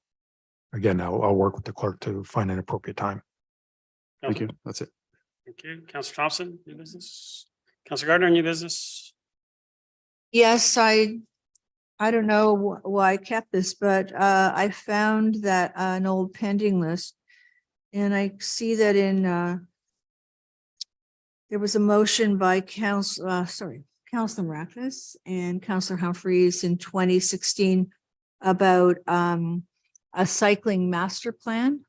[SPEAKER 14] Again, I'll work with the clerk to find an appropriate time.
[SPEAKER 4] Thank you. That's it.
[SPEAKER 1] Thank you. Councillor Thompson, new business? Councillor Gardner, new business?
[SPEAKER 15] Yes, I don't know why I kept this, but I found that an old pending list. And I see that in there was a motion by Councillor Mrakas and Councillor Humphreys in 2016 about a cycling master plan.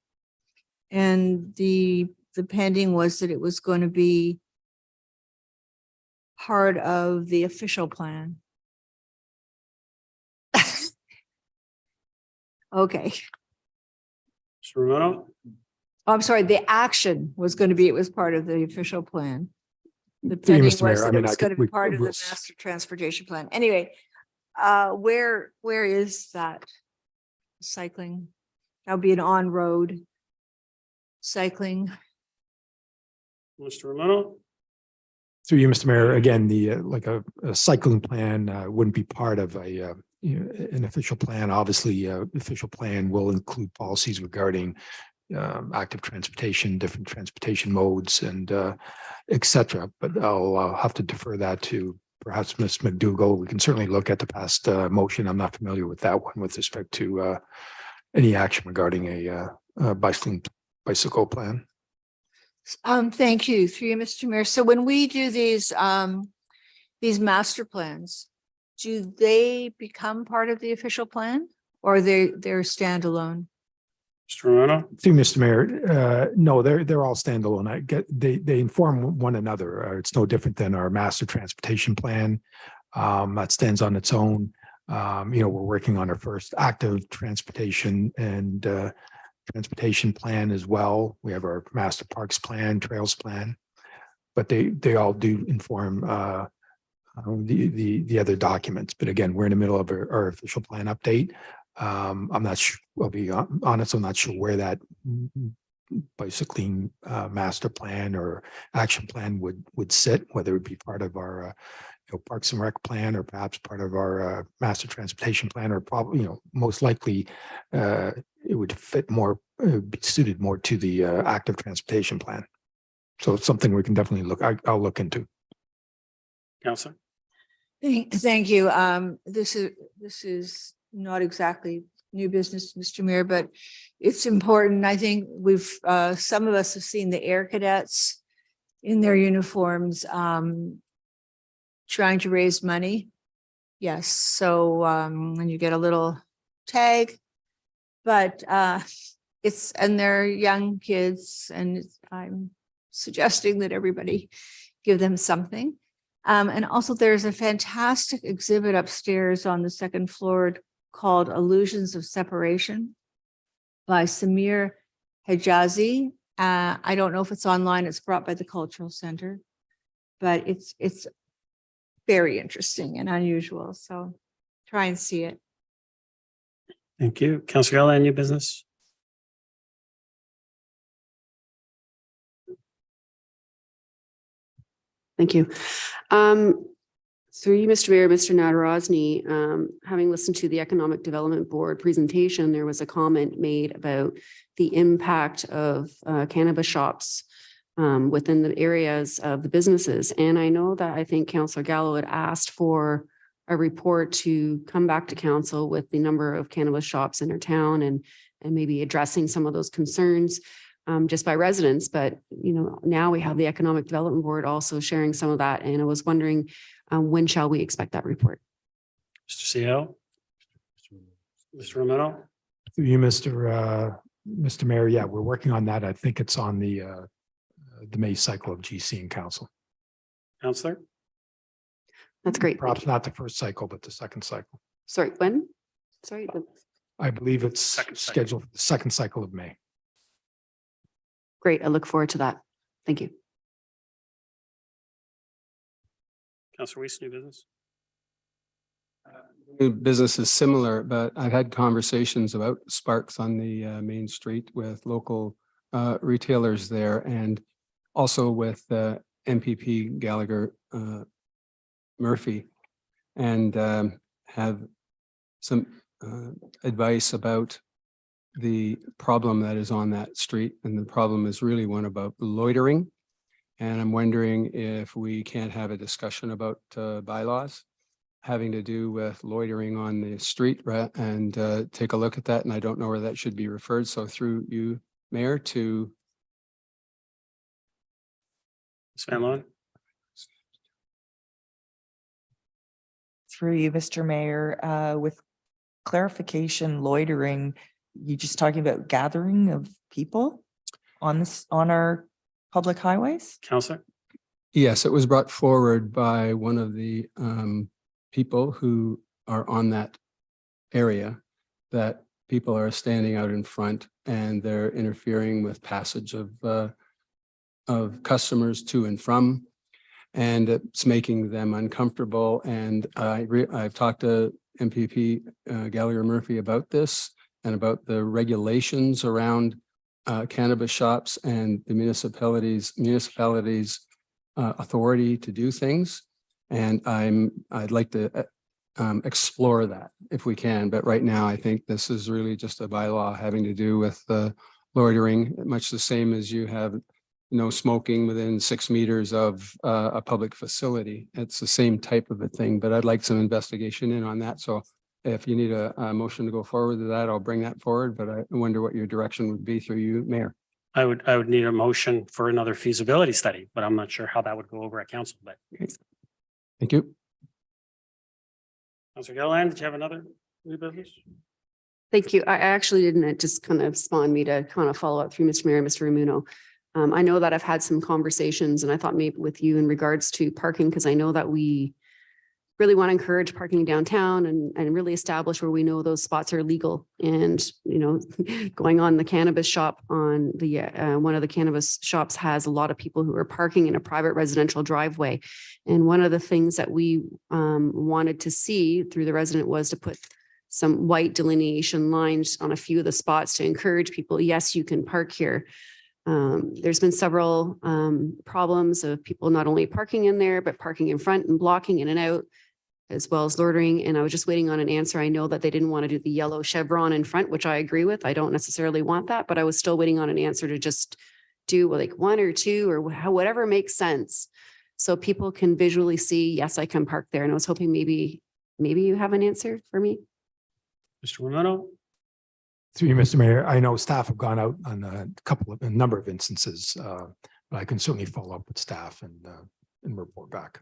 [SPEAKER 15] And the pending was that it was going to be part of the official plan. Okay.
[SPEAKER 1] Mr. Romero?
[SPEAKER 15] I'm sorry, the action was going to be, it was part of the official plan. The
[SPEAKER 14] Through you,
[SPEAKER 15] pending
[SPEAKER 14] Mr. Mayor,
[SPEAKER 15] was
[SPEAKER 14] I
[SPEAKER 15] that
[SPEAKER 14] mean,
[SPEAKER 15] it was going to be part of the
[SPEAKER 14] we'll
[SPEAKER 15] master transportation plan. Anyway, where is that cycling? That would be an on-road cycling.
[SPEAKER 1] Mr. Romero?
[SPEAKER 14] Through you, Mr. Mayor, again, the like a cycling plan wouldn't be part of an official plan. Obviously, official plan will include policies regarding active transportation, different transportation modes, and et cetera. But I'll have to defer that to perhaps Ms. McDougall. We can certainly look at the past motion. I'm not familiar with that one with respect to any action regarding a bicycle plan.
[SPEAKER 15] Thank you, through you, Mr. Mayor. So when we do these master plans, do they become part of the official plan or they're standalone?
[SPEAKER 1] Mr. Romero?
[SPEAKER 14] Through Mr. Mayor, no, they're all standalone. I get they inform one another. It's no different than our master transportation plan that stands on its own. We're working on our first active transportation and transportation plan as well. We have our master parks plan, trails plan, but they all do inform the other documents. But again, we're in the middle of our official plan update. I'm not sure, I'll be honest, I'm not sure where that bicycling master plan or action plan would sit, whether it be part of our Parks and Rec plan or perhaps part of our master transportation plan, or probably, most likely it would fit more, be suited more to the active transportation plan. So it's something we can definitely I'll look into.
[SPEAKER 1] Councillor?
[SPEAKER 15] Thank you. This is not exactly new business, Mr. Mayor, but it's important. I think some of us have seen the air cadets in their uniforms trying to raise money. Yes. So and you get a little tag, but and they're young kids, and I'm suggesting that everybody give them something. And also there's a fantastic exhibit upstairs on the second floor called Illusions of Separation by Samir Hijazi. I don't know if it's online. It's brought by the Cultural Center, but it's very interesting and unusual. So try and see it.
[SPEAKER 1] Thank you. Councillor Allan, new business?
[SPEAKER 11] Thank you. Through you, Mr. Mayor, Mr. Nadarozny, having listened to the Economic Development Board presentation, there was a comment made about the impact of cannabis shops within the areas of the businesses. And I know that I think Councillor Gallo had asked for a report to come back to council with the number of cannabis shops in our town and maybe addressing some of those concerns just by residents. But, now we have the Economic Development Board also sharing some of that. And I was wondering, when shall we expect that report?
[SPEAKER 1] Mr. CEO? Mr. Romero?
[SPEAKER 14] Through you, Mr. Mayor, yeah, we're working on that. I think it's on the May cycle of GC and Council.
[SPEAKER 1] Councillor?
[SPEAKER 11] That's great.
[SPEAKER 14] Perhaps not the first cycle, but the second cycle.
[SPEAKER 11] Sorry, when? Sorry.
[SPEAKER 14] I believe it's scheduled for the second cycle of May.
[SPEAKER 11] Great. I look forward to that. Thank you.
[SPEAKER 1] Councillor Weiss, new business?
[SPEAKER 18] Business is similar, but I've had conversations about Sparks on the main street with local retailers there and also with MPP Gallagher Murphy, and have some advice about the problem that is on that street. And the problem is really one about loitering. And I'm wondering if we can't have a discussion about bylaws having to do with loitering on the street, right? And take a look at that. And I don't know where that should be referred. So through you, Mayor, to
[SPEAKER 1] Ms. Van Loan.
[SPEAKER 19] Through you, Mr. Mayor, with clarification, loitering, you just talking about gathering of people on our public highways?
[SPEAKER 1] Councillor.
[SPEAKER 18] yes, it was brought forward by one of the people who are on that area, that people are standing out in front and they're interfering with passage of customers to and from, and it's making them uncomfortable. And I've talked to MPP Gallagher Murphy about this and about the regulations around cannabis shops and the municipalities authority to do things. And I'd like to explore that if we can. But right now, I think this is really just a bylaw having to do with loitering, much the same as you have no smoking within 6 meters of a public facility. It's the same type of a thing, but I'd like some investigation in on that. So if you need a motion to go forward with that, I'll bring that forward, but I wonder what your direction would be through you, Mayor.
[SPEAKER 1] I would need a motion for another feasibility study, but I'm not sure how that would go over at council, but.
[SPEAKER 18] Thank you.
[SPEAKER 1] Councillor Gilliland, did you have another new business?
[SPEAKER 11] Thank you. I actually didn't, it just kind of spawned me to kind of follow up through Mr. Mayor, Mr. Ramuno. I know that I've had some conversations and I thought maybe with you in regards to parking, because I know that we really want to encourage parking downtown and really establish where we know those spots are legal. And, you know, going on the cannabis shop on the, one of the cannabis shops has a lot of people who are parking in a private residential driveway. And one of the things that we wanted to see through the resident was to put some white delineation lines on a few of the spots to encourage people, yes, you can park here. There's been several problems of people not only parking in there, but parking in front and blocking in and out, as well as loitering. And I was just waiting on an answer. I know that they didn't want to do the yellow chevron in front, which I agree with. I don't necessarily want that, but I was still waiting on an answer to just do like 1 or 2 or whatever makes sense. So people can visually see, yes, I can park there. And I was hoping maybe you have an answer for me.
[SPEAKER 1] Mr. Romano.
[SPEAKER 14] Through you, Mr. Mayor, I know staff have gone out on a number of instances, but I can certainly follow up with staff and report back.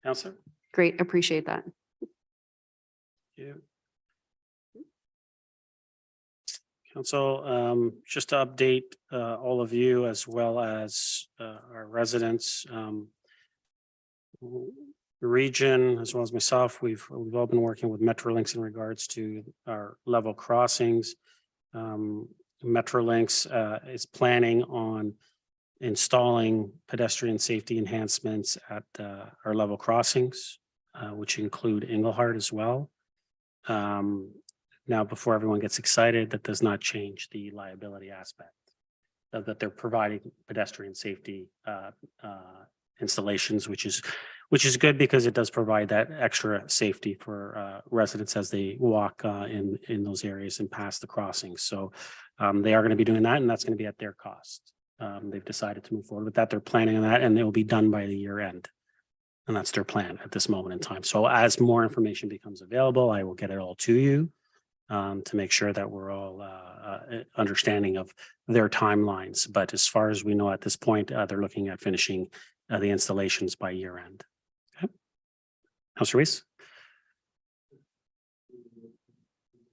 [SPEAKER 1] Councillor.
[SPEAKER 11] Great, appreciate that.
[SPEAKER 1] Thank you. Council, just to update all of you as well as our residents, the region as well as myself, we've all been working with Metrolinx in regards to our level crossings. Metrolinx is planning on installing pedestrian safety enhancements at our level crossings, which include Engelhard as well. Now, before everyone gets excited, that does not change the liability aspect of that they're providing pedestrian safety installations, which is good because it does provide that extra safety for residents as they walk in those areas and pass the crossings. So they are going to be doing that, and that's going to be at their cost. They've decided to move forward with that. They're planning on that, and it will be done by the year end. And that's their plan at this moment in time. So as more information becomes available, I will get it all to you to make sure that we're all understanding of their timelines. But as far as we know at this point, they're looking at finishing the installations by year end. Okay. Councillor Weiss.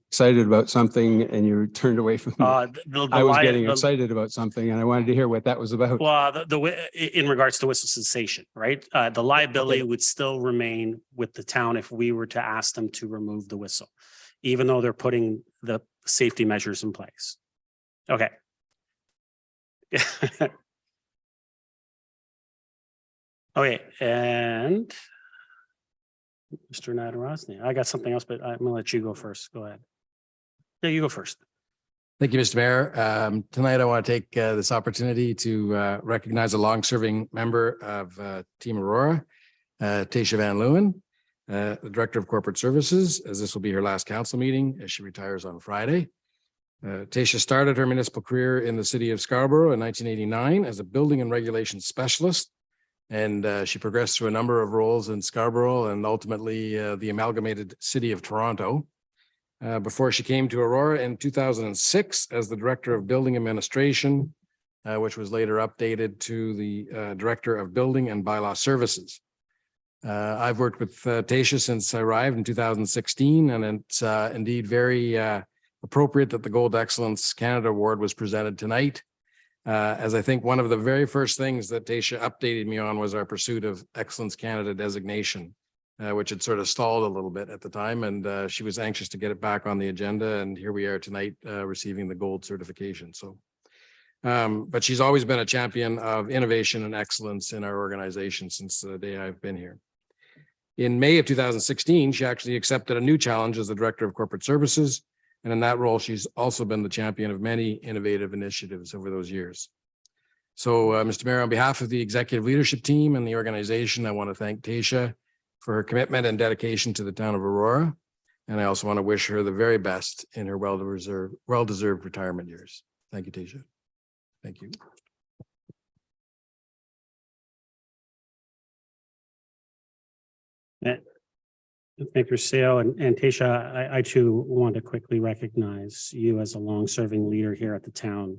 [SPEAKER 18] Excited about something and you turned away from me. I was getting excited about something and I wanted to hear what that was about.
[SPEAKER 1] Well, in regards to whistle cessation, right? The liability would still remain with the town if we were to ask them to remove the whistle, even though they're putting the safety measures in place. Okay. Okay, and Mr. Nadarosny. I got something else, but I'm gonna let you go first. Go ahead. Yeah, you go first.
[SPEAKER 3] Thank you, Mr. Mayor. Tonight, I want to take this opportunity to recognize a long-serving member of Team Aurora, Tasha Van Leeuwen, the Director of Corporate Services, as this will be her last council meeting as she retires on Friday. Tasha started her municipal career in the city of Scarborough in 1989 as a building and regulations specialist. And she progressed through a number of roles in Scarborough and ultimately the amalgamated city of Toronto. Before she came to Aurora in 2006 as the Director of Building Administration, which was later updated to the Director of Building and Bylaw Services. I've worked with Tasha since I arrived in 2016, and it's indeed very appropriate that the Gold Excellence Canada Award was presented tonight. As I think one of the very first things that Tasha updated me on was our pursuit of Excellence Canada designation, which had sort of stalled a little bit at the time, and she was anxious to get it back on the agenda, and here we are tonight receiving the gold certification. So, but she's always been a champion of innovation and excellence in our organization since the day I've been here. In May of 2016, she actually accepted a new challenge as the Director of Corporate Services, and in that role, she's also been the champion of many innovative initiatives over those years. So, Mr. Mayor, on behalf of the executive leadership team and the organization, I want to thank Tasha for her commitment and dedication to the town of Aurora. And I also want to wish her the very best in her well-deserved retirement years. Thank you, Tasha. Thank you.
[SPEAKER 1] Thank you, Sale. And Tasha, I too want to quickly recognize you as a long-serving leader here at the town.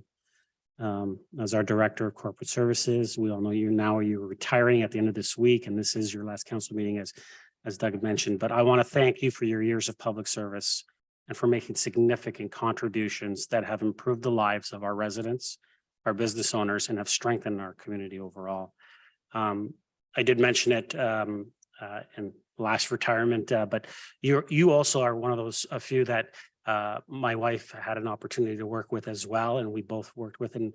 [SPEAKER 1] As our Director of Corporate Services, we all know you're retiring at the end of this week, and this is your last council meeting, as Doug mentioned. But I want to thank you for your years of public service and for making significant contributions that have improved the lives of our residents, our business owners, and have strengthened our community overall. I did mention it in last retirement, but you also are one of those a few that my wife had an opportunity to work with as well, and we both worked with, and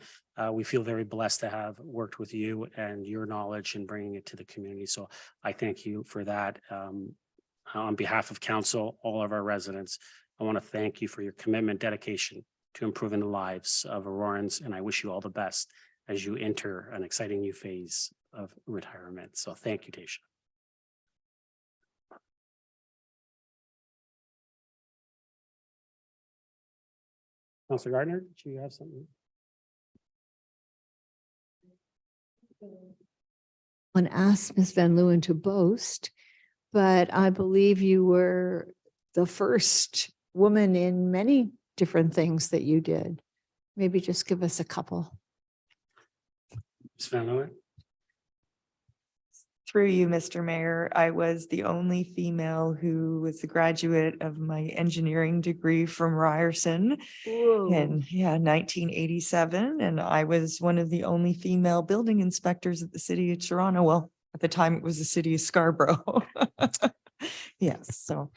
[SPEAKER 1] we feel very blessed to have worked with you and your knowledge and bringing it to the community. So I thank you for that. On behalf of council, all of our residents, I want to thank you for your commitment, dedication to improving the lives of Aurorans, and I wish you all the best as you enter an exciting new phase of retirement. So thank you, Tasha. Councillor Gardner, do you have something?
[SPEAKER 15] I asked Ms. Van Leeuwen to boast, but I believe you were the first woman in many different things that you did. Maybe just give us a couple.
[SPEAKER 1] Ms. Van Leeuwen?
[SPEAKER 19] Through you, Mr. Mayor, I was the only female who was a graduate of my engineering degree from Ryerson in 1987. And I was one of the only female building inspectors at the city of Toronto. Well, at the time it was the city of Scarborough. Yes, so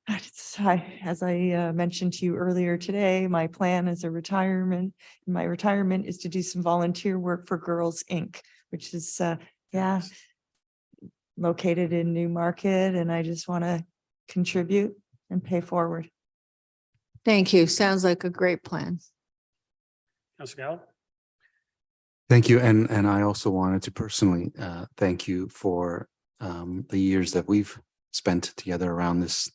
[SPEAKER 19] as I mentioned to you earlier today, my plan is my retirement is to do some volunteer work for Girls Inc., which is, located in Newmarket, and I just want to contribute and pay forward.
[SPEAKER 15] Thank you. Sounds like a great plan.
[SPEAKER 1] Councillor Gallo?
[SPEAKER 4] Thank you. And I also wanted to personally thank you for the years that we've spent together around this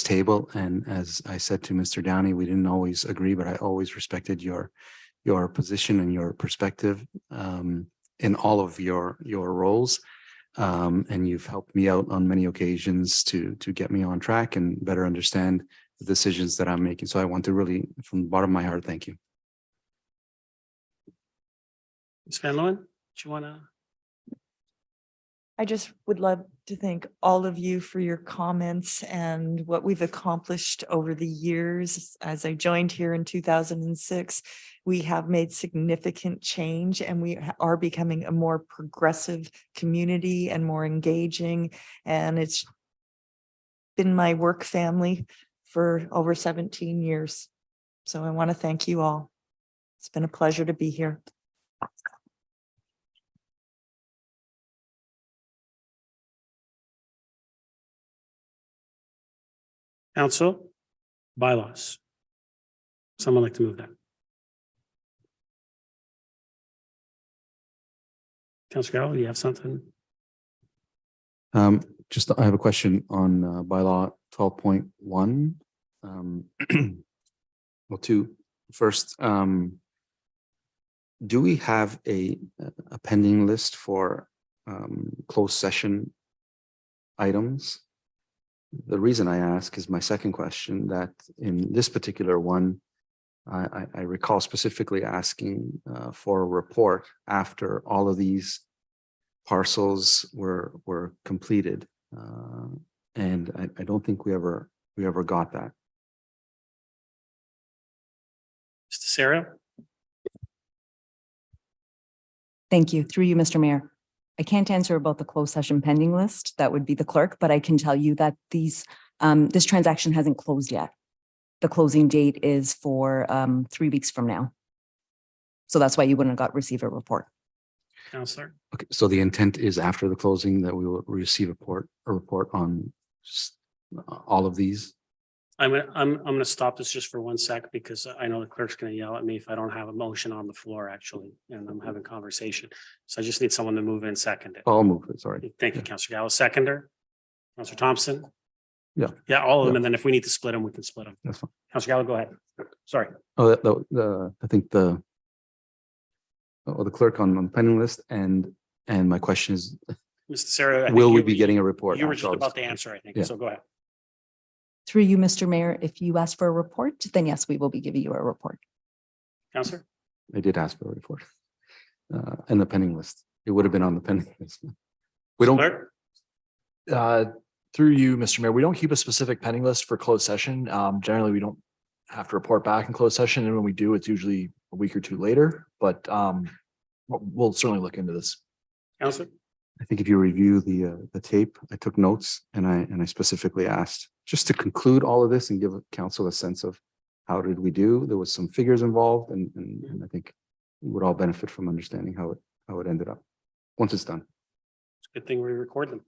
[SPEAKER 4] table. And as I said to Mr. Downey, we didn't always agree, but I always respected your position and your perspective in all of your roles. And you've helped me out on many occasions to get me on track and better understand the decisions that I'm making. So I want to really, from the bottom of my heart, thank you.
[SPEAKER 1] Ms. Van Leeuwen, do you want to?
[SPEAKER 19] I just would love to thank all of you for your comments and what we've accomplished over the years. As I joined here in 2006, we have made significant change, and we are becoming a more progressive community and more engaging. And it's been my work family for over 17 years. So I want to thank you all. It's been a pleasure to be here.
[SPEAKER 1] Council, bylaws. Someone like to move that? Councillor Gallo, you have something?
[SPEAKER 4] Just, I have a question on bylaw 12.1. Well, two. First, do we have a pending list for closed session items? The reason I ask is my second question, that in this particular one, I recall specifically asking for a report after all of these parcels were completed. And I don't think we ever got that.
[SPEAKER 1] Mr. Serio?
[SPEAKER 20] Thank you. Through you, Mr. Mayor. I can't answer about the closed session pending list. That would be the clerk, but I can tell you that this transaction hasn't closed yet. The closing date is for 3 weeks from now. So that's why you wouldn't have received a report.
[SPEAKER 1] Councillor?
[SPEAKER 4] Okay, so the intent is after the closing that we will receive a report on all of these.
[SPEAKER 1] I'm gonna stop this just for 1 sec because I know the clerk's gonna yell at me if I don't have a motion on the floor actually, and I'm having conversation. So I just need someone to move in second it.
[SPEAKER 4] I'll move it, sorry.
[SPEAKER 1] Thank you, Councillor Gallo. Seconder? Councillor Thompson?
[SPEAKER 4] Yeah.
[SPEAKER 1] Yeah, all of them.
[SPEAKER 4] Yeah.
[SPEAKER 1] And then if we need to split them, we can split them.
[SPEAKER 4] That's fine.
[SPEAKER 1] Councillor Gallo, go ahead. Sorry.
[SPEAKER 4] Oh, I think the clerk on the pending list, and my question is,
[SPEAKER 1] Mr. Sarah.
[SPEAKER 4] will we be getting a report?
[SPEAKER 1] You were
[SPEAKER 4] after
[SPEAKER 1] just
[SPEAKER 4] all
[SPEAKER 1] about
[SPEAKER 4] this?
[SPEAKER 1] to answer, I think.
[SPEAKER 4] Yeah.
[SPEAKER 1] So go ahead.
[SPEAKER 20] Through you, Mr. Mayor, if you ask for a report, then yes, we will be giving you a report.
[SPEAKER 1] Councillor?
[SPEAKER 4] I did ask for a report. And the pending list. It would have been on the pending list. We don't.
[SPEAKER 21] Through you, Mr. Mayor, we don't keep a specific pending list for closed session. Generally, we don't have to report back in closed session. And when we do, it's usually a week or two later, but we'll certainly look into this.
[SPEAKER 1] Councillor?
[SPEAKER 4] I think if you review the tape, I took notes and I specifically asked just to conclude all of this and give council a sense of how did we do? There was some figures involved and I think we would all benefit from understanding how it ended up once it's done.
[SPEAKER 1] It's a good thing we record them.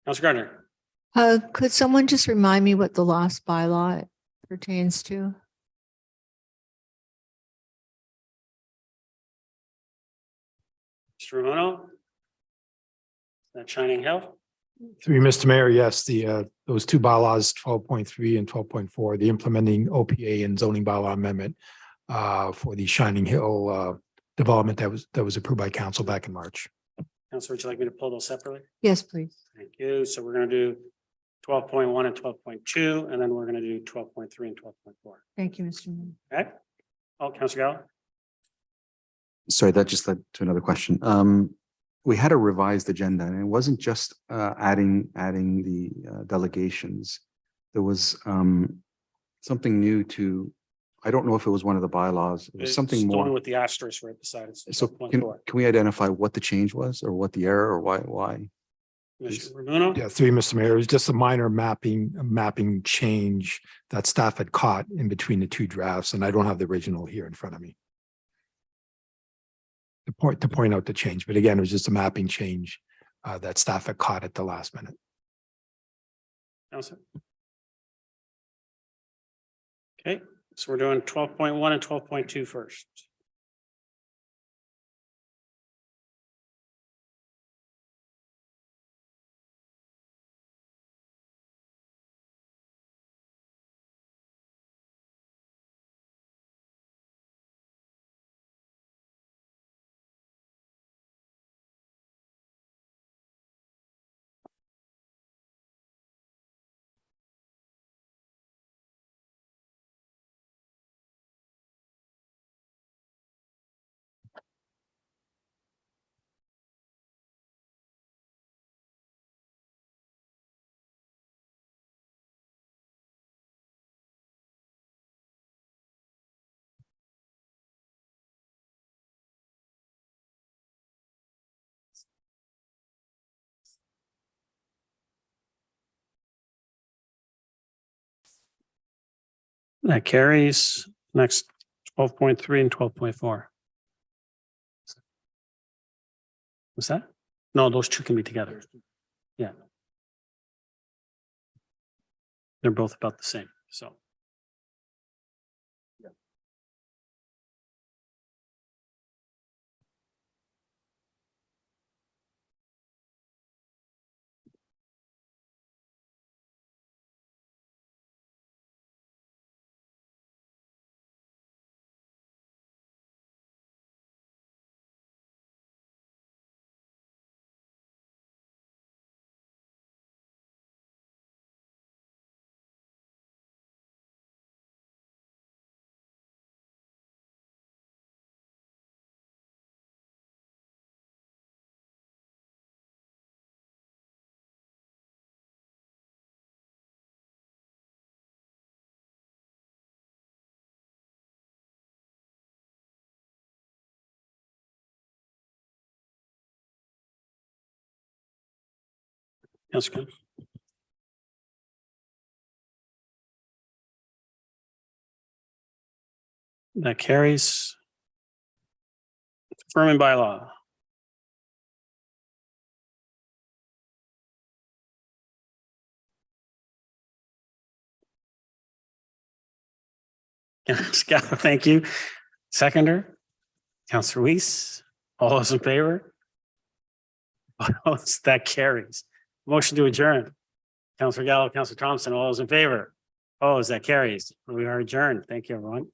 [SPEAKER 1] Councillor Gardner?
[SPEAKER 15] Could someone just remind me what the lost bylaw pertains to?
[SPEAKER 1] Mr. Romano? That Shining Hill?
[SPEAKER 14] Through you, Mr. Mayor, yes, those two bylaws, 12.3 and 12.4, the implementing OPA and zoning bylaw amendment for the Shining Hill development that was approved by council back in March.
[SPEAKER 1] Councillor, would you like me to pull those separately?
[SPEAKER 15] Yes, please.
[SPEAKER 1] Thank you. So we're going to do 12.1 and 12.2, and then we're going to do 12.3 and 12.4.
[SPEAKER 15] Thank you, Mr. Mayor.
[SPEAKER 1] Okay? Oh, Councillor Gallo?
[SPEAKER 4] Sorry, that just led to another question. We had a revised agenda and it wasn't just adding the delegations. There was something new to, I don't know if it was one of the bylaws, it was
[SPEAKER 1] It's
[SPEAKER 4] something
[SPEAKER 1] the
[SPEAKER 4] more.
[SPEAKER 1] one with the asterisk right beside it.
[SPEAKER 4] So can we identify what the change was or what the error or why?
[SPEAKER 1] Mr. Romano?
[SPEAKER 14] Yeah, through you, Mr. Mayor, it was just a minor mapping change that staff had caught in between the two drafts, and I don't have the original here in front of me. To point out the change, but again, it was just a mapping change that staff had caught at the last minute.
[SPEAKER 1] Councillor? Okay, so we're doing 12.1 and 12.2 first. That carries. Next, 12.3 and 12.4. What's that? No, those two can be together. Yeah. They're both about the same, so. That's good. That carries. Confirming by law. Scott, thank you. Seconder, Councillor Weiss, all those in favor? Opposed? That carries. Motion to adjourn. Councillor Gallo, Councillor Thompson, all those in favor? Opposed? That carries. We are adjourned. Thank you, everyone.